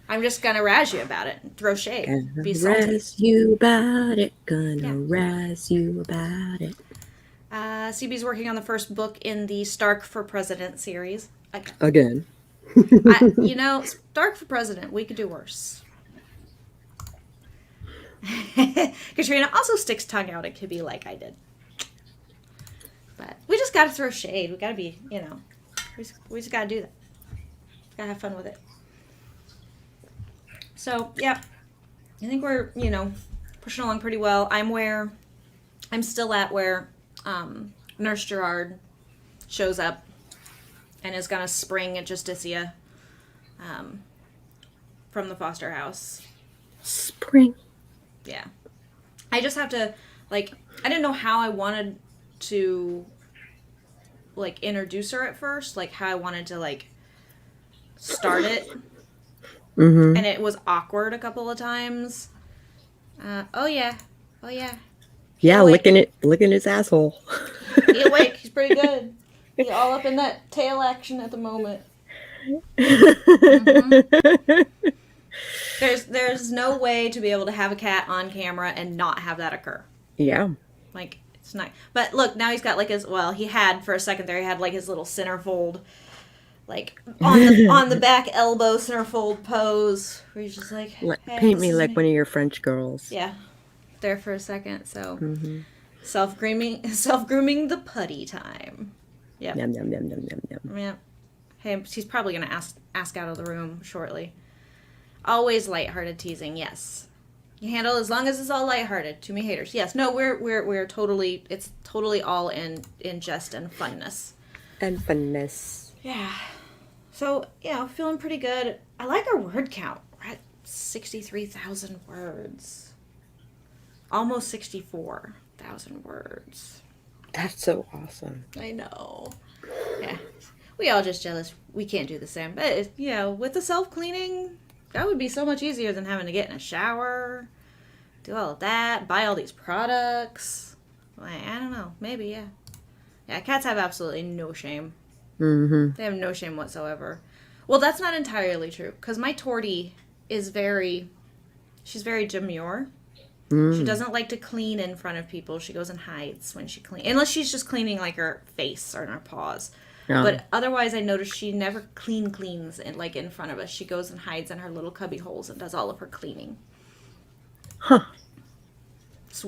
I'm just gonna razz you about it. Throw shade. Be salty. Razz you about it. Razz you about it. CB's working on the first book in the Stark for President series. Again. Stark for President, we could do worse. Katrina also sticks tongue out at Kibby like I did. But we just gotta throw shade. We gotta be, we just gotta do that. Gotta have fun with it. So, yeah, I think we're, pushing along pretty well. I'm still at where Nurse Gerard shows up and is going to spring at Justicia from the foster house. Spring. Yeah. I just have to, I didn't know how I wanted to, introduce her at first, how I wanted to, start it. Mm-hmm. And it was awkward a couple of times. Oh yeah. Yeah, licking his asshole. He awake. He's pretty good. He's all up in that tail action at the moment. Mm-hmm. There's no way to be able to have a cat on camera and not have that occur. Yeah. It's not. But look, now he's got he had for a second there, he had his little centerfold. On the back elbow centerfold pose, where he's just hey, paint me like one of your French girls. Yeah, there for a second. So self grooming the putty time. Yeah. Yum yum yum yum yum yum. Yeah. Hey, she's probably gonna ask out of the room shortly. Always lighthearted teasing. Yes, you handle as long as it's all lighthearted. To me, haters. Yes. No, we're totally. It's totally all in jest and funness. And funness. Yeah. So, feeling pretty good. I like our word count. We're at 63,000 words. Almost 64,000 words. That's so awesome. I know. Yeah. We all just jealous we can't do the same. But, with the self-cleaning, that would be so much easier than having to get in a shower, do all of that, buy all these products. Like, I don't know. Maybe, yeah. Yeah, cats have absolutely no shame. Mm-hmm. They have no shame whatsoever. Well, that's not entirely true, because my Tortie is she's very demure. She doesn't like to clean in front of people. She goes and hides when she cleans. Unless she's just cleaning, like, her face or her paws. Yeah. But otherwise, I notice she never cleans in front of us. She goes and hides in her little cubby holes and does all of her cleaning. Huh.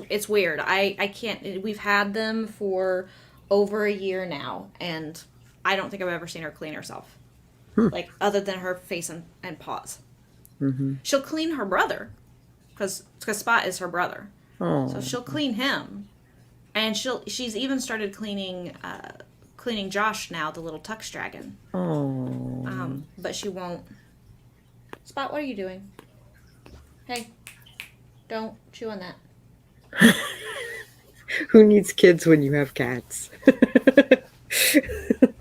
It's weird. I can't... We've had them for over a year now, and I don't think I've ever seen her clean herself. Like, other than her face and paws. Mm-hmm. She'll clean her brother, because Spot is her brother. Oh. So she'll clean him. And she's even started cleaning Josh now, the little Tux dragon. Oh. But she won't. Spot, what are you doing? Hey, don't chew on that. Who needs kids when you have cats?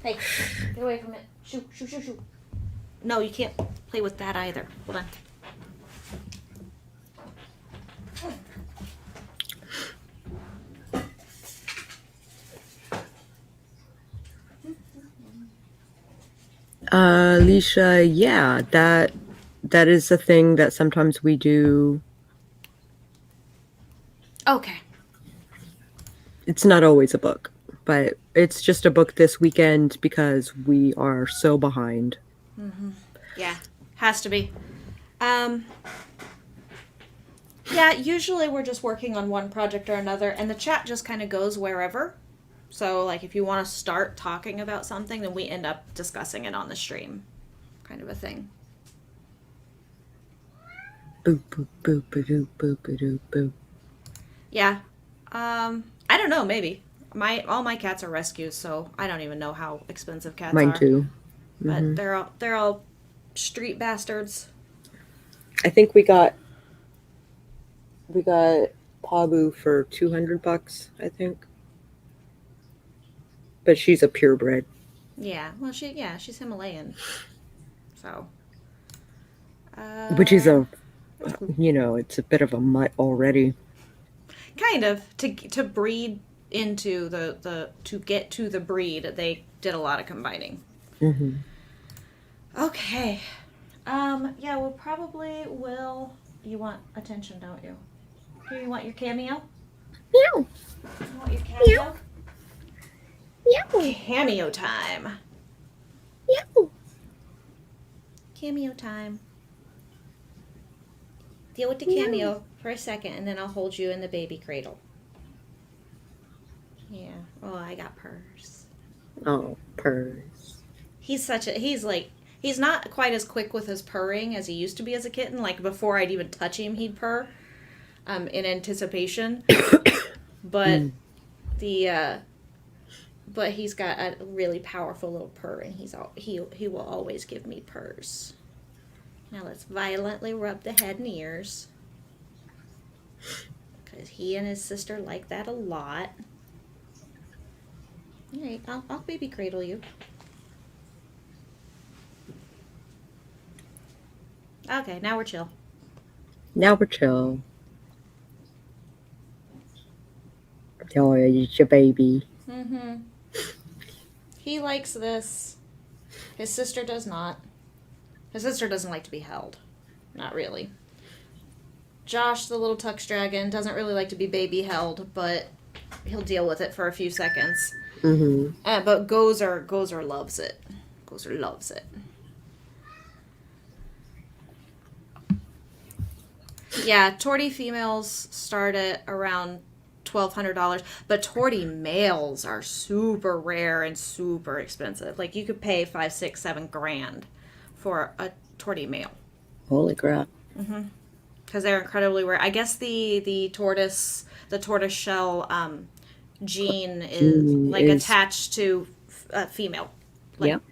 Hey, get away from it. Shoo, shoo, shoo, shoo. No, you can't play with that either. Hold on. Alicia, yeah, that is a thing that sometimes we do. Okay. It's not always a book, but it's just a book this weekend because we are so behind. Mm-hmm. Yeah, has to be. Yeah, usually we're just working on one project or another, and the chat just kind of goes wherever. So, like, if you want to start talking about something, then we end up discussing it on the stream, kind of a thing. Boop, boop, boop, boop, boop, boop, boop. Yeah. I don't know, maybe. All my cats are rescues, so I don't even know how expensive cats are. Mine too. But they're all street bastards. I think we got Pabu for $200, I think. But she's a purebred. Yeah. Well, she's Himalayan. So. Which is it's a bit of a mutt already. Kind of. To breed into to get to the breed, they did a lot of combining. Mm-hmm. Okay. Yeah, we'll probably will. You want attention, don't you? Do you want your cameo? Meow. You want your cameo? Meow. Cameo time. Meow. Cameo time. Deal with the cameo for a second, and then I'll hold you in the baby cradle. Yeah. Oh, I got purrs. Oh, purrs. He's not quite as quick with his purring as he used to be as a kitten. Like, before I'd even touch him, he'd purr, in anticipation. But but he's got a really powerful little purr, and he will always give me purrs. Now let's violently rub the head and ears, because he and his sister like that a lot. All right, I'll baby cradle you. Okay, now we're chill. Oh, it's your baby. Mm-hmm. He likes this. His sister does not. His sister doesn't like to be held. Not really. Josh, the little Tux dragon, doesn't really like to be baby held, but he'll deal with it for a few seconds. Mm-hmm. But Gozer loves it. Gozer loves it. Yeah, Tortie females start at around $1,200, but Tortie males are super rare and super expensive. Like, you could pay $5, $6, $7 grand for a Tortie male. Holy crap! Mm-hmm. Because they're incredibly rare. I guess the tortoise shell gene is attached to a female. Like, yep.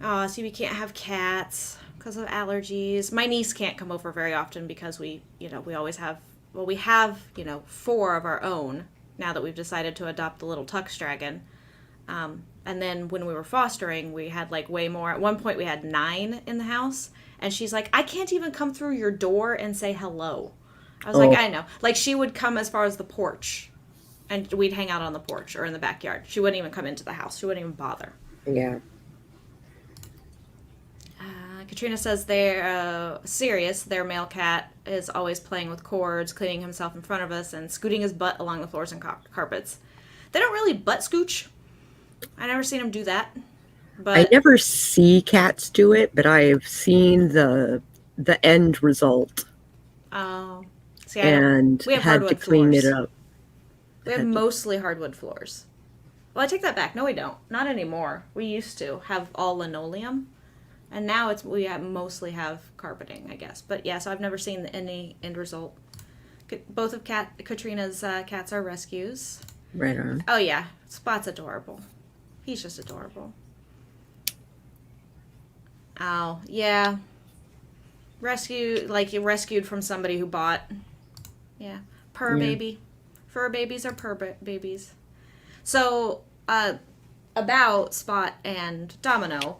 Oh, see, we can't have cats because of allergies. My niece can't come over very often because we always have, well, we have, four of our own now that we've decided to adopt the little Tux dragon. And then when we were fostering, we had like way more. At one point, we had 9 in the house. And she's like, I can't even come through your door and say hello. I was like, Oh, I know. Like, she would come as far as the porch, and we'd hang out on the porch or in the backyard. She wouldn't even come into the house. She wouldn't even bother. yeah. Katrina says they're serious. Their male cat is always playing with cords, cleaning himself in front of us, and scooting his butt along the floors and carpets. They don't really butt scooch. I never seen him do that. I But never see cats do it, but I've seen the end result oh, see, I don't. and We have had to hardwood clean it floors. up. We have Had to, mostly hardwood floors. Well, I take that back. No, we don't. Not anymore. We used to have all linoleum, and now mostly have carpeting, I guess. But yeah, so I've never seen any end result. Both of Katrina's cats are rescues. right on. Oh yeah, Spot's adorable. He's just adorable. Oh yeah, like you rescued from somebody who bought. Yeah, purr Yeah. baby. Fur babies are babies. So, about Spot and Domino,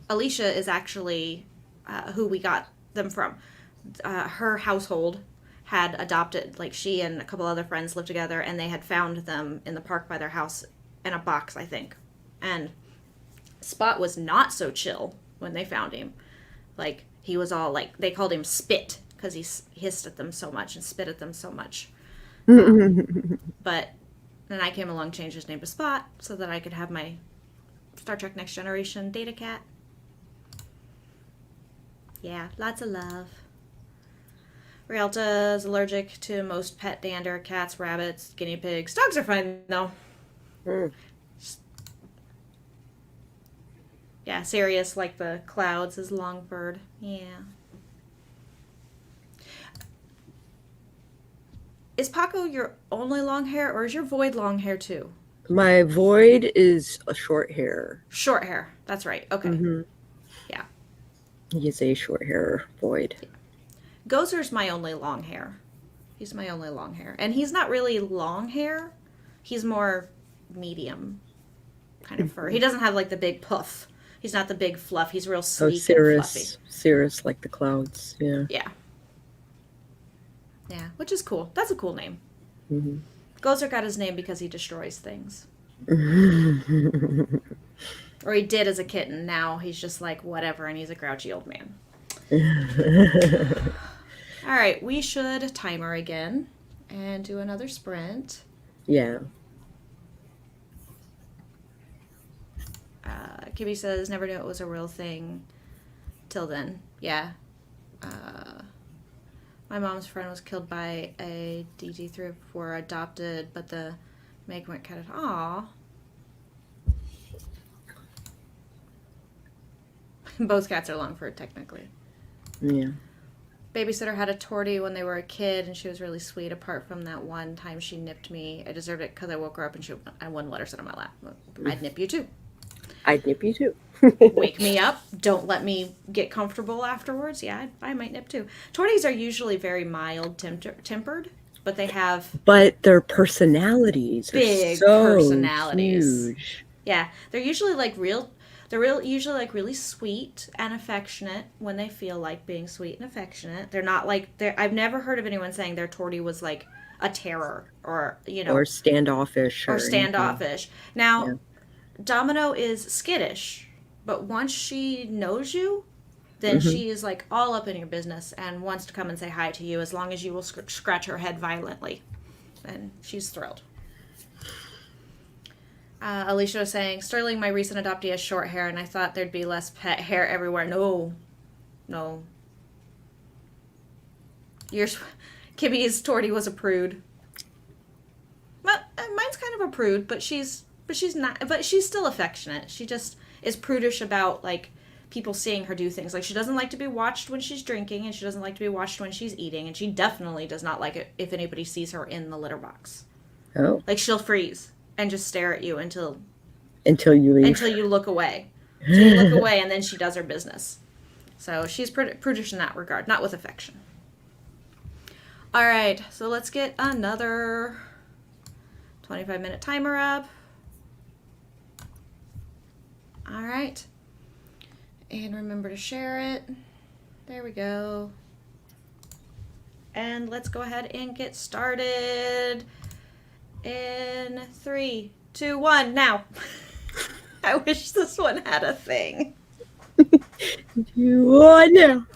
Alicia is actually who we got them from. Her household had adopted, like she and a couple other friends lived together, and they had found them in the park by their house in a box, I think. And Spot was not so chill when they found him. Like, he was all like, they called him Spit because he hissed at them so much and spit at them so much. But then I came along, changed his name to Spot so that I could have my Star Trek Next Generation data cat. Yeah, lots of love. Rialta is allergic to most pet dander, cats, rabbits, guinea pigs. Dogs are fine, though. Mm. Yeah, Sirius, like the clouds, is Longbird. Yeah. Is Paco your only long hair, or is your Void long hair too? My void is a short hair. Short hair. That's right. Okay. Hmm. Yeah. He is a short hair void. Gozer's my only long hair. He's my only long hair. And he's not really long hair. He's more medium kind of fur. He doesn't have like the big puff. He's not the big fluff. He's real Oh, sleek and fluffy. Cirrus, like the clouds. Yeah. Yeah. Yeah, which is cool. That's a cool name. Hmm. Gozer got his name because he destroys things. Or he did as a kitten. Now he's just like, whatever, and he's a grouchy old man. All right, we should timer again and do another sprint. Yeah. Kibby says, never knew it was a real thing till then. Yeah. My mom's friend was killed by a DG3 before adopted, but the Meg went kind of, aw. Both cats are long furred, technically. Yeah. Babysitter had a tortie when they were a kid, and she was really sweet. Apart from that one time she nipped me, I deserved it because I woke her up and I wouldn't let her sit on my lap. I'd nip you too. I'd nip you too. Wake me up. Don't let me get comfortable afterwards. Yeah, I might nip too. Torties are usually very mild tempered, but they have But their personalities big are so personalities. huge. Yeah, they're usually usually like really sweet and affectionate when they feel like being sweet and affectionate. They're not like I've never heard of anyone saying their tortie was like a terror or Or standoffish. or anything. standoffish. Now, Yeah. Domino is skittish, but once she knows you, then she is like all up in your business and wants to come and say hi to you as long as you will scratch her head violently. And she's thrilled. Alicia was saying, Sterling, my recent adoptee, has short hair, and I thought there'd be less pet hair everywhere. No. Kibby's tortie was a prude. Well, mine's kind of a prude, but she's still affectionate. She just is prudish about like people seeing her do things. Like she doesn't like to be watched when she's drinking, and she doesn't like to be watched when she's eating, and she definitely does not like it if anybody sees her in the litter box. Oh. Like she'll freeze and just stare at you until Until you leave. you look away. So you look away, and then she does her business. So she's prudish in that regard, not with affection. All right, so let's get another 25-minute timer up. All right. And remember to share it. There we go. And let's go ahead and get started in 3, 2, 1, now. I wish this one had a thing. You are now.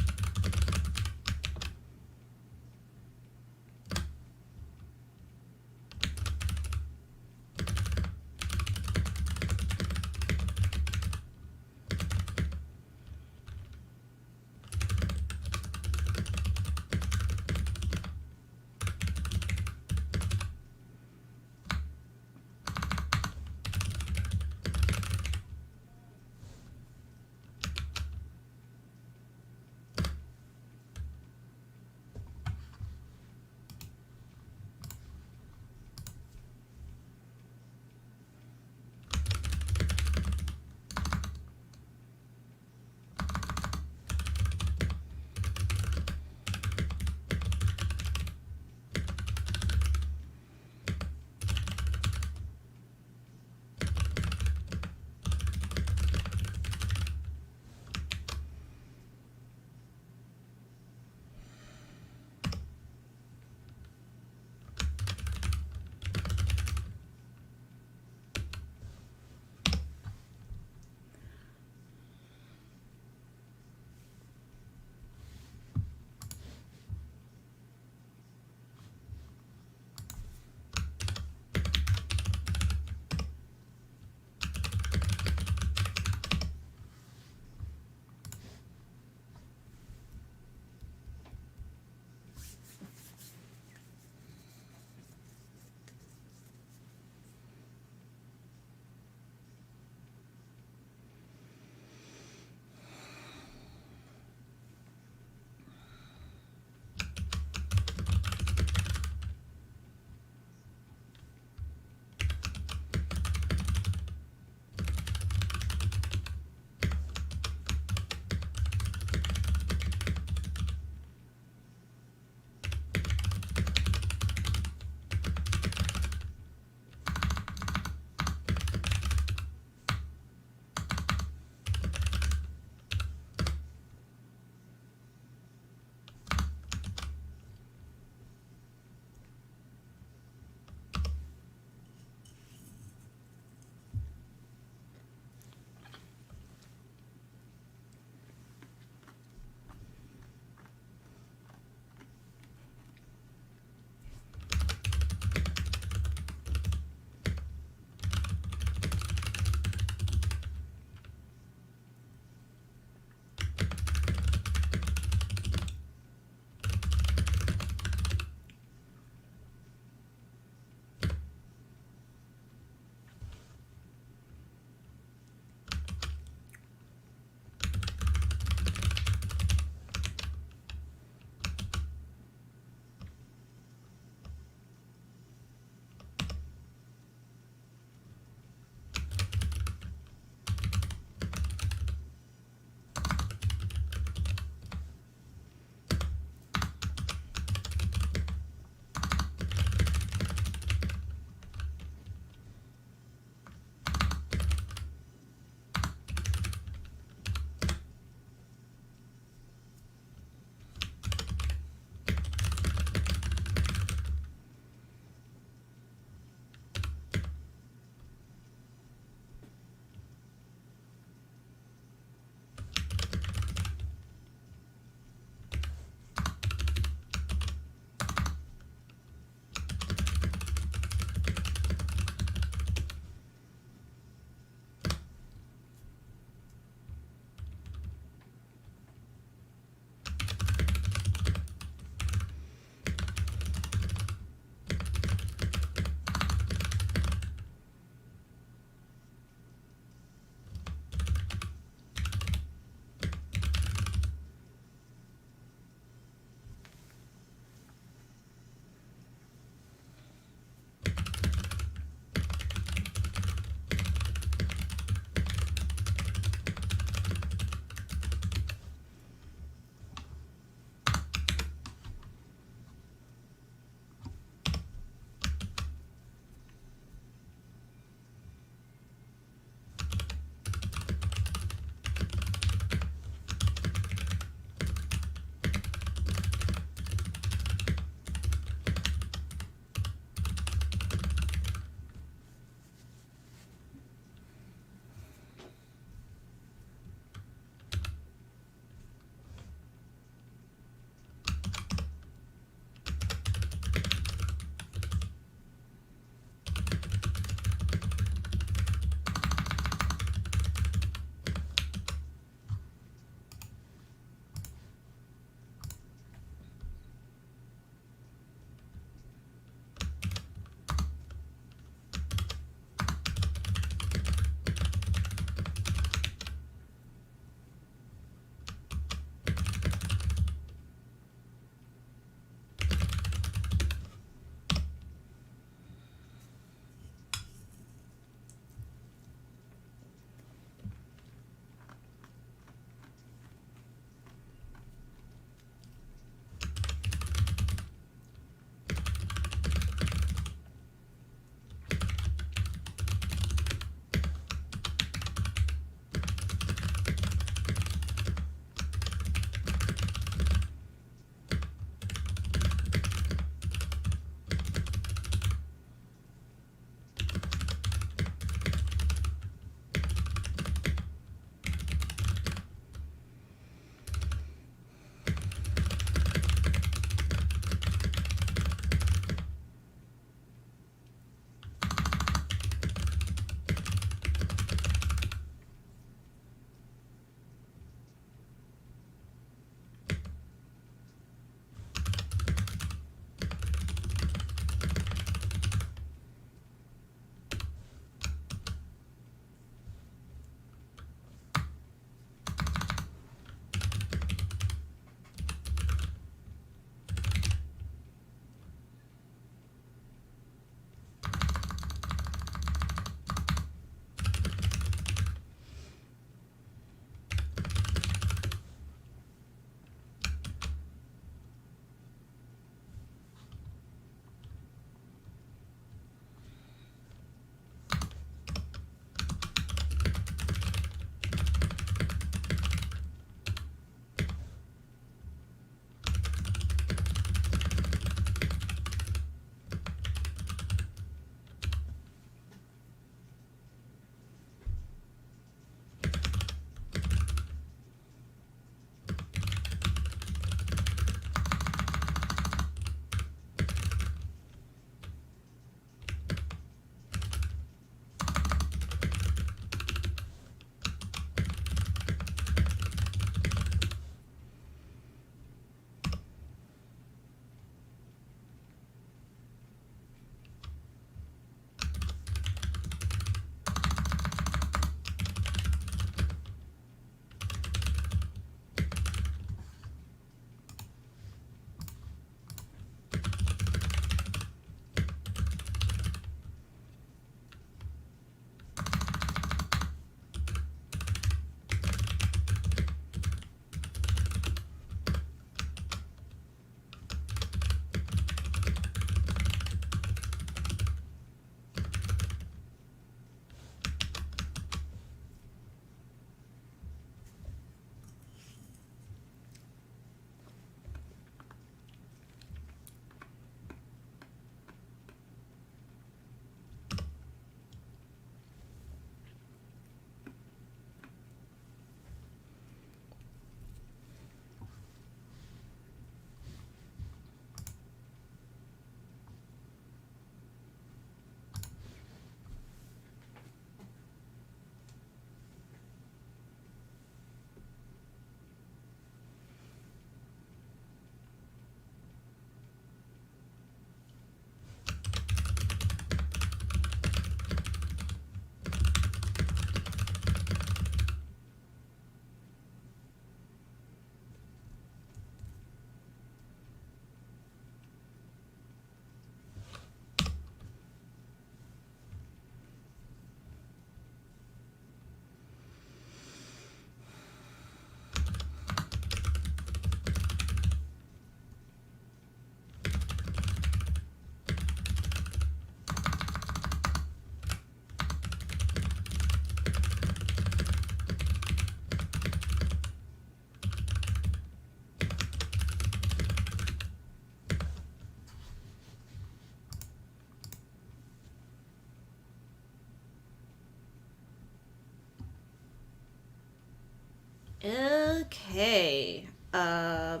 Okay. I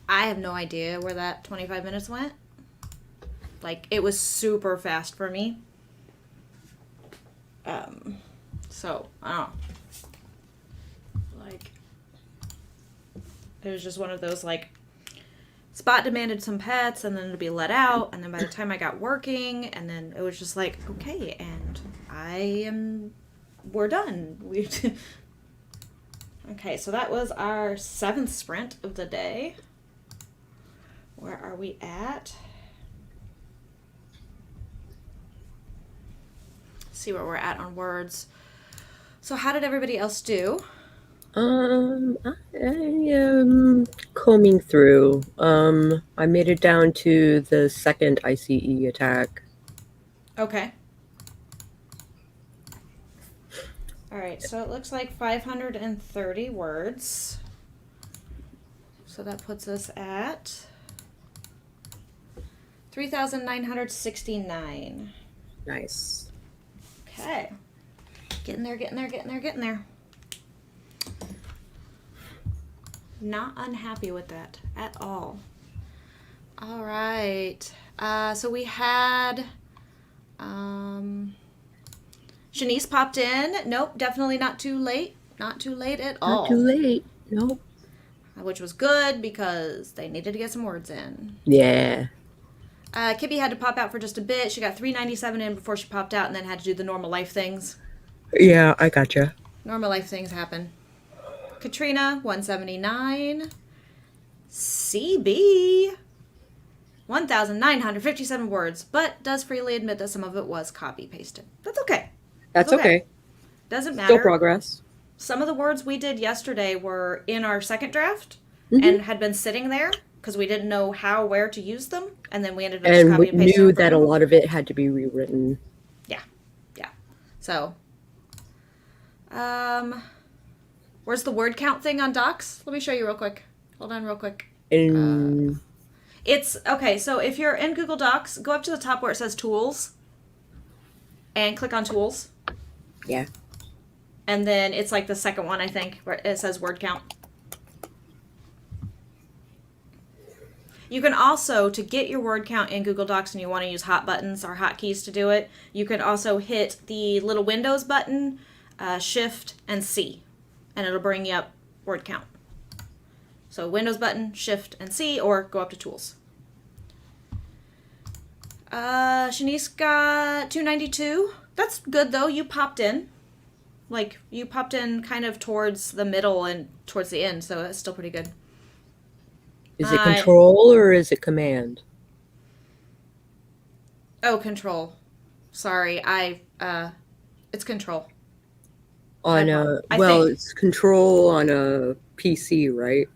have no idea where that 25 minutes went. Like, it was super fast for me. So, I don't know. Like, it was just one of those, like, Spot demanded some pets, and then to be let out, and then by the time I got working, and then it was just like, okay, and we're done. Okay, so that was our 7th sprint of the day. Where are we at? Let's see where we're at on words. So how did everybody else do? I am combing through. I made it down to the 2nd ICE attack. Okay. All right, so it looks like 530 words. So that puts us at 3,969. Nice. Okay. Getting there. Not unhappy with that at all. All right. So we had Shanice popped in. Nope, definitely not too late. Not too late at all. Not too late. Nope. Which was good because they needed to get some words in. Yeah. Kibby had to pop out for just a bit. She got 397 in before she popped out and then had to do the normal life things. Yeah, I gotcha. Normal life things happen. Katrina, 179. CB, 1,957 words, but does freely admit that some of it was copy-pasted. That's okay. That's okay. Doesn't matter. Still progress. Some of the words we did yesterday were in our second draft and had been sitting there because we didn't know where to use them, and then we ended up just And copy we and pasting. knew that a lot of it had to be rewritten. Yeah. So, where's the word count thing on Docs? Let me show you real quick. Hold on real quick. It's, okay, so if you're in Google Docs, go up to the top where it says Tools, and click on Tools. Yeah. And then it's like the second one, I think, where it says word count. You can also, to get your word count in Google Docs and you want to use hot buttons or hotkeys to do it, you can also hit the little Windows button, Shift, and C, and it'll bring you up word count. So Windows button, Shift, and C, or go up to Tools. Shanice got 292. That's good, though. You popped in. Like, you popped in kind of towards the middle and towards the end, so that's still pretty good. Is it control or is it command? Oh, control. Sorry, it's control. On it's control on a PC, right?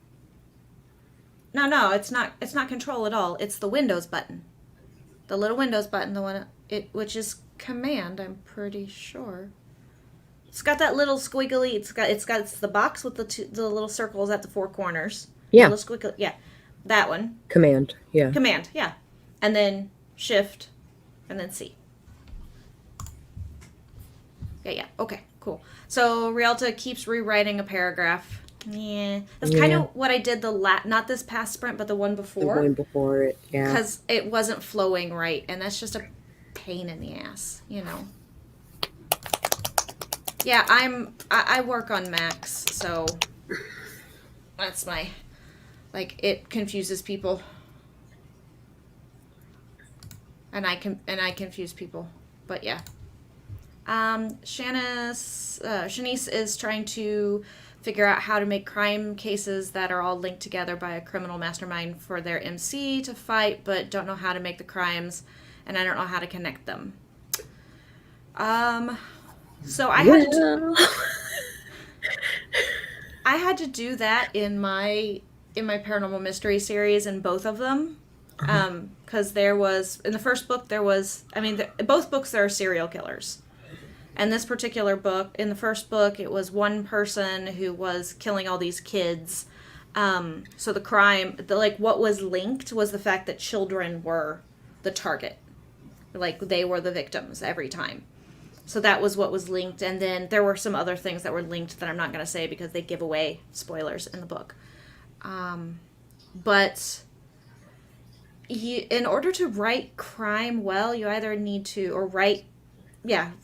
No, it's not. It's not control at all. It's the Windows button, the little Windows button, the one which is command. I'm pretty sure. It's got that little squiggly. It's the box with the little circles at the four corners. Yeah. Little squiggly. Yeah, that one. Command. Yeah. Command. Yeah, and then Shift, and then C. Yeah. Okay. Cool. So Rialta keeps rewriting a paragraph. Yeah, that's kind of what I did not this past sprint, but the one before. The one before it, yeah. Because it wasn't flowing right, and that's just a pain in the ass, you know. Yeah, I work on Macs, so that's it confuses people, and I confuse people, but yeah. Shanice is trying to figure out how to make crime cases that are all linked together by a criminal mastermind for their MC to fight, but don't know how to make the crimes, and I don't know how to connect them. So I had to do that in my paranormal mystery series in both of them. Because there was, in the first book, both books there are serial killers. And this particular book, in the first book, it was one person who was killing all these kids. So the crime, what was linked was the fact that children were the target. Like, they were the victims every time. So that was what was linked, and then there were some other things that were linked that I'm not going to say because they give away spoilers in the book. But in order to write crime well, you either need to,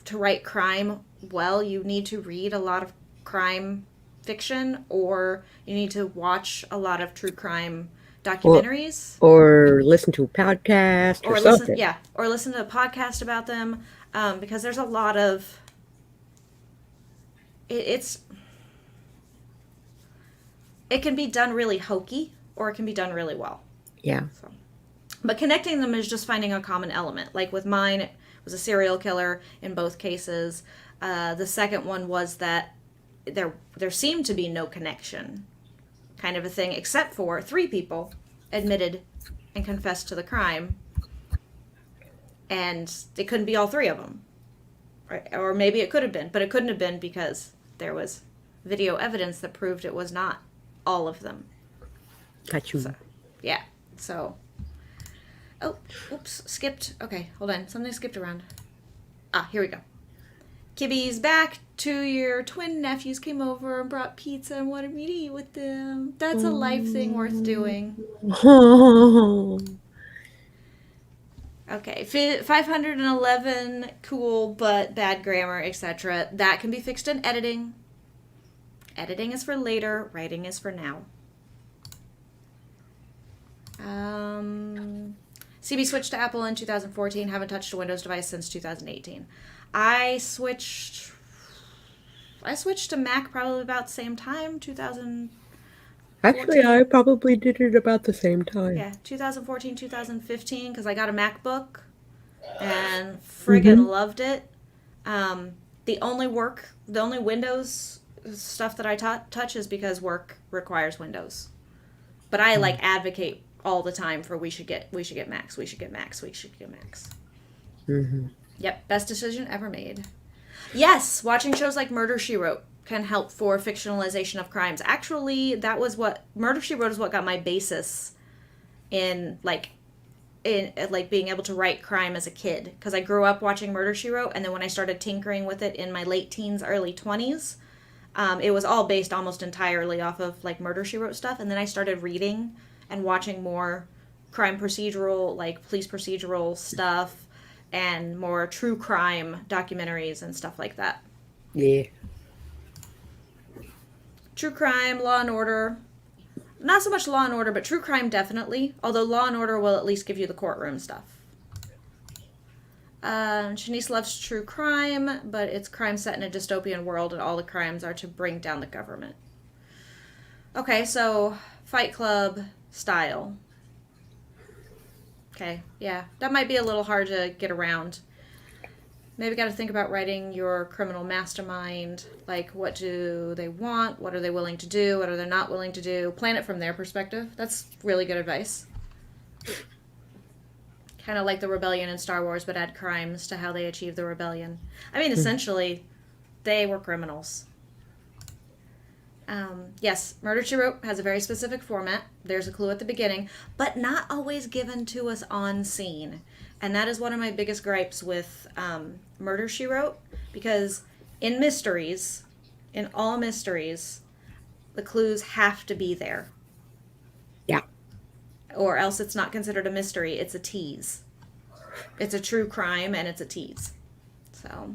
to write crime well, you need to read a lot of crime fiction, or you need to watch a lot of true crime documentaries, or listen to a podcast or something. or listen to a podcast about them, because there's a lot of it can be done really hokey, or it can be done really well. Yeah. So. But connecting them is just finding a common element. Like with mine, it was a serial killer in both cases. The second one was that there seemed to be no connection, kind of a thing, except for 3 people admitted and confessed to the crime. And it couldn't be all 3 of them. Right? Or maybe it could have been, but it couldn't have been because there was video evidence that proved it was not all of them. Got you. So, yeah. So... Oh, oops, skipped. Okay, hold on. Something skipped around. Here we go. Kibby's back. 2 your twin nephews came over and brought pizza and wanted me to eat with them. That's a life thing worth doing. Okay, 511, cool, but bad grammar, etc. That can be fixed in editing. Editing is for later, writing is for now. CB switched to Apple in 2014. Haven't touched a Windows device since 2018. I switched to Mac probably about the same time, 2000. Actually, I probably did it about the same time. Yeah, 2014, 2015, because I got a MacBook and friggin' loved it. The only Windows stuff that I touch is because work requires Windows. But I advocate all the time for we should get Macs. Mm-hmm. Yep, best decision ever made. Yes, watching shows like Murder, She Wrote can help for fictionalization of crimes. Actually, that was what Murder, She Wrote is what got my basis in being able to write crime as a kid, because I grew up watching Murder, She Wrote, and then when I started tinkering with it in my late teens, early 20s, it was all based almost entirely off of Murder, She Wrote stuff, and then I started reading and watching more crime procedural, police procedural stuff, and more true crime documentaries and stuff like that. Yeah. True crime, Law and Order. Not so much Law and Order, but true crime definitely. Although Law and Order will at least give you the courtroom stuff. Shanice loves true crime, but it's crime set in a dystopian world, and all the crimes are to bring down the government. Okay, so Fight Club style. Okay, yeah, that might be a little hard to get around. Maybe got to think about writing your criminal mastermind. What do they want? What are they willing to do? What are they not willing to do? Plan it from their perspective. That's really good advice. Kind of like the rebellion in Star Wars, but add crimes to how they achieve the rebellion. I mean, essentially, they were criminals. Yes, Murder, She Wrote has a very specific format. There's a clue at the beginning, but not always given to us on scene. And that is one of my biggest gripes with Murder, She Wrote, because in all mysteries, the clues have to be there. Yeah. Or else it's not considered a mystery, it's a tease. It's a true crime, and it's a tease. So,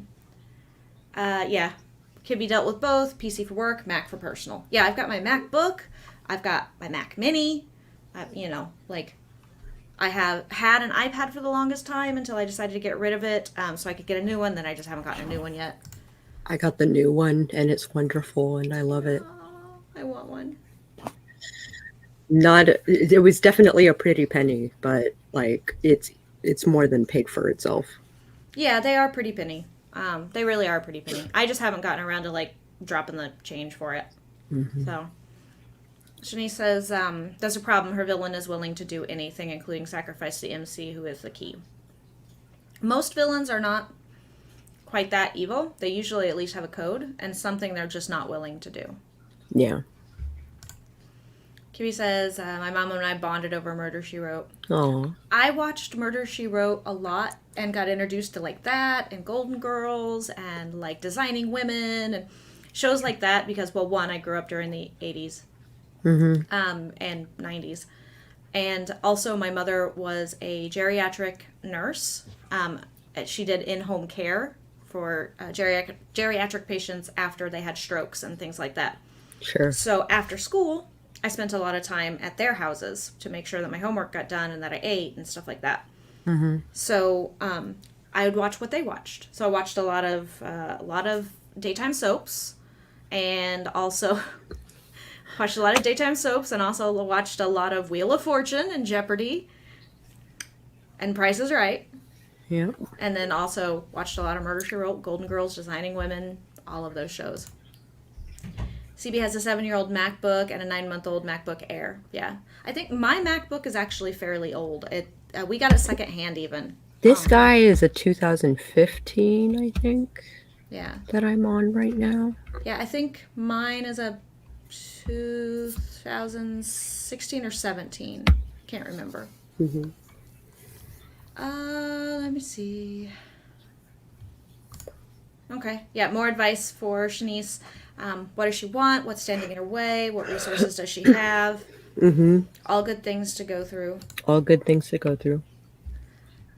yeah. Can be dealt with both. PC for work, Mac for personal. Yeah, I've got my MacBook. I've got my Mac Mini. I have had an iPad for the longest time until I decided to get rid of it so I could get a new one. Then I just haven't gotten a new one yet. I got the new one, and it's wonderful, and I love it. Oh, I want one. It was definitely a pretty penny, but it's more than paid for itself. Yeah, they are pretty penny. They really are pretty penny. I just haven't gotten around to dropping the change for it. Mm-hmm. So, Shanice says, there's a problem. Her villain is willing to do anything, including sacrifice the MC, who is the key. Most villains are not quite that evil. They usually at least have a code and something they're just not willing to do. Yeah. Kiwi says, my mom and I bonded over Murder, She Wrote. Aww. I watched Murder, She Wrote a lot and got introduced to like that and Golden Girls and like Designing Women and shows like that because, well, one, I grew up during the 80s and 90s. And also, my mother was a geriatric nurse. She did in-home care for geriatric patients after they had strokes and things like that. Sure. So after school, I spent a lot of time at their houses to make sure that my homework got done and that I ate and stuff like that. So I would watch what they watched. So I watched a lot of daytime soaps, and also watched a lot of daytime soaps, and also watched a lot of Wheel of Fortune and Jeopardy, and Price is Right. Yeah. And then also watched a lot of Murder, She Wrote, Golden Girls, Designing Women, all of those shows. CB has a 7-year-old MacBook and a 9-month-old MacBook Air. Yeah. I think my MacBook is actually fairly old. We got it secondhand even. This guy is a 2015, I think, Yeah. that I'm on right now. Yeah, I think mine is a 2016 or 17. Can't remember. Let me see. Okay. Yeah, more advice for Shanice. What does she want? What's standing in her way? What resources does she have? All good things to go through. All good things to go through.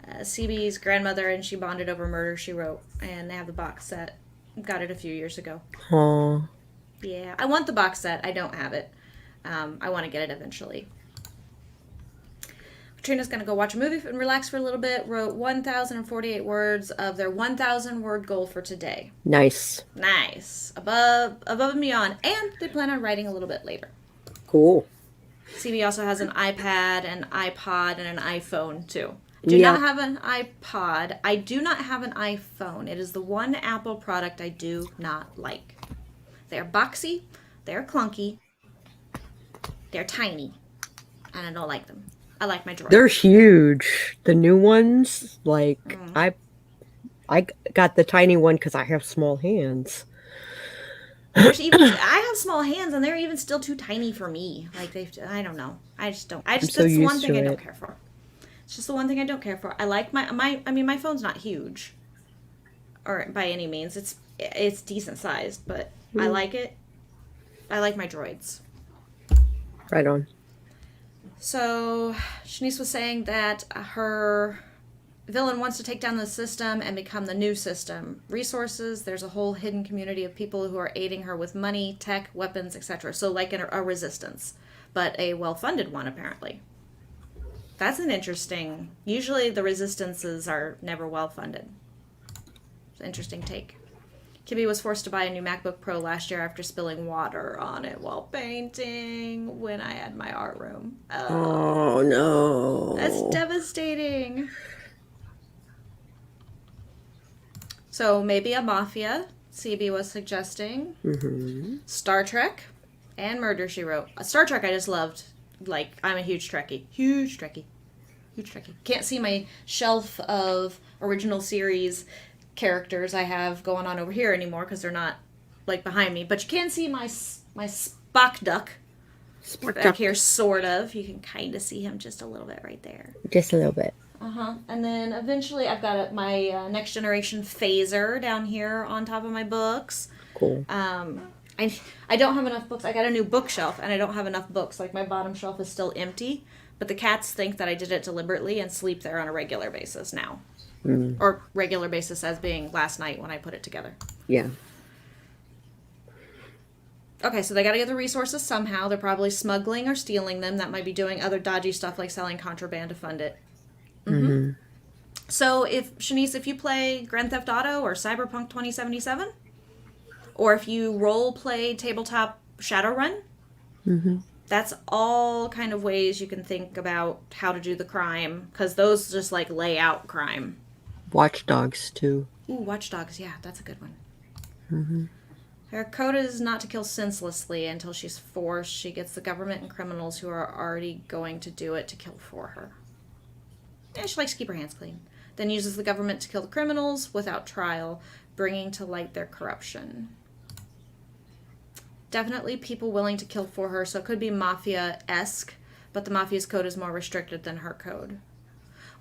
CB's grandmother and she bonded over Murder, She Wrote, and they have the box set. Got it a few years ago. Aw. Yeah, I want the box set. I don't have it. I want to get it eventually. Katrina's going to go watch a movie and relax for a little bit. Wrote 1,048 words of their 1,000 word goal for today. Nice. Nice. Above and beyond. And they plan on writing a little bit later. Cool. CB also has an iPad, an iPod, and an iPhone too. Do not have an iPod. I do not have an iPhone. It is the one Apple product I do not like. They're boxy, they're clunky, they're tiny, and I don't like them. I like my Droid. They're huge. The new ones, like, I got the tiny one because I have small hands. I have small hands, and they're even still too tiny for me. Like, I don't know. I just don't. That's the one thing I don't care for. It's just the one thing I don't care for. I like my phone's not huge, or by any means. It's decent sized, but I like it. I like my droids. Right on. So Shanice was saying that her villain wants to take down the system and become the new system. Resources, there's a whole hidden community of people who are aiding her with money, tech, weapons, etc. So like a resistance, but a well-funded one apparently. That's an interesting... Usually the resistances are never well-funded. It's an interesting take. Kibby was forced to buy a new MacBook Pro last year after spilling water on it while painting when I had my art room. Oh no. That's devastating. So maybe a Mafia, CB was suggesting. Star Trek, and Murder, She Wrote. Star Trek I just loved. Like, I'm a huge Trekkie. Huge Trekkie. Can't see my shelf of original series characters I have going on over here anymore because they're not, like, behind me. But you can see my Spock duck back here, sort of. You can kind of see him just a little bit right there. Just a little bit. And then eventually I've got my Next Generation phaser down here on top of my books. Cool. I don't have enough books. I got a new bookshelf, and I don't have enough books. Like, my bottom shelf is still empty, but the cats think that I did it deliberately and sleep there on a regular basis now. Or regular basis as being last night when I put it together. Yeah. Okay, so they got to get the resources somehow. They're probably smuggling or stealing them. That might be doing other dodgy stuff like selling contraband to fund it. So if you play Grand Theft Auto or Cyberpunk 2077, or if you role play tabletop Shadowrun, that's all kind of ways you can think about how to do the crime, because those just like lay out crime. Watch Dogs too. Ooh, Watch Dogs, yeah, that's a good one. Her code is not to kill senselessly until she's forced. She gets the government and criminals who are already going to do it to kill for her. Yeah, she likes to keep her hands clean. Then uses the government to kill the criminals without trial, bringing to light their corruption. Definitely people willing to kill for her, so it could be Mafia-esque, but the Mafia's code is more restricted than her code.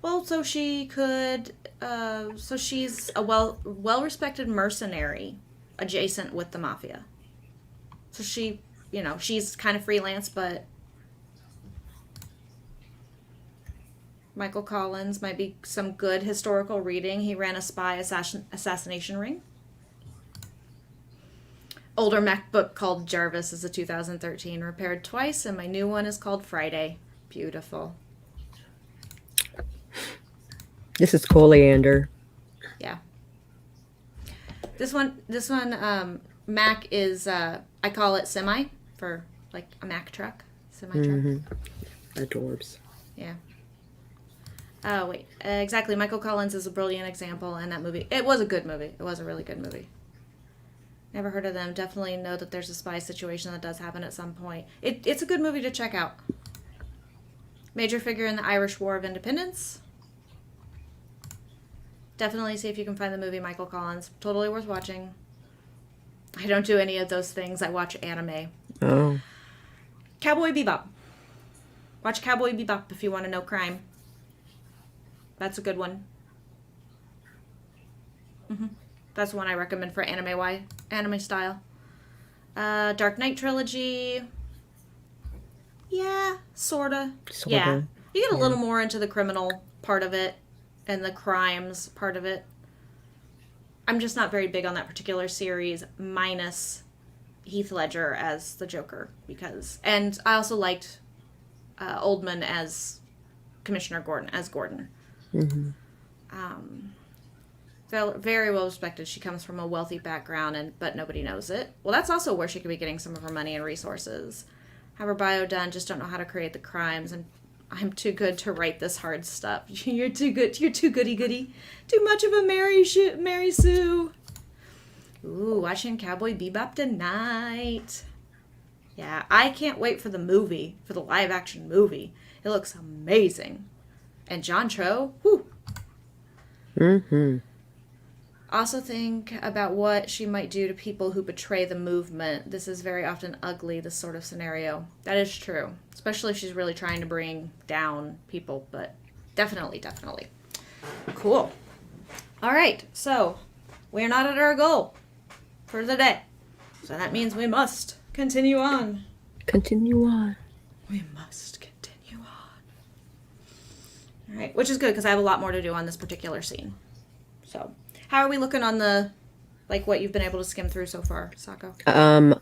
Well, so she could. So she's a well respected mercenary, adjacent with the mafia. So she, she's kind of freelance, but Michael Collins might be some good historical reading. He ran a spy assassination ring. Older Mac book called Jarvis is a 2013, repaired twice, and my new one is called Friday. Beautiful. This is Coriander. Yeah. This one, Mac is, I call it semi for like a Mac truck, semi truck. Mm-hmm. Adorbs. Yeah. Oh wait, exactly. Michael Collins is a brilliant example, and that movie. It was a good movie. It was a really good movie. Never heard of them. Definitely know that there's a spy situation that does happen at some point. It's a good movie to check out. Major figure in the Irish War of Independence. Definitely see if you can find the movie Michael Collins. Totally worth watching. I don't do any of those things. I watch anime. Oh. Cowboy Bebop. Watch Cowboy Bebop if you want to know crime. That's a good one. That's one I recommend for anime style. Dark Knight trilogy. Yeah, sorta. Yeah, you get a little more into the criminal part of it and the crimes part of it. I'm just not very big on that particular series, minus Heath Ledger as the Joker, and I also liked Oldman as Commissioner Gordon Mm-hmm. Very well respected. She comes from a wealthy background, but nobody knows it. Well, that's also where she could be getting some of her money and resources. Have her bio done, just don't know how to create the crimes, and I'm too good to write this hard stuff. You're too good. You're too goody-goody. Too much of a Mary Sue. Ooh, watching Cowboy Bebop tonight. Yeah, I can't wait for the live-action movie. It looks amazing. And John Cho, whew. Mm-hmm. Also think about what she might do to people who betray the movement. This is very often ugly, this sort of scenario. That is true. Especially if she's really trying to bring down people, but definitely. Cool. All right, so we're not at our goal for the day. So that means we must continue on. We must continue on. All right, which is good because I have a lot more to do on this particular scene. So, how are we looking on what you've been able to skim through so far, Sako?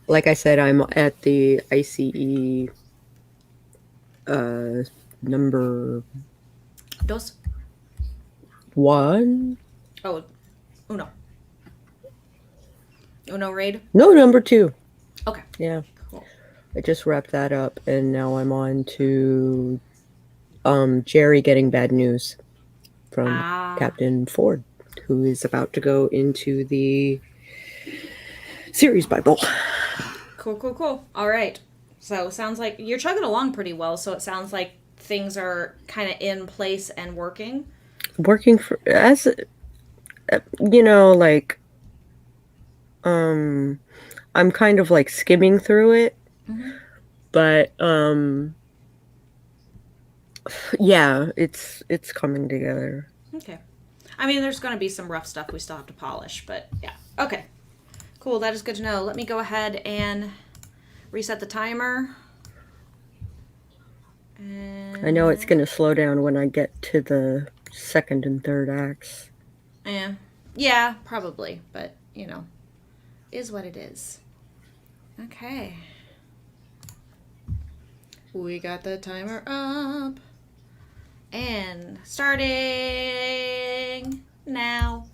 Like I said, I'm at the ICE number Dos? 1. Oh, uno. Uno raid? No, number 2. Okay. Yeah. Cool. I just wrapped that up, and now I'm on to Jerry getting bad news from Captain Ford, who is about to go into the series Bible. Cool. All right. So, sounds like you're chugging along pretty well, so it sounds like things are kind of in place and working. Working for, as, I'm kind of like skimming through it, but, yeah, it's coming together. Okay. I mean, there's going to be some rough stuff we still have to polish, but yeah. Okay. Cool. That is good to know. Let me go ahead and reset the timer. And I know it's going to slow down when I get to the second and third acts. Yeah, probably. But, is what it is. Okay. We got the timer up. And starting now.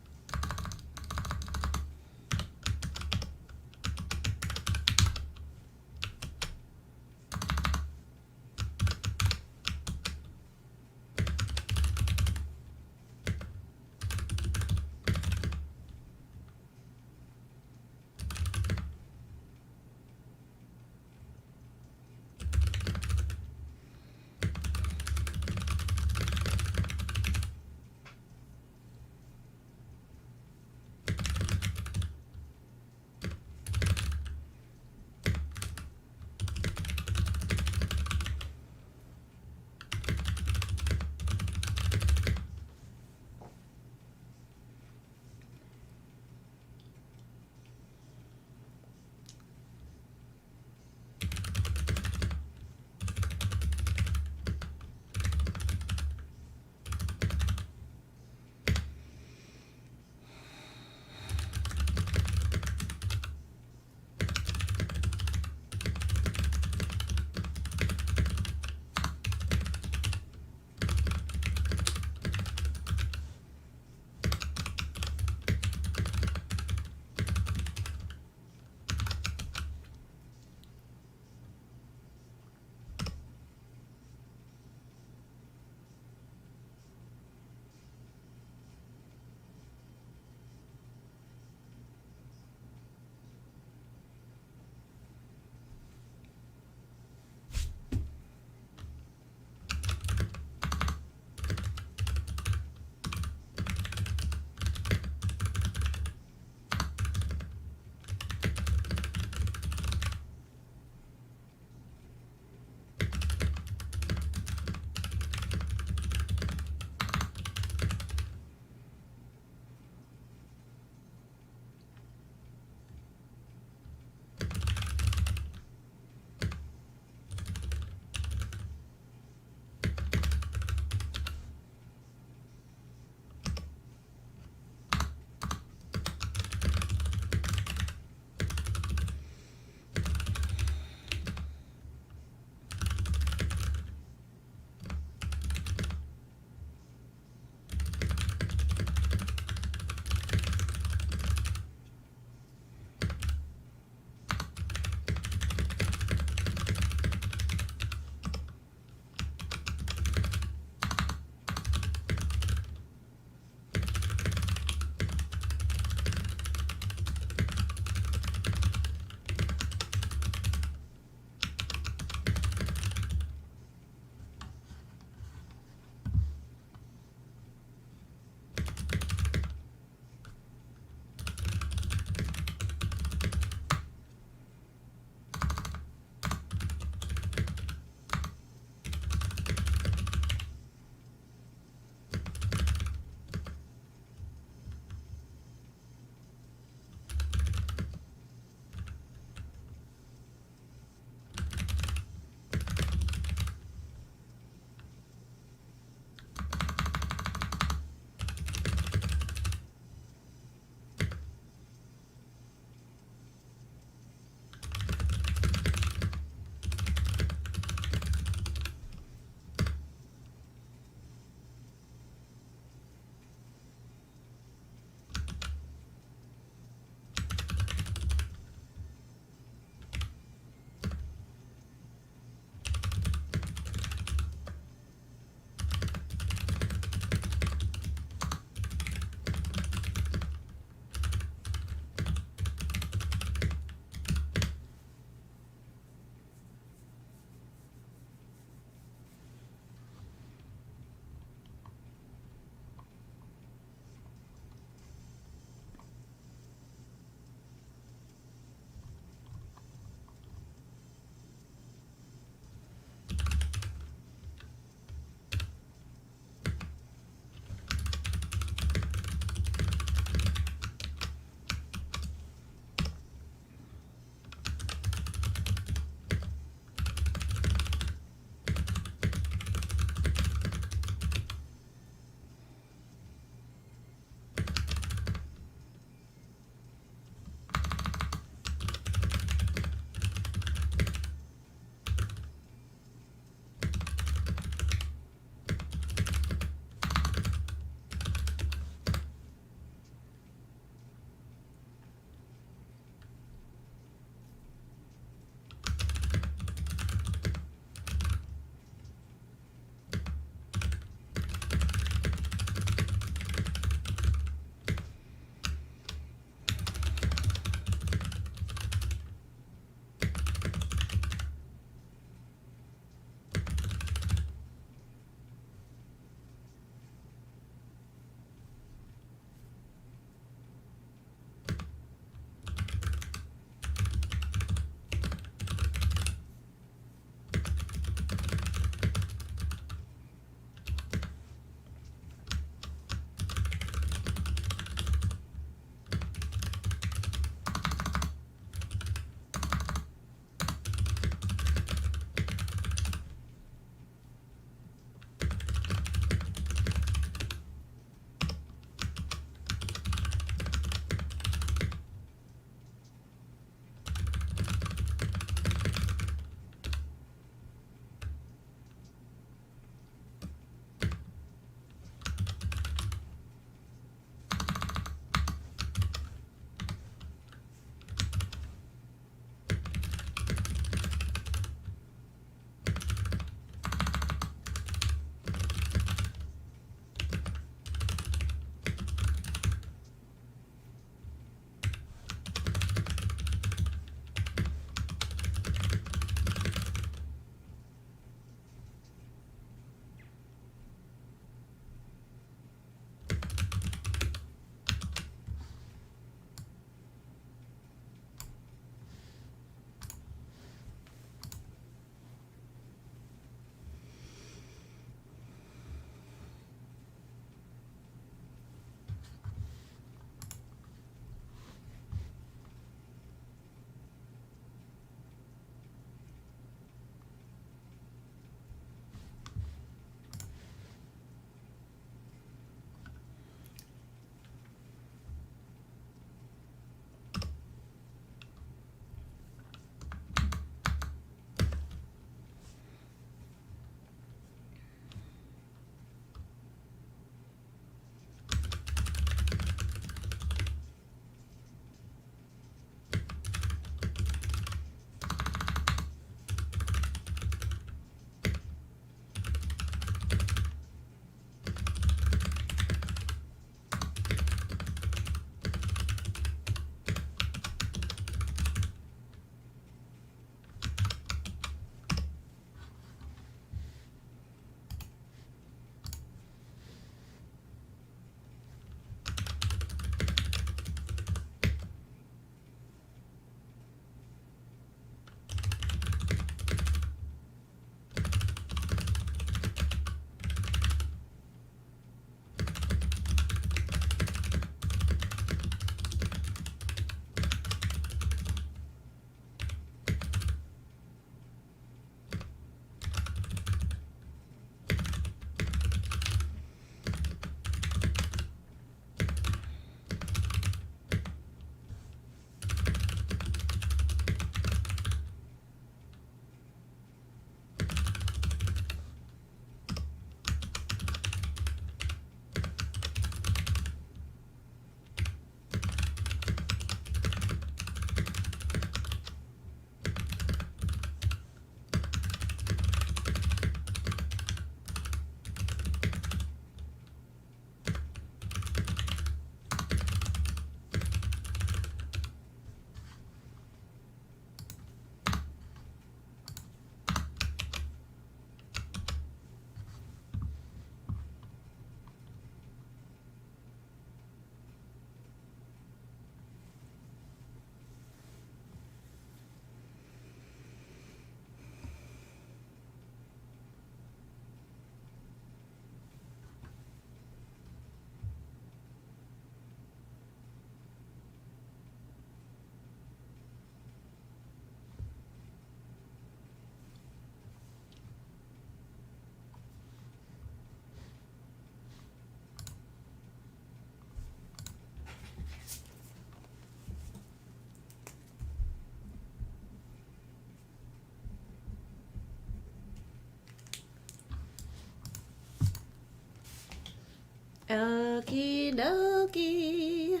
Okie dokie.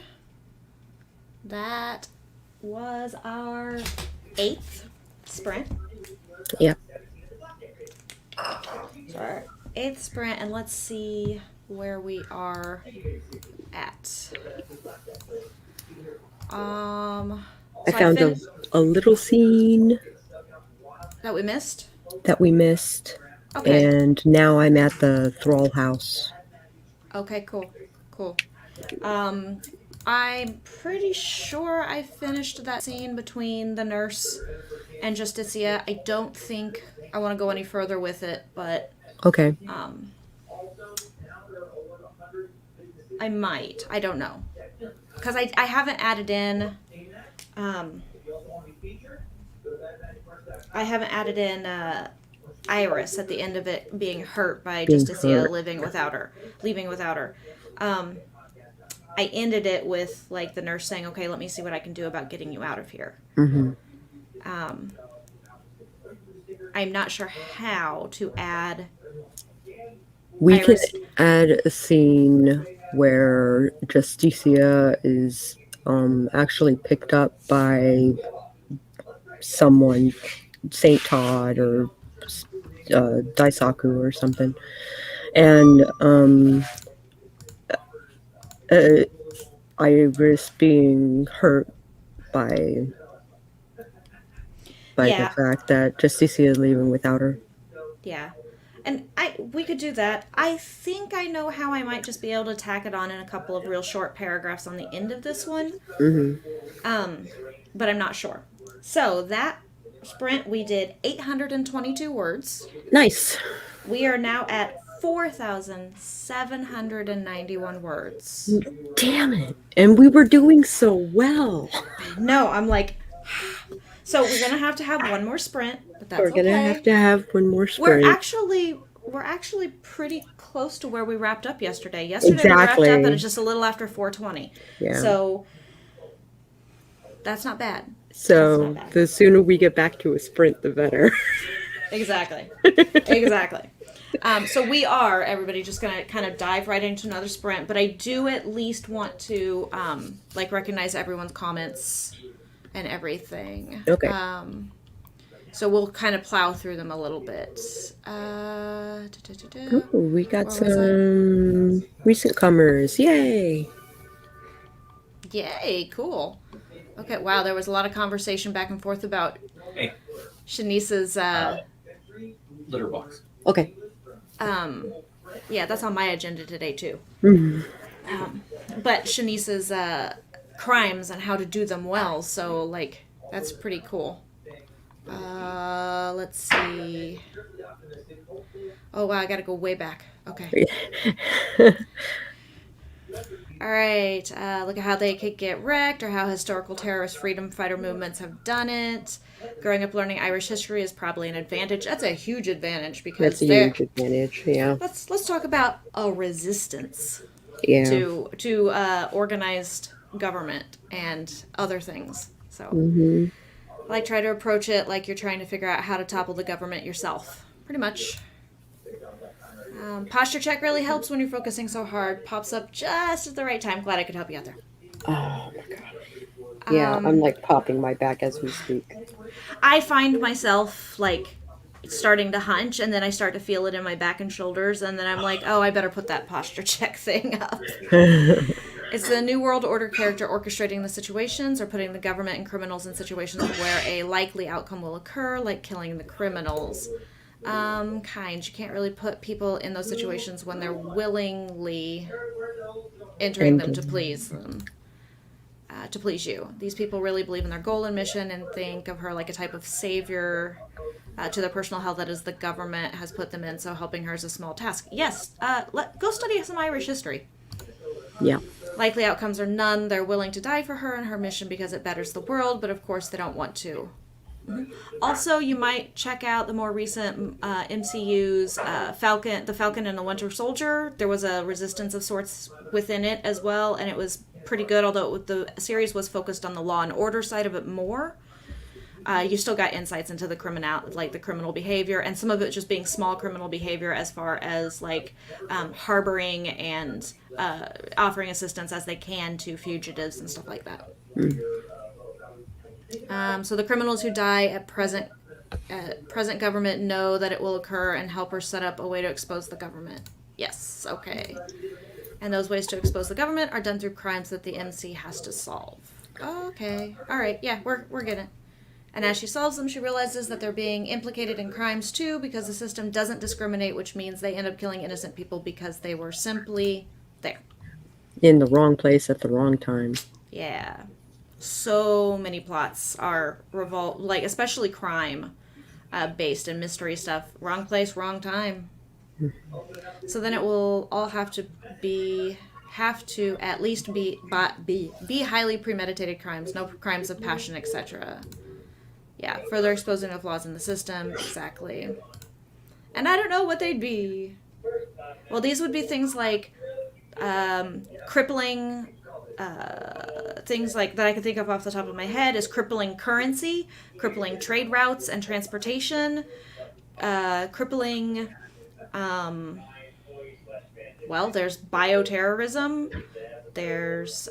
That was our 8th sprint. Yeah. So our 8th sprint, and let's see where we are at. I found a little scene that we missed. Okay. And now I'm at the Thrall House. Okay, cool. I'm pretty sure I finished that scene between the nurse and Justicia. I don't think I want to go any further with it, but okay. I might. I don't know. Because I haven't added in Iris at the end of it being hurt by Justicia leaving without her. I ended it with like the nurse saying, "Okay, let me see what I can do about getting you out of here." Mm-hmm. I'm not sure how to add. We Iris. Can add a scene where Justicia is actually picked up by someone, Saint Todd or Daisaku or something, and Iris being hurt by the fact that Justicia is leaving without her. Yeah. And we could do that. I think I know how I might just be able to tack it on in a couple of real short paragraphs on the end of this one. Mm-hmm. But I'm not sure. So that sprint, we did 822 words. Nice. We are now at 4,791 words. Damn it. And we were doing so well. No, I'm like... So we're gonna have to have one more sprint, but that's okay. We're gonna have to have one more sprint. We're actually pretty close to where we wrapped up yesterday. Exactly. We wrapped up, and it's just a little after 4:20. Yeah. So that's not bad. So the sooner we get back to a sprint, the better. Exactly. So we are, everybody, just gonna kind of dive right into another sprint. But I do at least want to recognize everyone's comments and everything. Okay. So we'll kind of plow through them a little bit. We got some recent comers. Yay! Yay, cool. Okay, wow, there was a lot of conversation back and forth about Shanice's litter box. Okay. Yeah, that's on my agenda today too. Mm-hmm. But Shanice's crimes and how to do them well, so like that's pretty cool. Let's see. Oh wow, I gotta go way back. Okay. All right. Look at how they could get wrecked, or how historical terrorist freedom fighter movements have done it. Growing up learning Irish history is probably an advantage. That's a huge advantage because that's a huge advantage. Yeah. Let's talk about a resistance. Yeah. To organized government and other things. So, like, try to approach it like you're trying to figure out how to topple the government yourself. Pretty much. Posture check really helps when you're focusing so hard. Pops up just at the right time. Glad I could help you out there. Oh my god. Yeah, I'm like popping my back as we speak. I find myself like starting to hunch, and then I start to feel it in my back and shoulders, and then I'm like, oh, I better put that posture check thing up. It's the New World Order character orchestrating the situations or putting the government and criminals in situations where a likely outcome will occur, like killing the criminals. You can't really put people in those situations when they're willingly entering them to please them. To please you. These people really believe in their goal and mission and think of her like a type of savior to their personal hell that is the government has put them in, so helping her is a small task. Yes, go study some Irish history. Yeah. Likely outcomes are none. They're willing to die for her and her mission because it betters the world, but of course they don't want to. Mm-hmm. Also, you might check out the more recent MCU's The Falcon and the Winter Soldier. There was a resistance of sorts within it as well, and it was pretty good, although the series was focused on the law and order side of it more. You still got insights into the criminal behavior, and some of it just being small criminal behavior as far as like harboring and offering assistance as they can to fugitives and stuff like that. So the criminals who die at present government know that it will occur and help her set up a way to expose the government. Yes, okay. And those ways to expose the government are done through crimes that the MC has to solve. Okay, all right, yeah, we're getting it. And as she solves them, she realizes that they're being implicated in crimes too because the system doesn't discriminate, which means they end up killing innocent people because they were simply there. In the wrong place at the wrong time. Yeah. So many plots are like especially crime based and mystery stuff. Wrong place, wrong time. So then it will all have to at least be highly premeditated crimes, no crimes of passion, etc. Yeah, further exposing the flaws in the system, exactly. And I don't know what they'd be. Well, these would be things like crippling things like that I can think of off the top of my head is crippling currency, crippling trade routes and transportation, crippling there's bioterrorism, there's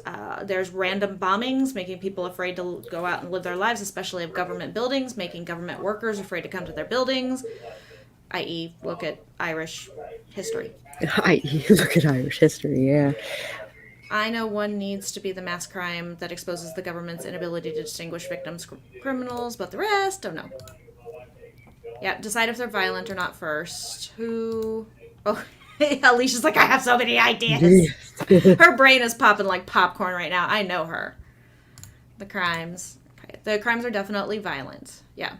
random bombings, making people afraid to go out and live their lives, especially of government buildings, making government workers afraid to come to their buildings, i.e. look at Irish history. Look at Irish history, yeah. I know one needs to be the mass crime that exposes the government's inability to distinguish victims from criminals, but the rest, don't know. Yeah, decide if they're violent or not first. Who? Oh, Alicia's like, I have so many ideas. Her brain is popping like popcorn right now. I know her. The crimes. Okay. The crimes are definitely violent. Yeah.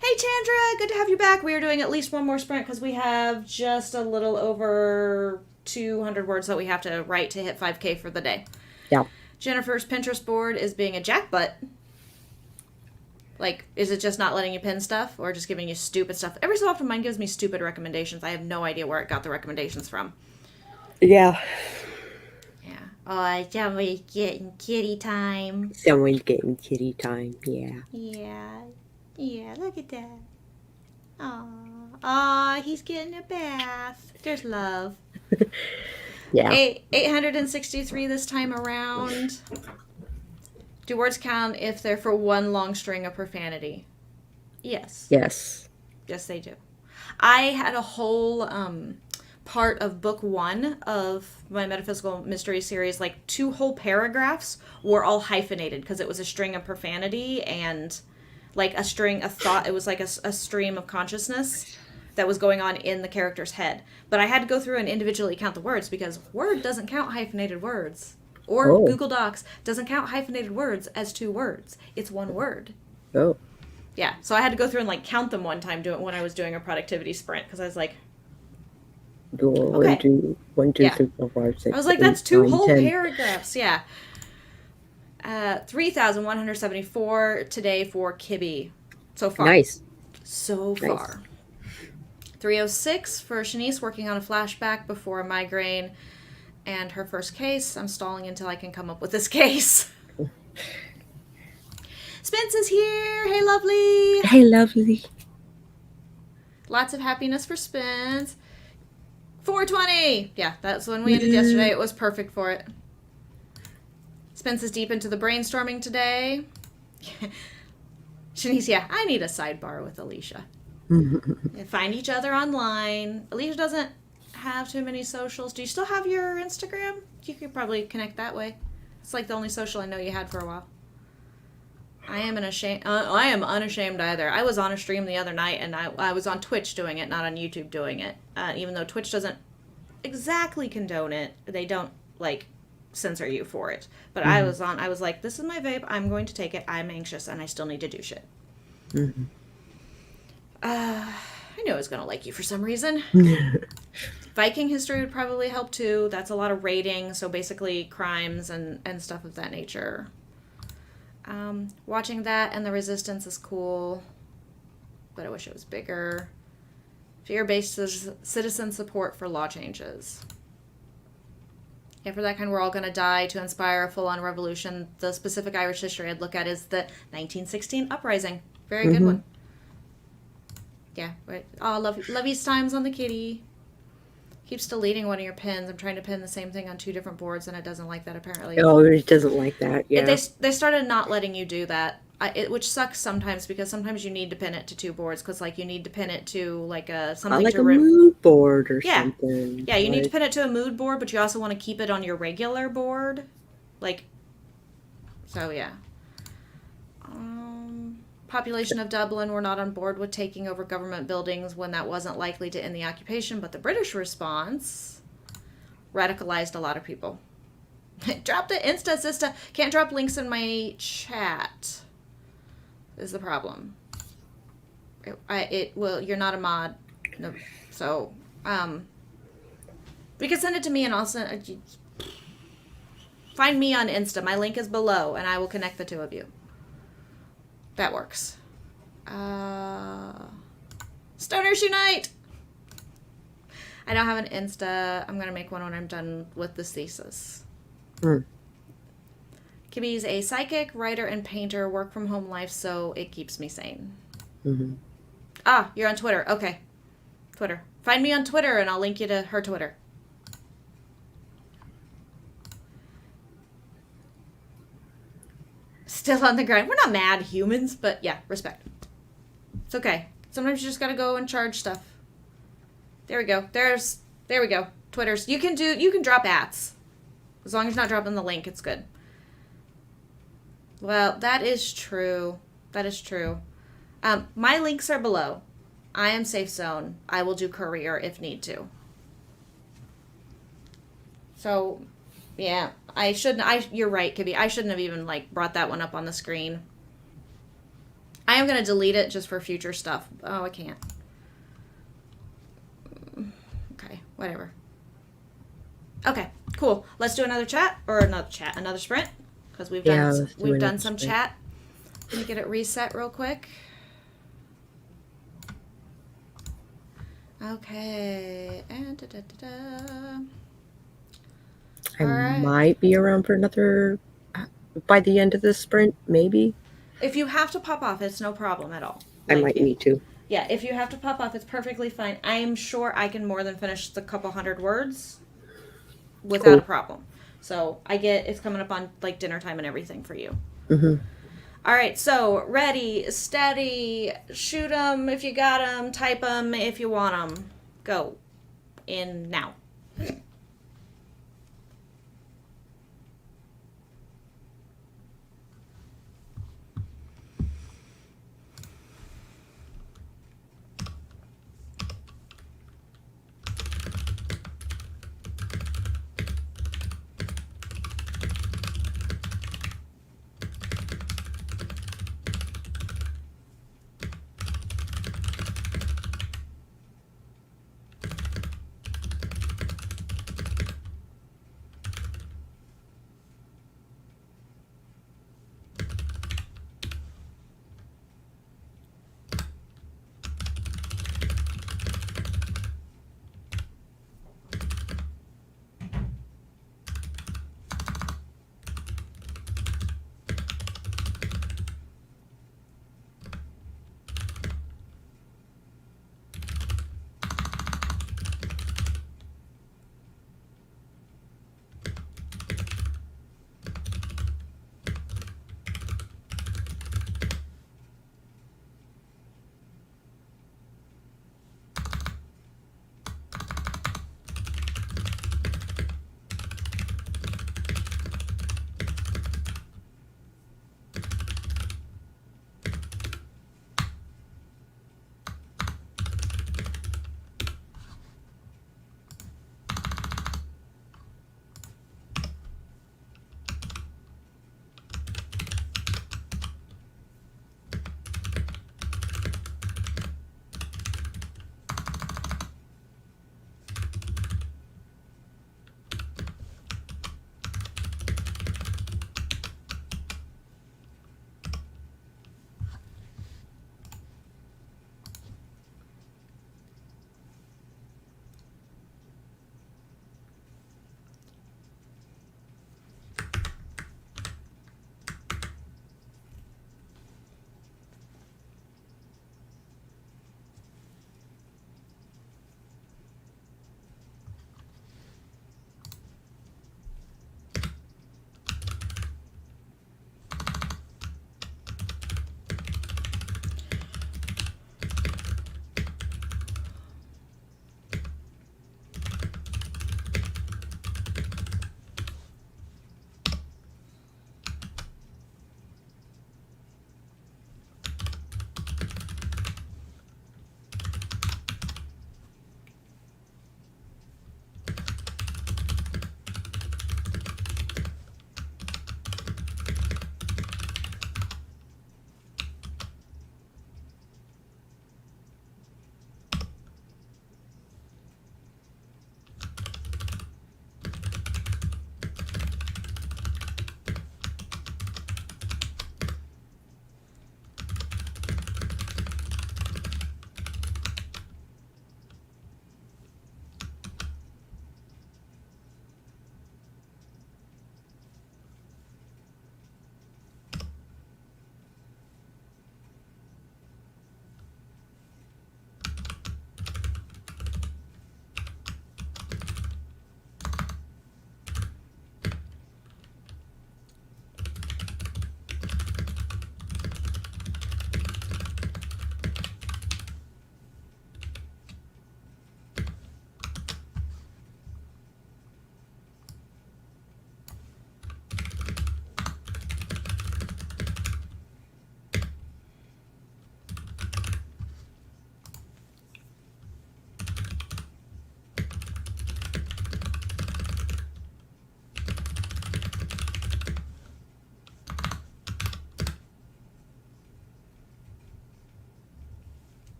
Hey, Chandra, good to have you back. We are doing at least one more sprint because we have just a little over 200 words that we have to write to hit 5K for the day. Yeah. Jennifer's Pinterest board is being a jackbutt. Like, is it just not letting you pin stuff or just giving you stupid stuff? Every so often mine gives me stupid recommendations. I have no idea where it got the recommendations from. Yeah. Yeah. Oh, somebody's getting kitty time. Someone's getting kitty time, yeah. Yeah. Yeah, look at that. Aw, he's getting a bath. There's love. Yeah. 863 this time around. Do words count if they're for one long string of profanity? Yes. Yes. Yes, they do. I had a whole part of book 1 of my Metaphysical Mystery series, like 2 whole paragraphs were all hyphenated because it was a string of profanity and like a thought. It was like a stream of consciousness that was going on in the character's head. But I had to go through and individually count the words because Word doesn't count hyphenated words. Or Google Docs doesn't count hyphenated words as 2 words. It's 1 word. Oh. Yeah, so I had to go through and like count them one time when I was doing a productivity sprint because I was like, okay. 1, 2, 3, 4, 5, 6. I was like, 8, that's 2 9, whole 10. paragraphs. Yeah. 3,174 today for Kibby so far. Nice. So far. 306 for Shanice working on a flashback before a migraine. And her first case, I'm stalling until I can come up with this case. Spence is here. Hey, lovely. Hey, lovely. Lots of happiness for Spence. 420. Yeah, that's when we ended yesterday. It was perfect for it. Spence is deep into the brainstorming today. Shanice, yeah, I need a sidebar with Alicia. Find each other online. Alicia doesn't have too many socials. Do you still have your Instagram? You could probably connect that way. It's like the only social I know you had for a while. I am unashamed either. I was on a stream the other night and I was on Twitch doing it, not on YouTube doing it. Even though Twitch doesn't exactly condone it, they don't like censor you for it. But I was like, this is my vape. I'm going to take it. I'm anxious and I still need to do shit. I knew I was going to like you for some reason. Viking history would probably help too. That's a lot of raiding, so basically crimes and stuff of that nature. Watching that and the Resistance is cool, but I wish it was bigger. Fear-based citizen support for law changes. Yeah, for that kind, we're all going to die to inspire a full-on revolution. The specific Irish history I'd look at is the 1916 uprising. Very good one. Yeah. Right. Oh, Lovey's times on the kitty. Keeps deleting one of your pins. I'm trying to pin the same thing on 2 different boards, and it doesn't like that apparently. Oh, it doesn't like that. Yeah. They started not letting you do that, which sucks sometimes because sometimes you need to pin it to 2 boards because like you need to pin it to like something like to a mood board or Yeah. something. Yeah, you need to pin it to a mood board, but you also want to keep it on your regular board, like. So yeah. Population of Dublin were not on board with taking over government buildings when that wasn't likely to end the occupation, but the British response radicalized a lot of people. Dropped it, Insta, Sista. Can't drop links in my chat. Is the problem. You're not a mod. No, so, you can send it to me and I'll send. Find me on Insta. My link is below and I will connect the 2 of you. That works. Stoners Unite! I don't have an Insta. I'm going to make one when I'm done with this thesis. Kibby's a psychic, writer, and painter. Work from home life, so it keeps me sane. Ah, you're on Twitter. Okay. Twitter. Find me on Twitter and I'll link you to her Twitter. Still on the grind. We're not mad humans, but yeah, respect. It's okay. Sometimes you just gotta go and charge stuff. There we go. There we go. Twitters. You can drop ats. As long as you're not dropping the link, it's good. Well, that is true. That is true. My links are below. I am safe zone. I will do courier if need to. So, yeah. You're right, Kibby. I shouldn't have even, brought that one up on the screen. I am going to delete it just for future stuff. Oh, I can't. Okay, whatever. Okay, cool. Let's do another chat, or another sprint, because we've done some chat. Let me get it reset real quick. Okay, and I might be around for another, by the end of this sprint, maybe. If you have to pop off, it's no problem at all. I might need to. Yeah, if you have to pop off, it's perfectly fine. I am sure I can more than finish the couple hundred words without a problem. So it's coming up on dinner time and everything for you. All right, so ready, steady, shoot them if you got them, type them if you want them. Go. In now.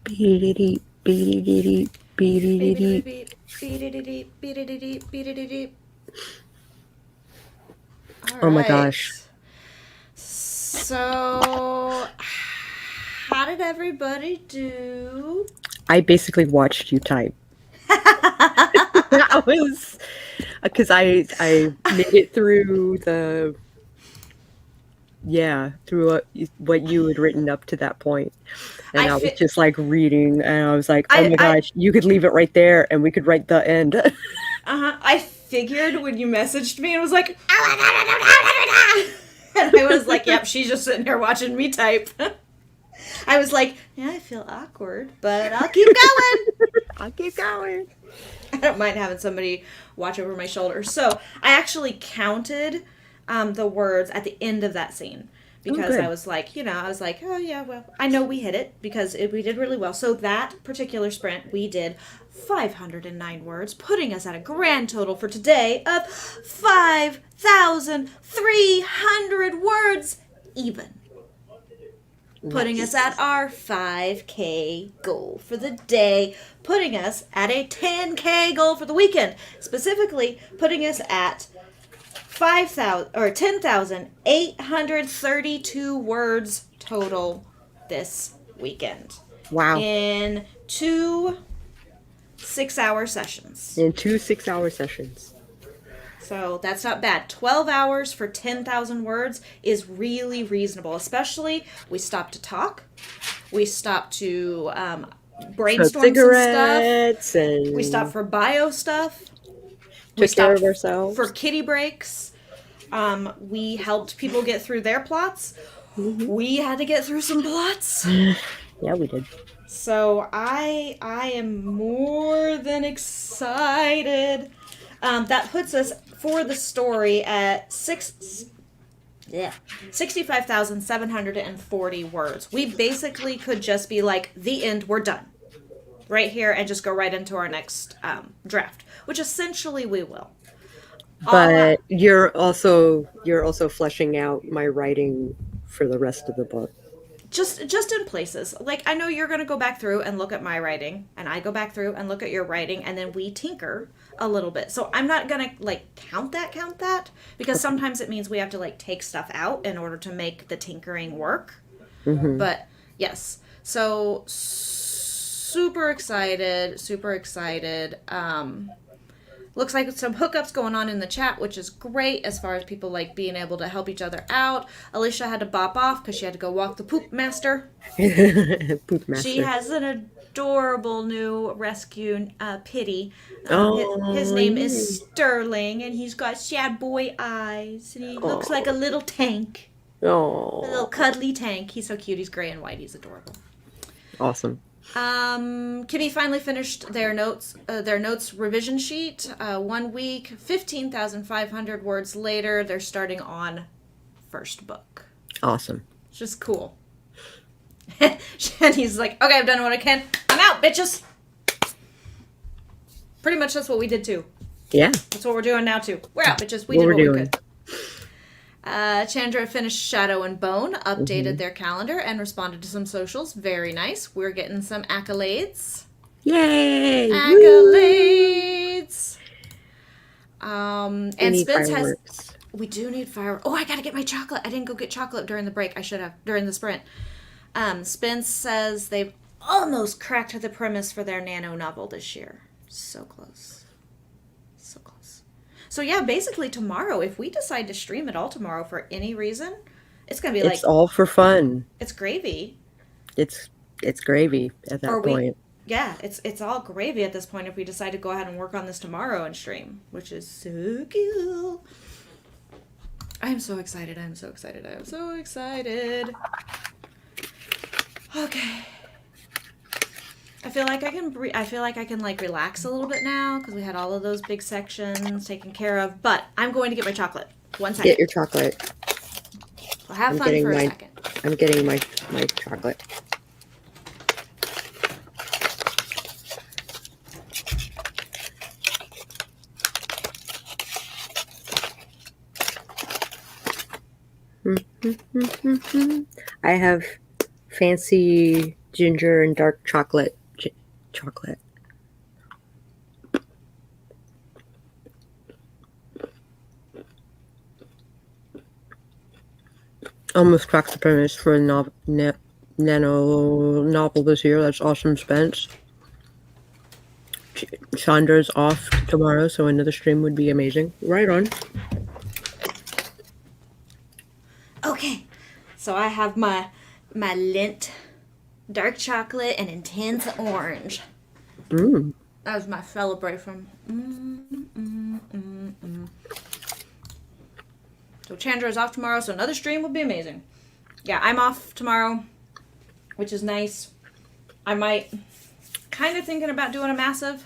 Beep, beep, beep, beep, beep, beep. All Oh my right. gosh. So, how did everybody do? I basically watched you type. That was because I made it through through what you had written up to that point. And I I was fi- just like reading, and I was like, oh my I gosh, you could leave it right there and we could write the end. I figured when you messaged me and was like, and I was like, yep, she's just sitting here watching me type. I was like, yeah, I feel awkward, but I'll keep going. I'll keep going. I don't mind having somebody watch over my shoulder. So I actually counted the words at the end of that scene because good. I was like, oh yeah, well, I know we hit it because we did really well. So that particular sprint, we did 509 words, putting us at a grand total for today of 5,300 words even. Putting us at our 5K goal for the day, putting us at a 10K goal for the weekend, specifically putting us at 10,832 words total this weekend. Wow. In 2 6-hour sessions. In 2 6-hour sessions. So that's not bad. 12 hours for 10,000 words is really reasonable. Especially, we stopped to talk. We stopped to brainstorm some cigarettes stuff. and We stopped for bio stuff. took care of ourselves. For kitty breaks. We helped people get through their plots. Mm-hmm. We had to get through some plots. Yeah, we did. So I am more than excited. That puts us for the story at 65,740 words. We basically could just be like, the end, we're done. Right here, and just go right into our next draft, which essentially we will. But you're also fleshing out my writing for the rest of the book. Just in places. Like, I know you're going to go back through and look at my writing, and I go back through and look at your writing, and then we tinker a little bit. So I'm not going to, like, count that, because sometimes it means we have to, like, take stuff out in order to make the tinkering work. Mm-hmm. But, yes. So, super excited. Looks like some hookups going on in the chat, which is great as far as people like being able to help each other out. Alicia had to bop off because she had to go walk the poop master. Poop master. She has an adorable new rescue pitty. His name is Sterling, and he's got sad boy eyes, and he looks like a little tank. Oh, A little cuddly tank. He's so cute. He's gray and white. He's adorable. Awesome. Kimmy finally finished their notes revision sheet. 1 week, 15,500 words later, they're starting on first book. Awesome. It's just cool. And he's like, okay, I've done what I can. I'm out, bitches. Pretty much that's what we did too. Yeah. That's what we're doing now too. We're out, bitches. We did what we could. Chandra finished Shadow and Bone, updated their calendar, and responded to some socials. Very nice. We're getting some accolades. Yay! Accolades! And Spence fireworks. has... We do need fireworks. Oh, I gotta get my chocolate. I didn't go get chocolate during the break. I should have. During the sprint. Spence says they've almost cracked the premise for their nano novel this year. So close. So yeah, basically tomorrow, if we decide to stream it all tomorrow for any reason, it's gonna be like... It's all for fun. It's gravy. It's gravy at that point. Yeah, it's all gravy at this point if we decide to go ahead and work on this tomorrow and stream, which is so cool. I'm so excited. Okay. I feel like I can like relax a little bit now because we had all of those big sections taken care of. But I'm going to get my chocolate. 1 second. Get your chocolate. Well, have fun for a second. I'm getting my chocolate. I have fancy ginger and dark chocolate. Chocolate. Almost cracked the premise for a nano novel this year. That's Awesome Spence. Chandra's off tomorrow, so another stream would be amazing. Right on. Okay, so I have my Lindt dark chocolate and intense orange. Mm. That was my celebration. So Chandra is off tomorrow, so another stream will be amazing. Yeah, I'm off tomorrow, which is nice. I might kind of thinking about doing a massive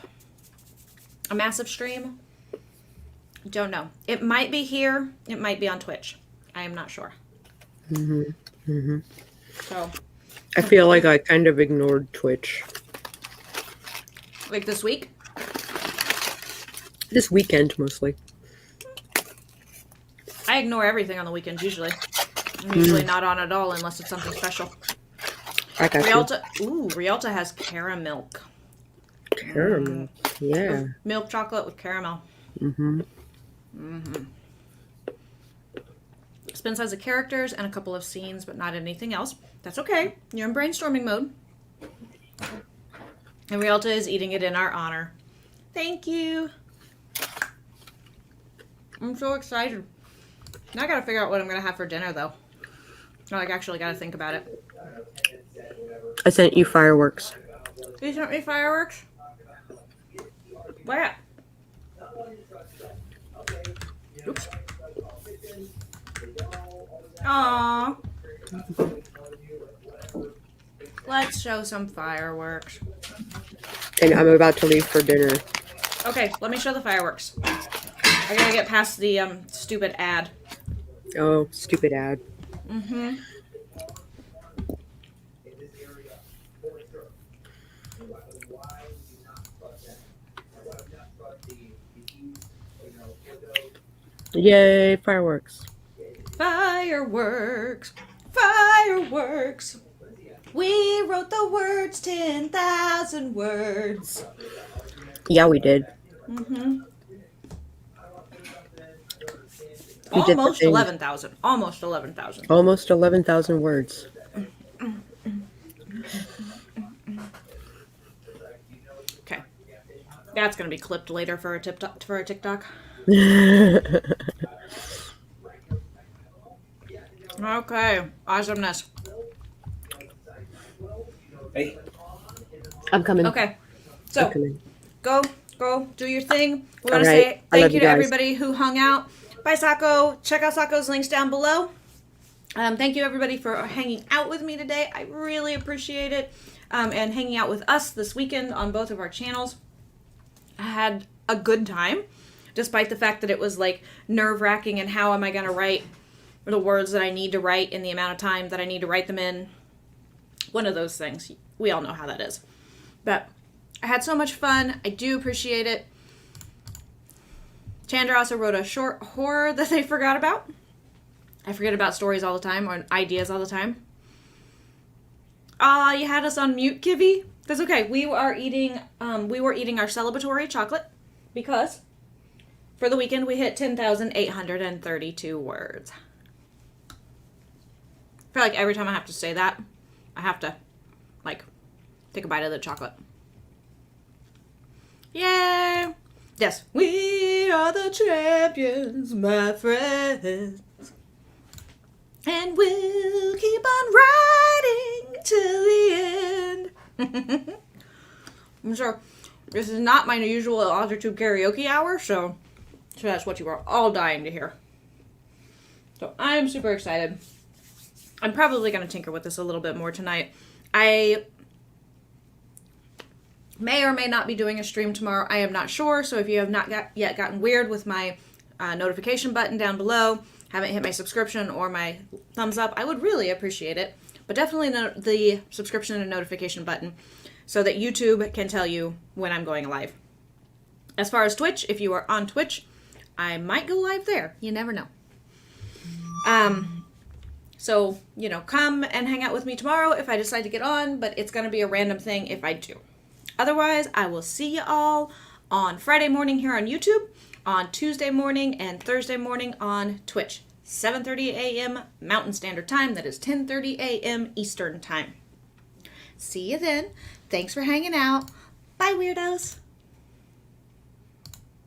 stream. Don't know. It might be here. It might be on Twitch. I am not sure. So I feel like I kind of ignored Twitch. Like this week? This weekend, mostly. I ignore everything on the weekends usually. I'm usually not on at all unless it's something special. I got Rialta, Rialta has caramel. Caramel. Yeah. Milk chocolate with caramel. Spence has the characters and a couple of scenes, but not anything else. That's okay. You're in brainstorming mode. And Rialta is eating it in our honor. Thank you. I'm so excited. Now I gotta figure out what I'm gonna have for dinner, though. I actually gotta think about it. I sent you fireworks. You sent me fireworks? Where? Oops. Aww. Let's show some fireworks. And I'm about to leave for dinner. Okay, let me show the fireworks. I gotta get past the stupid ad. Oh, stupid ad. Yay, fireworks. Fireworks. Fireworks. We wrote the words 10,000 words. Yeah, we did. We did the Almost thing. 11,000. Almost 11,000. Almost 11,000 words. Okay. That's going to be clipped later for a TikTok. Okay. Awesomeness. Hey, I'm coming. Okay. I'm So, coming. go, do your thing. We want to Alright. say I love thank you to you guys. everybody who hung out. Bye, Sako. Check out Sako's links down below. Thank you, everybody, for hanging out with me today. I really appreciate it. And hanging out with us this weekend on both of our channels. I had a good time, despite the fact that it was, like, nerve-wracking and how am I going to write the words that I need to write in the amount of time that I need to write them in. One of those things. We all know how that is. But I had so much fun. I do appreciate it. Chandra also wrote a short horror that they forgot about. I forget about stories all the time or ideas all the time. Ah, you had us on mute, Kivy. That's okay. We were eating our celebratory chocolate because for the weekend we hit 10,832 words. I feel like every time I have to say that, I have to, like, take a bite of the chocolate. Yay! Yes, we are the champions, my friends. And we'll keep on riding till the end. I'm sure this is not my usual AuthorTube karaoke hour, so that's what you are all dying to hear. So I'm super excited. I'm probably going to tinker with this a little bit more tonight. I may or may not be doing a stream tomorrow. I am not sure. So if you have not yet gotten weird with my notification button down below, haven't hit my subscription or my thumbs up, I would really appreciate it. But definitely the subscription and notification button so that YouTube can tell you when I'm going live. As far as Twitch, if you are on Twitch, I might go live there. You never know. So, come and hang out with me tomorrow if I decide to get on, but it's going to be a random thing if I do. Otherwise, I will see you all on Friday morning here on YouTube, on Tuesday morning and Thursday morning on Twitch. 7:30 a.m. Mountain Standard Time. That is 10:30 a.m. Eastern Time. See you then. Thanks for hanging out. Bye, weirdos.